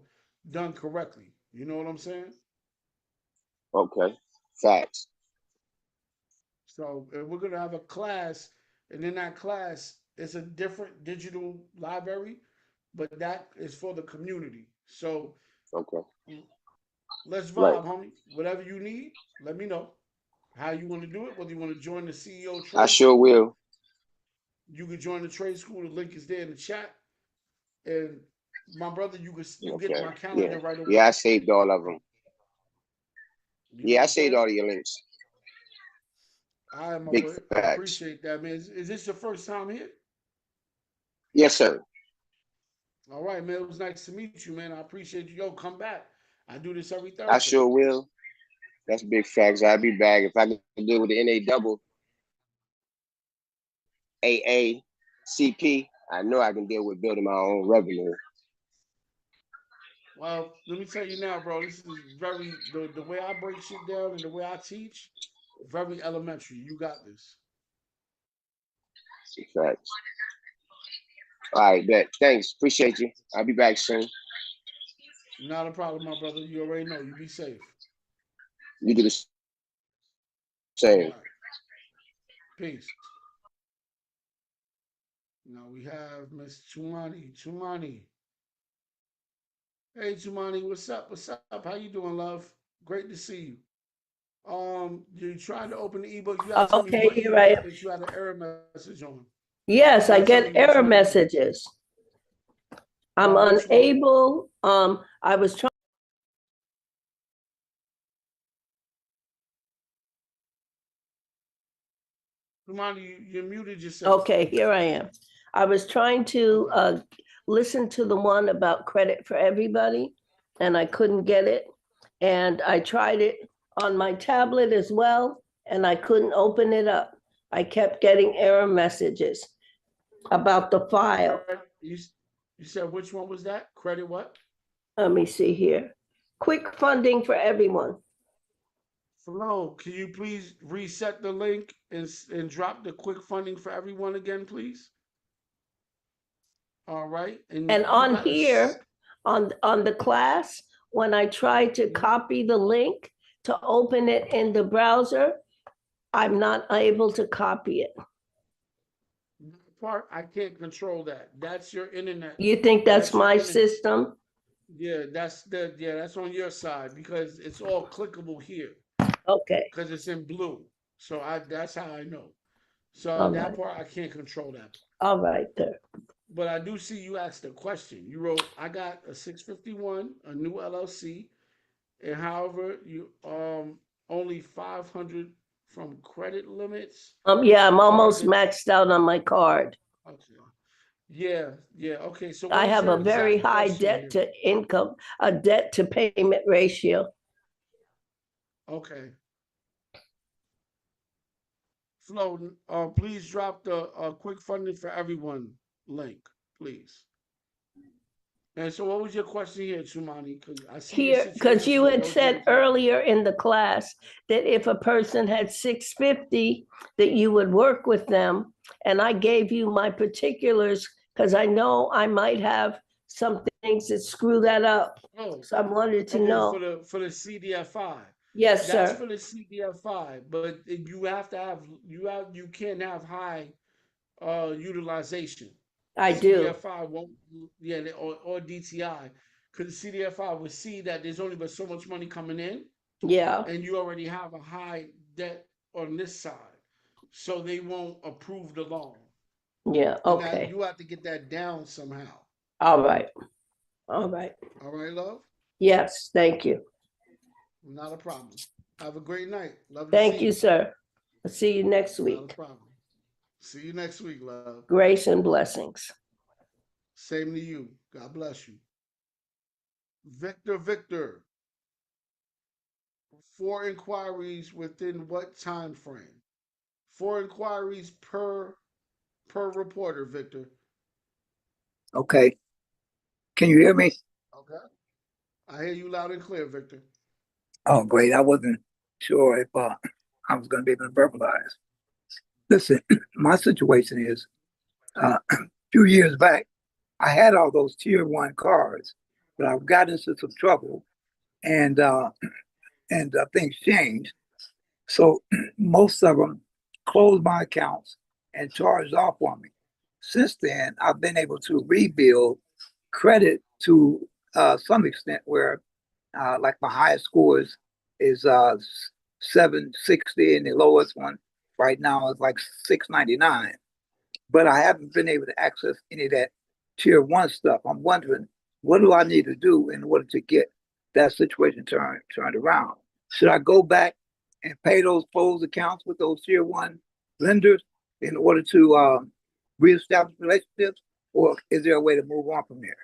[SPEAKER 1] done correctly. You know what I'm saying?
[SPEAKER 2] Okay. Facts.
[SPEAKER 1] So we're gonna have a class, and in that class, it's a different digital library, but that is for the community. So
[SPEAKER 2] Okay.
[SPEAKER 1] let's
[SPEAKER 2] Right.
[SPEAKER 1] vibe, homie. Whatever you need, let me know how you want to do it. Whether you want to join the CEO
[SPEAKER 2] I
[SPEAKER 1] trade
[SPEAKER 2] sure
[SPEAKER 1] school,
[SPEAKER 2] will.
[SPEAKER 1] you can join the trade school. The link is there in the chat. And my brother, you get
[SPEAKER 2] Okay.
[SPEAKER 1] my
[SPEAKER 2] Yeah.
[SPEAKER 1] calendar right away.
[SPEAKER 2] Yeah, I saved all of them.
[SPEAKER 1] You know
[SPEAKER 2] Yeah,
[SPEAKER 1] what
[SPEAKER 2] I
[SPEAKER 1] I'm
[SPEAKER 2] saved
[SPEAKER 1] saying?
[SPEAKER 2] all of your links.
[SPEAKER 1] All right, my
[SPEAKER 2] Big
[SPEAKER 1] boy. I
[SPEAKER 2] facts.
[SPEAKER 1] appreciate that, man. Is this your first time here?
[SPEAKER 2] Yes, sir.
[SPEAKER 1] All right, man. It was nice to meet you, man. I appreciate you. Yo, come back. I do this every
[SPEAKER 2] I
[SPEAKER 1] Thursday.
[SPEAKER 2] sure will. That's big facts. I'll be back. If I can deal with the NA double AACP, I know I can deal with building my own revenue.
[SPEAKER 1] Well, let me tell you now, bro. This is very the way I break shit down and the way I teach, very elementary. You got this.
[SPEAKER 2] Big facts. All right, bet. Thanks. Appreciate you. I'll be back soon.
[SPEAKER 1] Not a problem, my brother. You already know. You be safe.
[SPEAKER 2] You do the
[SPEAKER 1] All
[SPEAKER 2] same.
[SPEAKER 1] right. Peace. Now we have Miss Tumani. Tumani. Hey Tumani, what's up? What's up? How you doing, love? Great to see you. You tried to open the ebook. You gotta tell me
[SPEAKER 3] Okay,
[SPEAKER 1] what
[SPEAKER 3] here I
[SPEAKER 1] ebook
[SPEAKER 3] am.
[SPEAKER 1] that you had an error message on. You
[SPEAKER 3] Yes,
[SPEAKER 1] gotta
[SPEAKER 3] I
[SPEAKER 1] tell me
[SPEAKER 3] get
[SPEAKER 1] which
[SPEAKER 3] error
[SPEAKER 1] one it is.
[SPEAKER 3] messages. I'm
[SPEAKER 1] Which one?
[SPEAKER 3] unable. I was trying.
[SPEAKER 1] Tumani, you muted yourself.
[SPEAKER 3] Okay, here I am. I was trying to
[SPEAKER 1] Okay.
[SPEAKER 3] listen to the one about credit for everybody, and I couldn't get it. And I tried it on my tablet as well, and I couldn't open it up. I kept getting error messages. about the file.
[SPEAKER 1] You said which one was that? Credit what?
[SPEAKER 3] Let me see here. Quick funding for everyone.
[SPEAKER 1] Flo, can you please reset the link and drop the quick funding for everyone again, please? All right. And
[SPEAKER 3] And
[SPEAKER 1] you
[SPEAKER 3] on
[SPEAKER 1] got
[SPEAKER 3] here, on the class, when I try to copy the link to open it in the browser, I'm not able to copy it.
[SPEAKER 1] part, I can't control that. That's your internet.
[SPEAKER 3] You think that's
[SPEAKER 1] your
[SPEAKER 3] my
[SPEAKER 1] internet.
[SPEAKER 3] system?
[SPEAKER 1] Yeah, that's on your side because it's all clickable here
[SPEAKER 3] Okay,
[SPEAKER 1] because it's in blue. So that's how I know. So
[SPEAKER 3] all
[SPEAKER 1] that
[SPEAKER 3] right,
[SPEAKER 1] part I can't control that.
[SPEAKER 3] all right there.
[SPEAKER 1] But I do see you asked a question. You wrote, I got a 651, a new LLC, and however you only 500 from credit limits.
[SPEAKER 3] Yeah, I'm
[SPEAKER 1] Card
[SPEAKER 3] almost
[SPEAKER 1] that
[SPEAKER 3] maxed out on my card.
[SPEAKER 1] okay. Yeah, yeah. Okay, so
[SPEAKER 3] I
[SPEAKER 1] what is
[SPEAKER 3] have a
[SPEAKER 1] your
[SPEAKER 3] very
[SPEAKER 1] exact
[SPEAKER 3] high
[SPEAKER 1] question
[SPEAKER 3] debt
[SPEAKER 1] here?
[SPEAKER 3] to income, a debt to payment ratio.
[SPEAKER 1] Okay. Flo, please drop the quick funding for everyone link, please. And so, what was your question here, Chumani? Because I see your
[SPEAKER 3] Here, because
[SPEAKER 1] situation.
[SPEAKER 3] you
[SPEAKER 1] So,
[SPEAKER 3] had
[SPEAKER 1] what was your
[SPEAKER 3] said earlier in the class that if a person had 650, that you would work with them. And I gave you my particulars because I know I might have some things that screw that up.
[SPEAKER 1] Oh,
[SPEAKER 3] So I wanted to
[SPEAKER 1] okay,
[SPEAKER 3] know.
[SPEAKER 1] for the CDFI.
[SPEAKER 3] Yes,
[SPEAKER 1] That's
[SPEAKER 3] sir.
[SPEAKER 1] for the CDFI, but you have to have you can't have high utilization.
[SPEAKER 3] I do.
[SPEAKER 1] CDFI won't, yeah, or DTI, because the CDFI will see that there's only but so much money coming in,
[SPEAKER 3] Yeah.
[SPEAKER 1] and you already have a high debt on this side, so they won't approve the loan,
[SPEAKER 3] Yeah.
[SPEAKER 1] and that
[SPEAKER 3] Okay.
[SPEAKER 1] you have to get that down somehow.
[SPEAKER 3] All right. All right.
[SPEAKER 1] All right, love,
[SPEAKER 3] Yes. Thank you.
[SPEAKER 1] not a problem. Have a great night. Love to see
[SPEAKER 3] Thank you,
[SPEAKER 1] you.
[SPEAKER 3] sir. I'll see you next
[SPEAKER 1] Not a
[SPEAKER 3] week.
[SPEAKER 1] problem. See you next week, love.
[SPEAKER 3] Grace and blessings.
[SPEAKER 1] Same to you. God bless you. Victor, 4 inquiries within what time frame? 4 inquiries per reporter, Victor.
[SPEAKER 4] Okay. Can you hear me?
[SPEAKER 1] Okay. I hear you loud and clear, Victor.
[SPEAKER 4] Oh, great. I wasn't sure if I was going to be able to verbalize. Listen, my situation is a few years back, I had all those tier one cards, but I've got into some trouble and things changed. So most of them closed my accounts and charged off on me. Since then, I've been able to rebuild credit to some extent where like my highest score is 760 and the lowest one right now is like 699. But I haven't been able to access any of that tier one stuff. I'm wondering what do I need to do in order to get that situation turned around? Should I go back and pay those closed accounts with those tier one lenders in order to reestablish relationships, or is there a way to move on from here?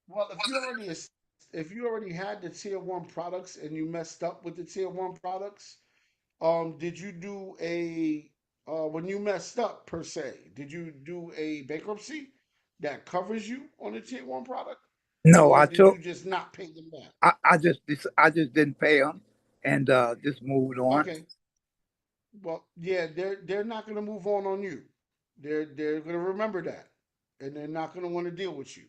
[SPEAKER 1] Well, if you already had the tier one products and you messed up with the tier one products, did you do a when you messed up per se? Did you do a bankruptcy that covers you on the tier one product,
[SPEAKER 4] No,
[SPEAKER 1] or
[SPEAKER 4] I
[SPEAKER 1] did
[SPEAKER 4] took
[SPEAKER 1] you just not pay them back?
[SPEAKER 4] I just didn't pay them and just moved on.
[SPEAKER 1] Okay. Well, yeah, they're not going to move on you. They're going to remember that, and they're not going to want to deal with you.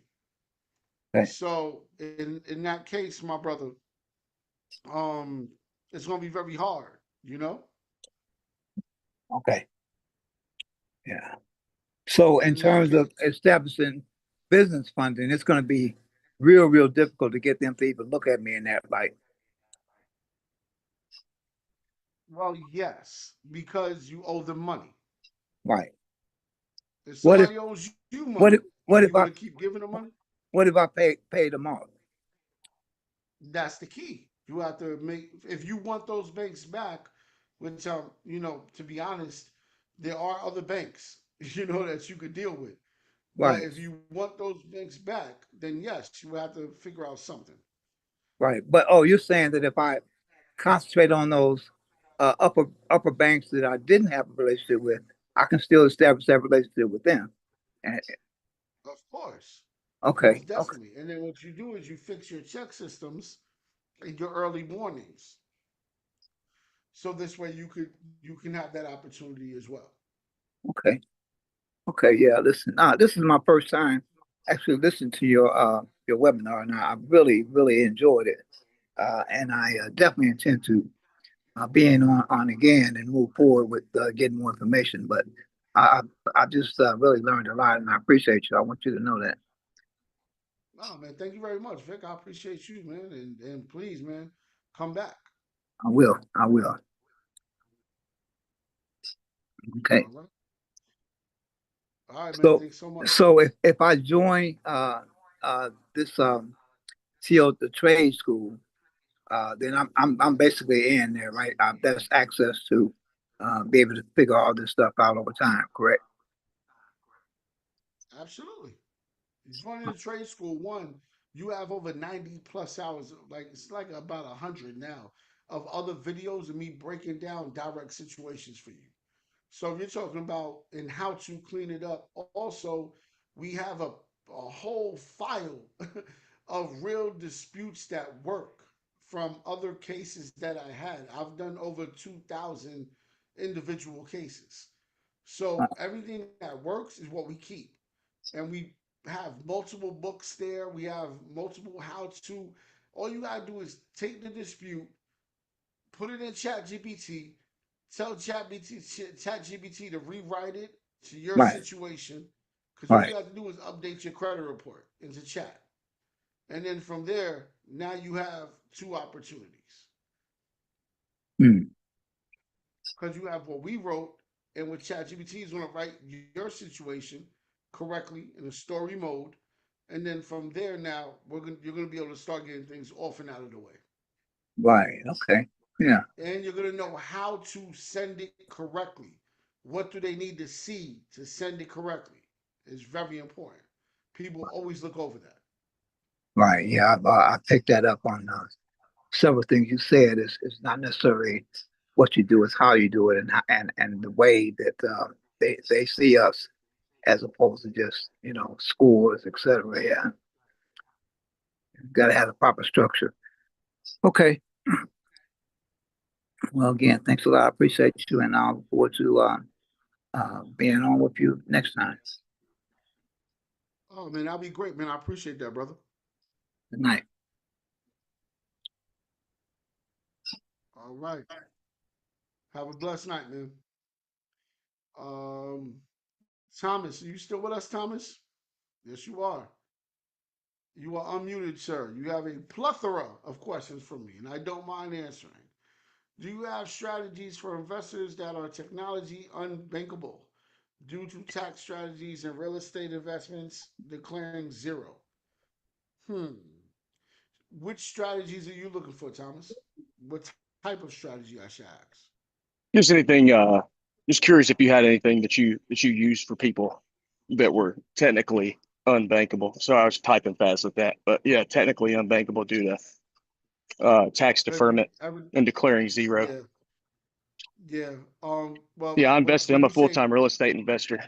[SPEAKER 4] Okay.
[SPEAKER 1] So in that case, my brother, um, it's going to be very hard. You know,
[SPEAKER 4] Okay. Yeah. So in
[SPEAKER 1] in that
[SPEAKER 4] terms of
[SPEAKER 1] case.
[SPEAKER 4] establishing business funding, it's going to be real difficult to get them to even look at me in that light.
[SPEAKER 1] Well, yes, because you owe them money.
[SPEAKER 4] Right.
[SPEAKER 1] If
[SPEAKER 4] What if
[SPEAKER 1] somebody owes you
[SPEAKER 4] what if
[SPEAKER 1] money, are
[SPEAKER 4] what
[SPEAKER 1] you
[SPEAKER 4] if
[SPEAKER 1] going
[SPEAKER 4] I
[SPEAKER 1] to keep giving them money?
[SPEAKER 4] what if I pay them off?
[SPEAKER 1] That's the key. You have to make if you want those banks back, which to be honest, there are other banks, that you could deal with. But
[SPEAKER 4] Right.
[SPEAKER 1] if you want those banks back, then yes, you have to figure out something.
[SPEAKER 4] Right. But oh, you're saying that if I concentrate on those upper banks that I didn't have a relationship with, I can still establish that relationship with them. And,
[SPEAKER 1] Of course,
[SPEAKER 4] okay,
[SPEAKER 1] most
[SPEAKER 4] okay,
[SPEAKER 1] definitely. And then what you do is you fix your check systems in your early mornings, so this way you can have that opportunity as well.
[SPEAKER 4] okay, okay. Yeah, listen. This is my first time actually listening to your webinar, and I really, really enjoyed it. And I definitely intend to being on again and move forward with getting more information. But I I just really learned a lot, and I appreciate you. I want you to know that.
[SPEAKER 1] Oh man, thank you very much, Vic. I appreciate you, man, and please, man, come back.
[SPEAKER 4] I will. I will. Okay.
[SPEAKER 1] All right, all right, man.
[SPEAKER 4] So
[SPEAKER 1] Thanks so much.
[SPEAKER 4] so if I join this CO the trade school, then I'm basically in there, right? That's access to be able to figure all this stuff out over time, correct?
[SPEAKER 1] Absolutely. Joining the trade school, one, you have over 90 plus hours, like it's like about 100 now, of other videos of me breaking down direct situations for you. So if you're talking about and how to clean it up, also we have a whole file of real disputes that work from other cases that I had. I've done over 2,000 individual cases.
[SPEAKER 4] Uh,
[SPEAKER 1] So everything that works is what we keep. And we have multiple books there. We have multiple how to. All you gotta do is take the dispute, put it in Chat GPT, tell Chat GPT to rewrite it to your
[SPEAKER 4] right,
[SPEAKER 1] situation. Because all
[SPEAKER 4] right.
[SPEAKER 1] you have to do is update your credit report into chat. And then from there, now you have two opportunities.
[SPEAKER 4] Mm,
[SPEAKER 1] Because you have what we wrote, and what ChatGPT is going to write your situation correctly in a story mode. And then from there, now you're going to be able to start getting things off and out of the way.
[SPEAKER 4] right. Okay. Yeah.
[SPEAKER 1] And you're going to know how to send it correctly. What do they need to see to send it correctly? Is very important. People always look over that.
[SPEAKER 4] Right. Yeah. I picked that up on several things you said. It's not necessarily what you do, it's how you do it, and the way that they see us as opposed to just scores, etc. Yeah, got to have a proper structure. Okay. Well, again, thanks a lot. I appreciate you, and I look forward to being on with you next time.
[SPEAKER 1] Oh man, that'll be great, man. I appreciate that, brother.
[SPEAKER 4] Good night.
[SPEAKER 1] All right. Have a blessed night, man. Um, Thomas, are you still with us, Thomas? Yes, you are. You are unmuted, sir. You have a plethora of questions for me, and I don't mind answering. Do you have strategies for investors that are technology unbankable due to tax strategies and real estate investments declaring zero? Hmm. Which strategies are you looking for, Thomas? What type of strategy I should ask?
[SPEAKER 5] Just anything, just curious if you had anything that you used for people that were technically unbankable. So I was typing fast with that, but yeah, technically unbankable due to tax
[SPEAKER 1] Every,
[SPEAKER 5] deferment
[SPEAKER 1] every,
[SPEAKER 5] and declaring zero.
[SPEAKER 1] yeah, yeah. Well,
[SPEAKER 5] Yeah, I
[SPEAKER 1] what
[SPEAKER 5] invested.
[SPEAKER 1] when
[SPEAKER 5] I'm a
[SPEAKER 1] you say
[SPEAKER 5] full-time real estate investor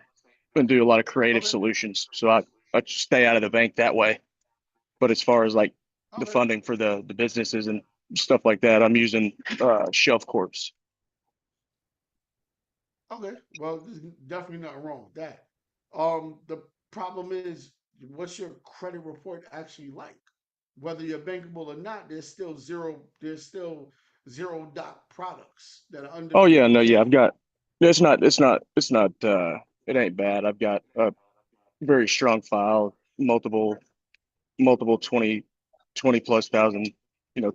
[SPEAKER 5] and do a lot of creative
[SPEAKER 1] okay,
[SPEAKER 5] solutions. So I stay out of the bank that way. But as far as like the
[SPEAKER 1] okay,
[SPEAKER 5] funding for the businesses and stuff like that, I'm using Shelf Corps.
[SPEAKER 1] okay. Well, there's definitely nothing wrong with that. The problem is, what's your credit report actually like? Whether you're bankable or not, there's still zero. There's still zero dot products that are
[SPEAKER 5] Oh yeah,
[SPEAKER 1] underneath
[SPEAKER 5] no,
[SPEAKER 1] the
[SPEAKER 5] yeah,
[SPEAKER 1] hood.
[SPEAKER 5] I've got. It's not. It ain't bad. I've got a very strong file, multiple 20 plus thousand,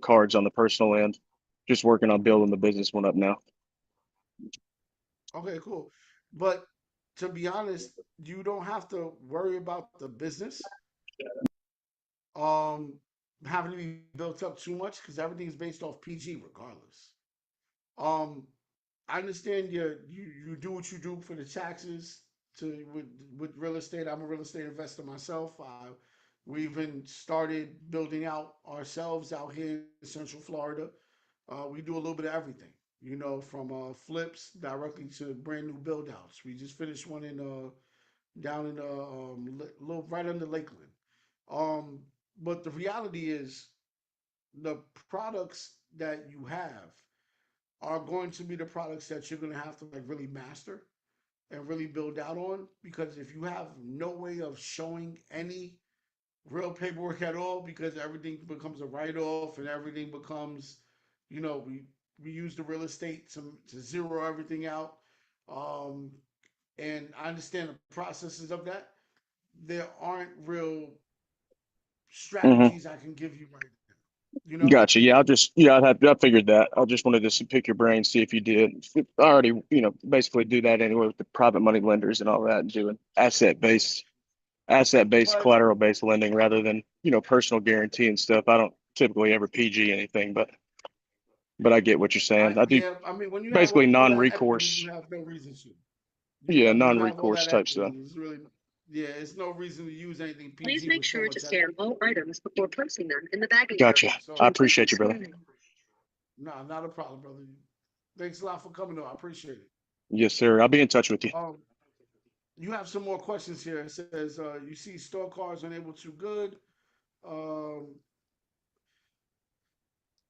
[SPEAKER 5] cards on the personal end. Just working on building the business one up now.
[SPEAKER 1] Okay, cool. But to be honest, you don't have to worry about the business um having to be built up too much because everything is based off PG regardless. Um, I understand you do what you do for the taxes to with real estate. I'm a real estate investor myself. We even started building out ourselves out here in Central Florida. We do a little bit of everything. from flips directly to brand new build outs. We just finished one in down in little right under Lakeland. Um, but the reality is the products that you have are going to be the products that you're going to have to like really master and really build out on, because if you have no way of showing any real paperwork at all, because everything becomes a write-off and everything becomes, we use the real estate to zero everything out. um, and I understand the processes of that. There aren't real
[SPEAKER 5] Hmm.
[SPEAKER 1] strategies I can give you right now, you know
[SPEAKER 5] Gotcha. Yeah, I figured that. I just wanted to pick your brain, see if you did. I already, basically do that anyway with the private money lenders and all that, and doing asset based
[SPEAKER 1] but
[SPEAKER 5] collateral based lending rather than, personal guarantee and stuff. I don't typically ever PG anything, but I get what you're saying. I do
[SPEAKER 1] yeah, I mean, when you have
[SPEAKER 5] basically
[SPEAKER 1] all that equity, you
[SPEAKER 5] non-recourse,
[SPEAKER 1] have no reason to.
[SPEAKER 5] yeah,
[SPEAKER 1] When you have all
[SPEAKER 5] non-recourse
[SPEAKER 1] that
[SPEAKER 5] type
[SPEAKER 1] equity,
[SPEAKER 5] stuff.
[SPEAKER 1] it's really, yeah, it's no reason to use anything
[SPEAKER 6] Please
[SPEAKER 1] PG
[SPEAKER 6] make
[SPEAKER 1] with so
[SPEAKER 6] sure to
[SPEAKER 1] much
[SPEAKER 6] scan
[SPEAKER 1] equity.
[SPEAKER 6] all items before placing them in the bagging
[SPEAKER 5] Gotcha.
[SPEAKER 6] area.
[SPEAKER 5] I
[SPEAKER 1] So,
[SPEAKER 5] appreciate you, brother.
[SPEAKER 1] no, not a problem, brother. Thanks a lot for coming, though. I appreciate it.
[SPEAKER 5] Yes, sir. I'll be in touch with you.
[SPEAKER 1] You have some more questions here. It says, you see store cars unable to good. Um,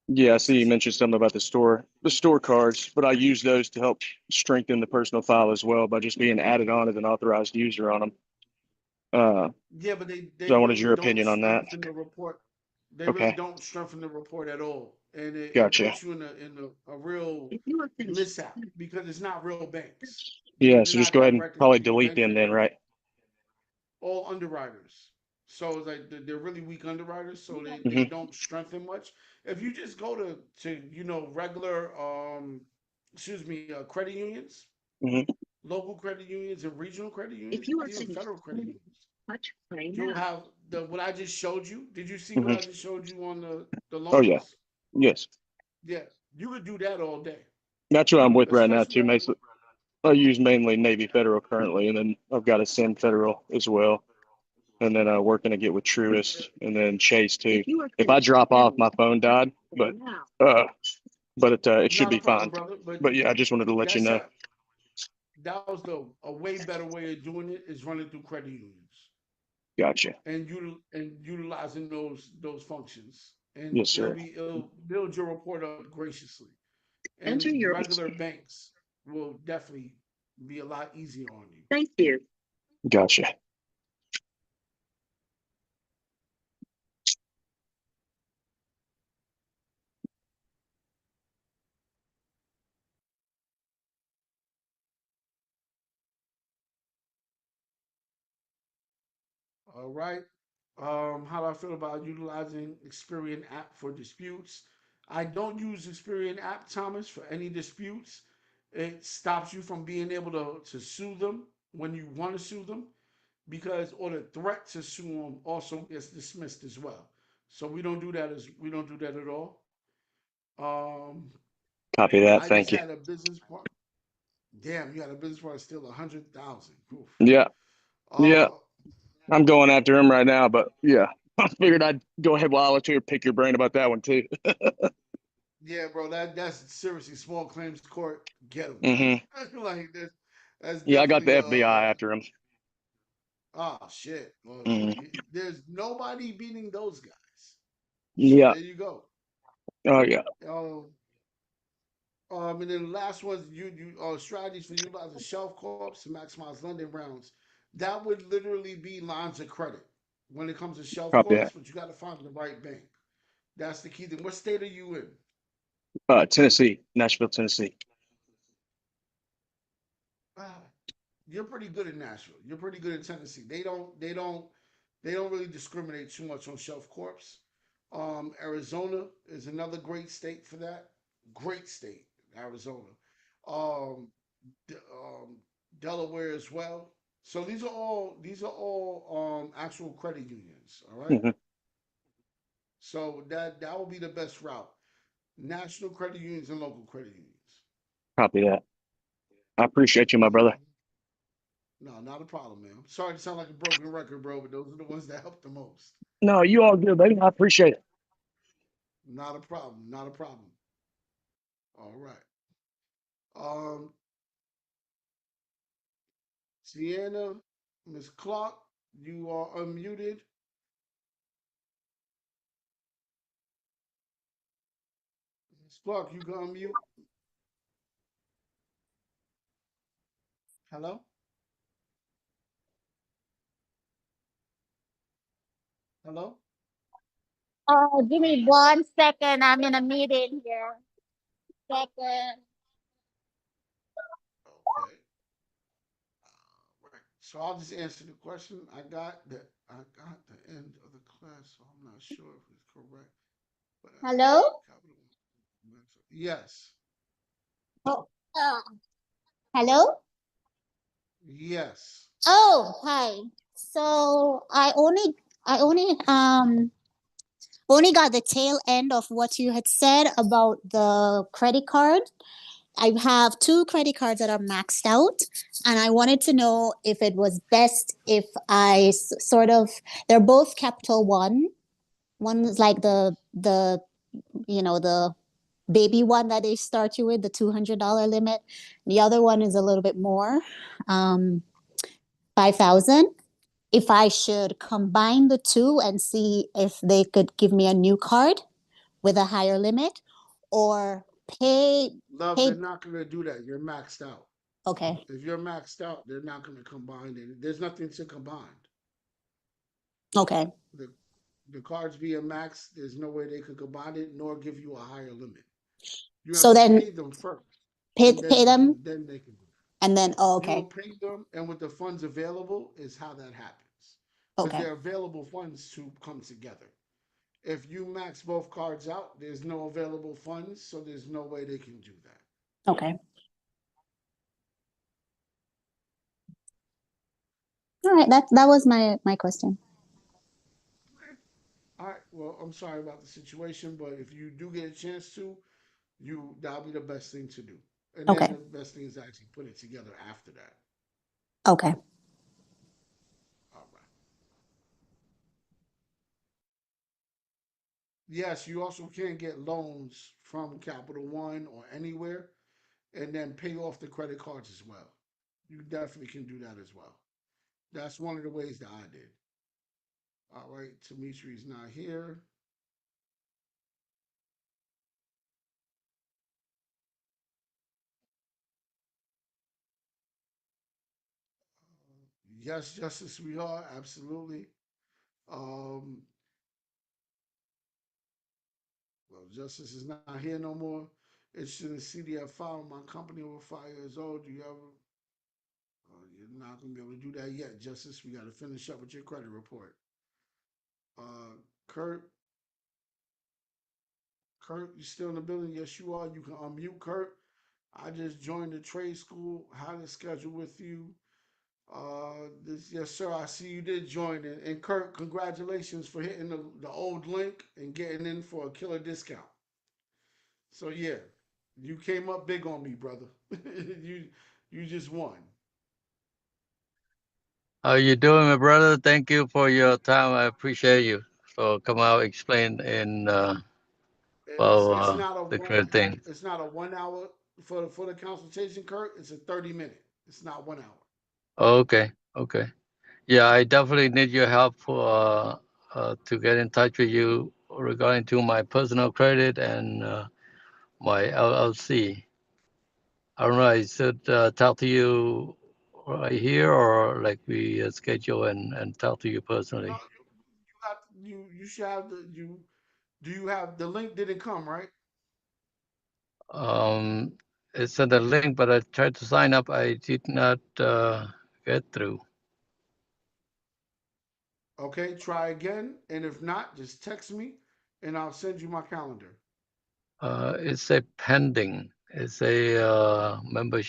[SPEAKER 5] Yeah, I
[SPEAKER 1] it
[SPEAKER 5] see you
[SPEAKER 1] says,
[SPEAKER 5] mentioned something about the store cards, but I use those to help strengthen the personal file as well by just being added on as an authorized user on them. Uh,
[SPEAKER 1] yeah, but they
[SPEAKER 5] so I wanted
[SPEAKER 1] really
[SPEAKER 5] your
[SPEAKER 1] don't
[SPEAKER 5] opinion on that.
[SPEAKER 1] strengthen the report. They really
[SPEAKER 5] Okay,
[SPEAKER 1] don't strengthen the report at all, and it
[SPEAKER 5] gotcha.
[SPEAKER 1] puts you in a real
[SPEAKER 6] If you are finished,
[SPEAKER 1] mishap because it's not real banks.
[SPEAKER 5] Yeah,
[SPEAKER 1] They're
[SPEAKER 5] so just
[SPEAKER 1] not
[SPEAKER 5] go ahead and
[SPEAKER 1] direct
[SPEAKER 5] probably
[SPEAKER 1] banks.
[SPEAKER 5] delete them then, right?
[SPEAKER 1] All underwriters. So it's like they're really weak underwriters, so they
[SPEAKER 5] Hmm.
[SPEAKER 1] don't strengthen much. If you just go to regular excuse me, credit unions,
[SPEAKER 5] Hmm.
[SPEAKER 1] local credit unions and regional credit
[SPEAKER 6] if
[SPEAKER 1] unions,
[SPEAKER 6] you are
[SPEAKER 1] even
[SPEAKER 6] finished,
[SPEAKER 1] federal credit unions,
[SPEAKER 6] touch play
[SPEAKER 1] you'll
[SPEAKER 6] now.
[SPEAKER 1] have the what I just showed you. Did you see what I
[SPEAKER 5] Hmm.
[SPEAKER 1] just showed you on the
[SPEAKER 5] Oh yeah,
[SPEAKER 1] loans?
[SPEAKER 5] yes.
[SPEAKER 1] Yeah, you could do that all day,
[SPEAKER 5] That's what I'm with right now
[SPEAKER 1] especially
[SPEAKER 5] too.
[SPEAKER 1] on
[SPEAKER 5] Basically, I use mainly Navy Federal currently, and then I've got a Sim Federal as well, and then working to get with Truist and then Chase too.
[SPEAKER 6] If you are
[SPEAKER 5] If I
[SPEAKER 6] finished,
[SPEAKER 5] drop off, my phone died,
[SPEAKER 6] play now.
[SPEAKER 5] uh, it should
[SPEAKER 1] not a
[SPEAKER 5] be
[SPEAKER 1] problem,
[SPEAKER 5] fine.
[SPEAKER 1] brother. But
[SPEAKER 5] But yeah, I just wanted to let you
[SPEAKER 1] that's
[SPEAKER 5] know.
[SPEAKER 1] that was the a way better way of doing it is running through credit unions
[SPEAKER 5] Gotcha.
[SPEAKER 1] and utilizing those functions, and
[SPEAKER 5] Yes, sir.
[SPEAKER 1] it'll build your report up graciously. And
[SPEAKER 6] Enter your.
[SPEAKER 1] regular banks will definitely be a lot easier on you.
[SPEAKER 6] Thank you.
[SPEAKER 5] Gotcha.
[SPEAKER 1] All right. How do I feel about utilizing Experian app for disputes? I don't use Experian app, Thomas, for any disputes. It stops you from being able to sue them when you want to sue them, because or the threat to sue them also gets dismissed as well. So we don't do that at all. Um,
[SPEAKER 5] Copy that.
[SPEAKER 1] I just
[SPEAKER 5] Thank you.
[SPEAKER 1] had a business part. Damn, you had a business partner steal 100,000.
[SPEAKER 5] Yeah. Yeah.
[SPEAKER 1] Uh,
[SPEAKER 5] I'm going after him right now, but yeah, I figured I'd go ahead while I was here, pick your brain about that one too.
[SPEAKER 1] yeah, bro, that's seriously small claims court. Get him.
[SPEAKER 5] Hmm.
[SPEAKER 1] Like that's
[SPEAKER 5] Yeah, I got the
[SPEAKER 1] definitely
[SPEAKER 5] FBI after him.
[SPEAKER 1] oh shit. Well,
[SPEAKER 5] Hmm.
[SPEAKER 1] there's nobody beating those guys. So
[SPEAKER 5] Yeah.
[SPEAKER 1] there you go.
[SPEAKER 5] Oh yeah.
[SPEAKER 1] Um, and then the last ones, you strategies for utilizing shelf corps to maximize lending rounds. That would literally be lines of credit when it comes to shelf
[SPEAKER 5] Copy
[SPEAKER 1] corps,
[SPEAKER 5] that.
[SPEAKER 1] but you got to find the right bank. That's the key thing. What state are you in?
[SPEAKER 5] Tennessee, Nashville, Tennessee.
[SPEAKER 1] Ah, you're pretty good in Nashville. You're pretty good in Tennessee. They don't really discriminate too much on shelf corps. Arizona is another great state for that. Great state, Arizona. Um, um, Delaware as well. So these are all actual credit unions. All right.
[SPEAKER 5] Hmm.
[SPEAKER 1] So that will be the best route. National credit unions and local credit unions.
[SPEAKER 5] Copy that. I appreciate you, my
[SPEAKER 1] All
[SPEAKER 5] brother.
[SPEAKER 1] right. No, not a problem, man. Sorry to sound like a broken record, bro, but those are the ones that help the most.
[SPEAKER 5] No, you all good, baby. I appreciate it.
[SPEAKER 1] Not a problem. Not a problem. All right. Um, Sienna, Miss Clark, you are unmuted. Miss Clark, you can unmute. Hello? Hello?
[SPEAKER 7] Give
[SPEAKER 1] All right.
[SPEAKER 7] me 1 second. I'm in a meeting here. Second.
[SPEAKER 1] Okay. Right. So I'll just answer the question. I got the end of the class, so I'm not sure if it's correct. But
[SPEAKER 7] Hello?
[SPEAKER 1] capital yes.
[SPEAKER 7] Oh, hello?
[SPEAKER 1] Yes.
[SPEAKER 7] Oh, hi. So I only got the tail end of what you had said about the credit card. I have two credit cards that are maxed out, and I wanted to know if it was best if sort of, they're both Capital One. One is like the baby one that they start you with, the $200 limit. The other one is a little bit more, 5,000. If I should combine the two and see if they could give me a new card with a higher limit, or pay
[SPEAKER 1] Love, they're
[SPEAKER 7] pay.
[SPEAKER 1] not going to do that. You're maxed out.
[SPEAKER 7] Okay,
[SPEAKER 1] If you're maxed out, they're not going to combine it. There's nothing to combine.
[SPEAKER 7] okay.
[SPEAKER 1] The the cards being maxed, there's no way they could combine it nor give you a higher limit. You have
[SPEAKER 7] So
[SPEAKER 1] to
[SPEAKER 7] then
[SPEAKER 1] pay them first,
[SPEAKER 7] pay
[SPEAKER 1] and
[SPEAKER 7] pay them,
[SPEAKER 1] then they can do it.
[SPEAKER 7] and then, oh,
[SPEAKER 1] You'll
[SPEAKER 7] okay,
[SPEAKER 1] pay them, and with the funds available is how that happens, because
[SPEAKER 7] okay,
[SPEAKER 1] they're available funds to come together. If you max both cards out, there's no available funds, so there's no way they can do that.
[SPEAKER 7] okay. All right, that was my question.
[SPEAKER 1] Okay. All right. Well, I'm sorry about the situation, but if you do get a chance to, that'll be the best thing to do. And then
[SPEAKER 7] Okay,
[SPEAKER 1] the best thing is actually put it together after that.
[SPEAKER 7] okay.
[SPEAKER 1] All right. Yes, you also can get loans from Capital One or anywhere, and then pay off the credit cards as well. You definitely can do that as well. That's one of the ways that I did. All right, Dimitri's not here. Yes, Justice, we are absolutely. Um, well, Justice is not here no more. Interested in CDF file. My company over 5 years old. Do you ever? You're not gonna be able to do that yet, Justice. We got to finish up with your credit report. Kurt, Kurt, you still in the building? Yes, you are. You can unmute Kurt. I just joined the trade school. How to schedule with you? This, yes, sir. I see you did join it. And Kurt, congratulations for hitting the old link and getting in for a killer discount. So yeah, you came up big on me, brother. you you just won.
[SPEAKER 8] How you doing, my brother? Thank you for your time. I appreciate you. So come out, explain in
[SPEAKER 1] It's not a
[SPEAKER 8] the
[SPEAKER 1] one
[SPEAKER 8] current thing.
[SPEAKER 1] it's not a 1 hour for the consultation, Kurt. It's a 30 minute. It's not 1 hour.
[SPEAKER 8] Okay, okay. Yeah, I definitely need your help for to get in touch with you regarding to my personal credit and my LLC. I don't know. I should talk to you right here or like we schedule and talk to you
[SPEAKER 1] No,
[SPEAKER 8] personally.
[SPEAKER 1] you should have the you do you have the link didn't come, right?
[SPEAKER 8] Um, it's in the link, but I tried to sign up. I did not get through.
[SPEAKER 1] Okay, try again. And if not, just text me and I'll send you my calendar.
[SPEAKER 8] It's a pending. It's a member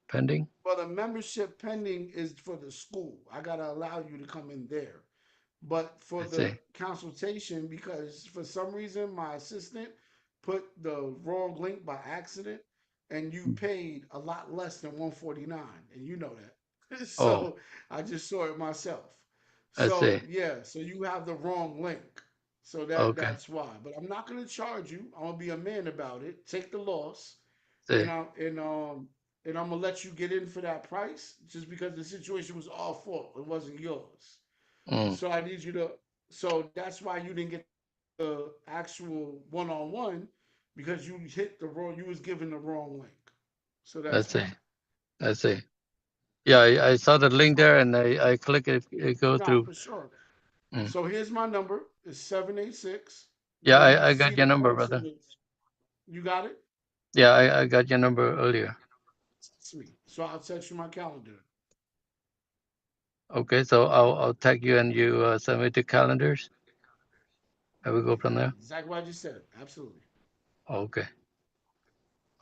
[SPEAKER 8] pending.
[SPEAKER 1] Well, the membership pending is for the school. I gotta allow you to come in there. But for
[SPEAKER 8] I
[SPEAKER 1] the
[SPEAKER 8] see.
[SPEAKER 1] consultation, because for some reason my assistant put the wrong link by accident, and you paid a lot less than 149, and you know that.
[SPEAKER 8] Oh,
[SPEAKER 1] So I just saw it myself.
[SPEAKER 8] I see.
[SPEAKER 1] So yeah, so you have the wrong link. So
[SPEAKER 8] Okay.
[SPEAKER 1] that's why. But I'm not gonna charge you. I'm gonna be a man about it. Take the loss,
[SPEAKER 8] see.
[SPEAKER 1] And I'm gonna let you get in for that price just because the situation was all fault. It wasn't yours.
[SPEAKER 8] Mm,
[SPEAKER 1] So I need you to. So that's why you didn't get the actual one-on-one because you hit the wrong. You was given the wrong link. So
[SPEAKER 8] I
[SPEAKER 1] that's
[SPEAKER 8] see.
[SPEAKER 1] why.
[SPEAKER 8] I see. Yeah, I saw the link there and I click it, it go
[SPEAKER 1] Nah,
[SPEAKER 8] through.
[SPEAKER 1] for sure.
[SPEAKER 8] Mm.
[SPEAKER 1] So here's my number. It's 786.
[SPEAKER 8] Yeah,
[SPEAKER 1] Then you
[SPEAKER 8] I
[SPEAKER 1] see
[SPEAKER 8] got your
[SPEAKER 1] the
[SPEAKER 8] number,
[SPEAKER 1] person.
[SPEAKER 8] brother.
[SPEAKER 1] You got it?
[SPEAKER 8] Yeah, I got your number earlier.
[SPEAKER 1] Text me. So I'll text you my calendar.
[SPEAKER 8] Okay, so I'll tag you and you send me the calendars. And we go from there.
[SPEAKER 1] Exactly what I just said. Absolutely.
[SPEAKER 8] Okay.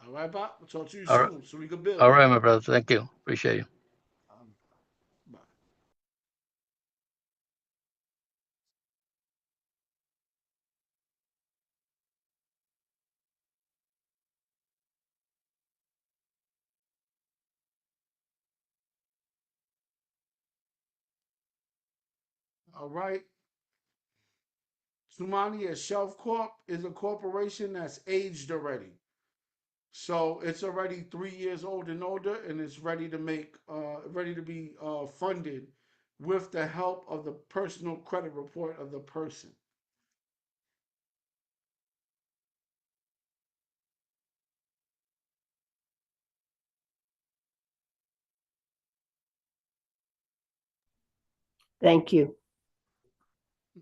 [SPEAKER 1] All right, Bob. We'll talk to you
[SPEAKER 8] All right,
[SPEAKER 1] soon so we can build.
[SPEAKER 8] all right, my brother. Thank you. Appreciate you.
[SPEAKER 1] Bye. All right. Sumani, a Shelf Corp is a corporation that's aged already. So it's already 3 years old and older, and it's ready to ready to be funded with the help of the personal credit report of the person.
[SPEAKER 3] Thank you.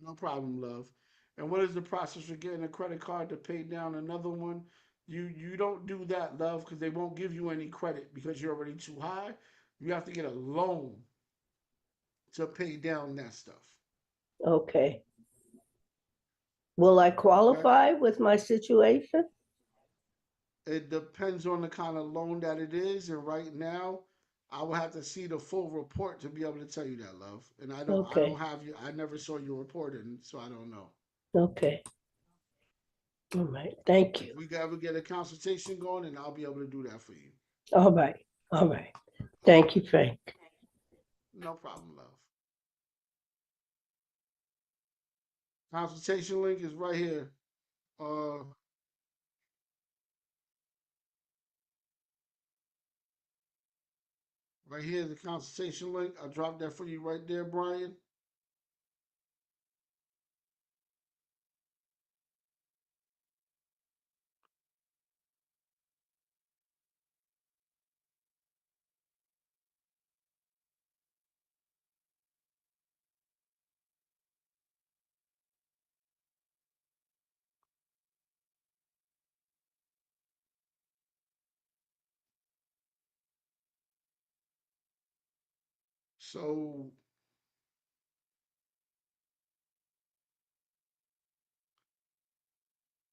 [SPEAKER 1] No problem, love. And what is the process for getting a credit card to pay down another one? You don't do that, love, because they won't give you any credit because you're already too high. You have to get a loan to pay down that stuff.
[SPEAKER 3] Okay. Will I
[SPEAKER 1] Okay?
[SPEAKER 3] qualify with my situation?
[SPEAKER 1] It depends on the kind of loan that it is, and right now, I will have to see the full report to be able to tell you that, love. And I don't
[SPEAKER 3] Okay.
[SPEAKER 1] have you. I never saw your report, and so I don't know.
[SPEAKER 3] Okay. All right. Thank
[SPEAKER 1] If
[SPEAKER 3] you.
[SPEAKER 1] we can ever get a consultation going, and I'll be able to do that for you.
[SPEAKER 3] All right. All right.
[SPEAKER 1] All
[SPEAKER 3] Thank
[SPEAKER 1] right?
[SPEAKER 3] you, Frank.
[SPEAKER 1] No problem, love. Consultation link is right here. Uh, right here, the consultation link. I dropped that for you right there, Brian. So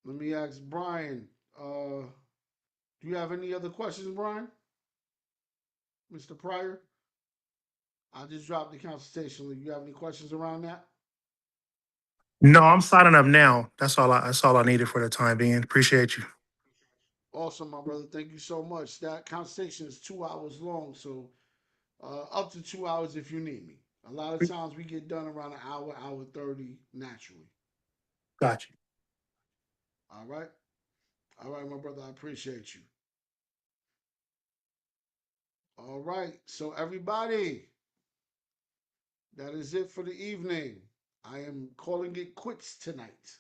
[SPEAKER 1] let me ask Brian. Do you have any other questions, Brian? Mr. Pryor? I just dropped the consultation link. You have any questions around that?
[SPEAKER 9] No, I'm signing up now. That's all I needed for the time being. Appreciate you.
[SPEAKER 1] Awesome, my brother. Thank you so much. That consultation is 2 hours long, so up to 2 hours if you need me. A lot of times we get done around an hour, hour 30 naturally.
[SPEAKER 9] Got you.
[SPEAKER 1] All right? All right, my brother. I appreciate you. All right. So, everybody, that is it for the evening. I am calling it quits tonight.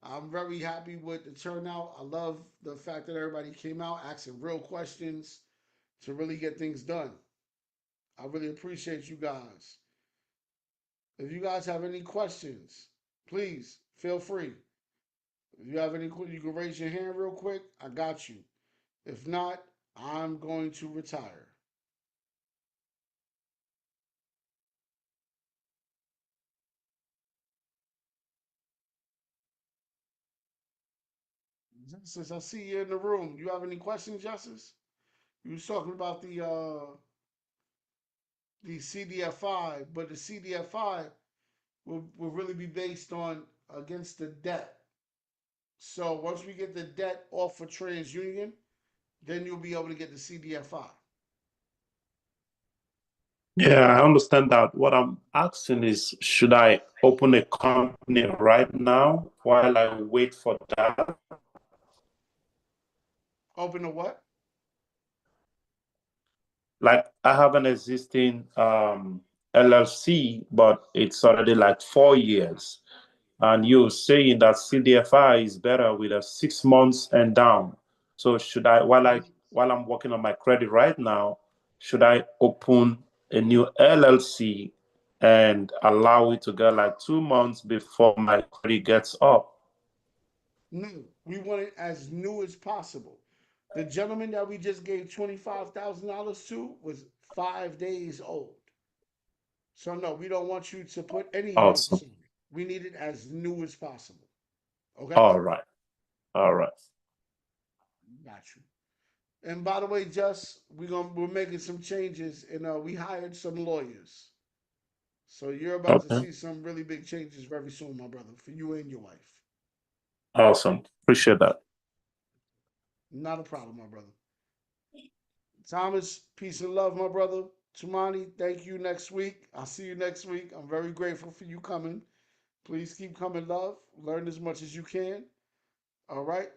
[SPEAKER 1] I'm very happy with the turnout. I love the fact that everybody came out asking real questions to really get things done. I really appreciate you guys. If you guys have any questions, please feel free. If you have any, you can raise your hand real quick. I got you. If not, I'm going to retire. Justice, I see you in the room. You have any questions, Justice? You was talking about the CDFI, but the CDFI will really be based on against the debt. So once we get the debt off for TransUnion, then you'll be able to get the CDFI.
[SPEAKER 10] Yeah, I understand that. What I'm asking is, should I open a company right now while I wait for that?
[SPEAKER 1] Open a what?
[SPEAKER 10] like I have an existing LLC, but it's already like 4 years. And you're saying that CDFI is better with a 6 months and down. So should I, while I'm working on my credit right now, should I open a new LLC and allow it to get like 2 months before my credit gets up?
[SPEAKER 1] No, we want it as new as possible. The gentleman that we just gave $25,000 to was 5 days old. So no, we don't want you to put any
[SPEAKER 10] Awesome.
[SPEAKER 1] notes on it. We need it as new as possible. Okay?
[SPEAKER 10] All right. All right.
[SPEAKER 1] Got you. And by the way, Just we're making some changes and we hired some lawyers. So you're about to
[SPEAKER 10] Okay.
[SPEAKER 1] see some really big changes very soon, my brother, for you and your wife.
[SPEAKER 10] Awesome. Appreciate that.
[SPEAKER 1] Not a problem, my brother. Thomas, peace and love, my brother. Tumani, thank you next week. I'll see you next week. I'm very grateful for you coming. Please keep coming, love. Learn as much as you can. All right?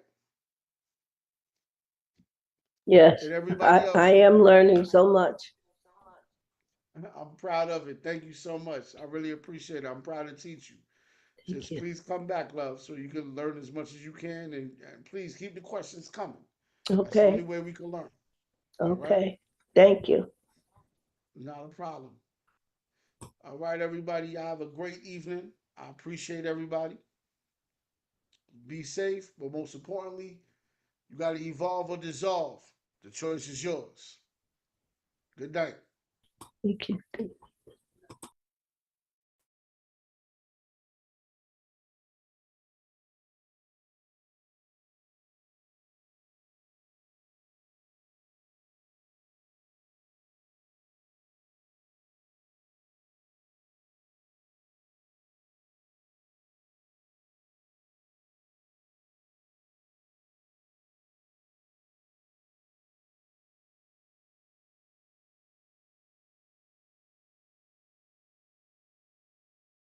[SPEAKER 3] Yes,
[SPEAKER 1] And everybody
[SPEAKER 3] I
[SPEAKER 1] else,
[SPEAKER 3] am learning so much.
[SPEAKER 1] I'm proud of it. Thank you so much. I really appreciate it. I'm proud to teach you.
[SPEAKER 3] Thank
[SPEAKER 1] Just
[SPEAKER 3] you.
[SPEAKER 1] please come back, love, so you can learn as much as you can. And please keep the questions coming. That's the only
[SPEAKER 3] Okay,
[SPEAKER 1] way we can learn. All right?
[SPEAKER 3] okay. Thank you.
[SPEAKER 1] Not a problem. All right, everybody. Y'all have a great evening. I appreciate everybody. Be safe, but most importantly, you got to evolve or dissolve. The choice is yours. Good night.
[SPEAKER 3] Thank you.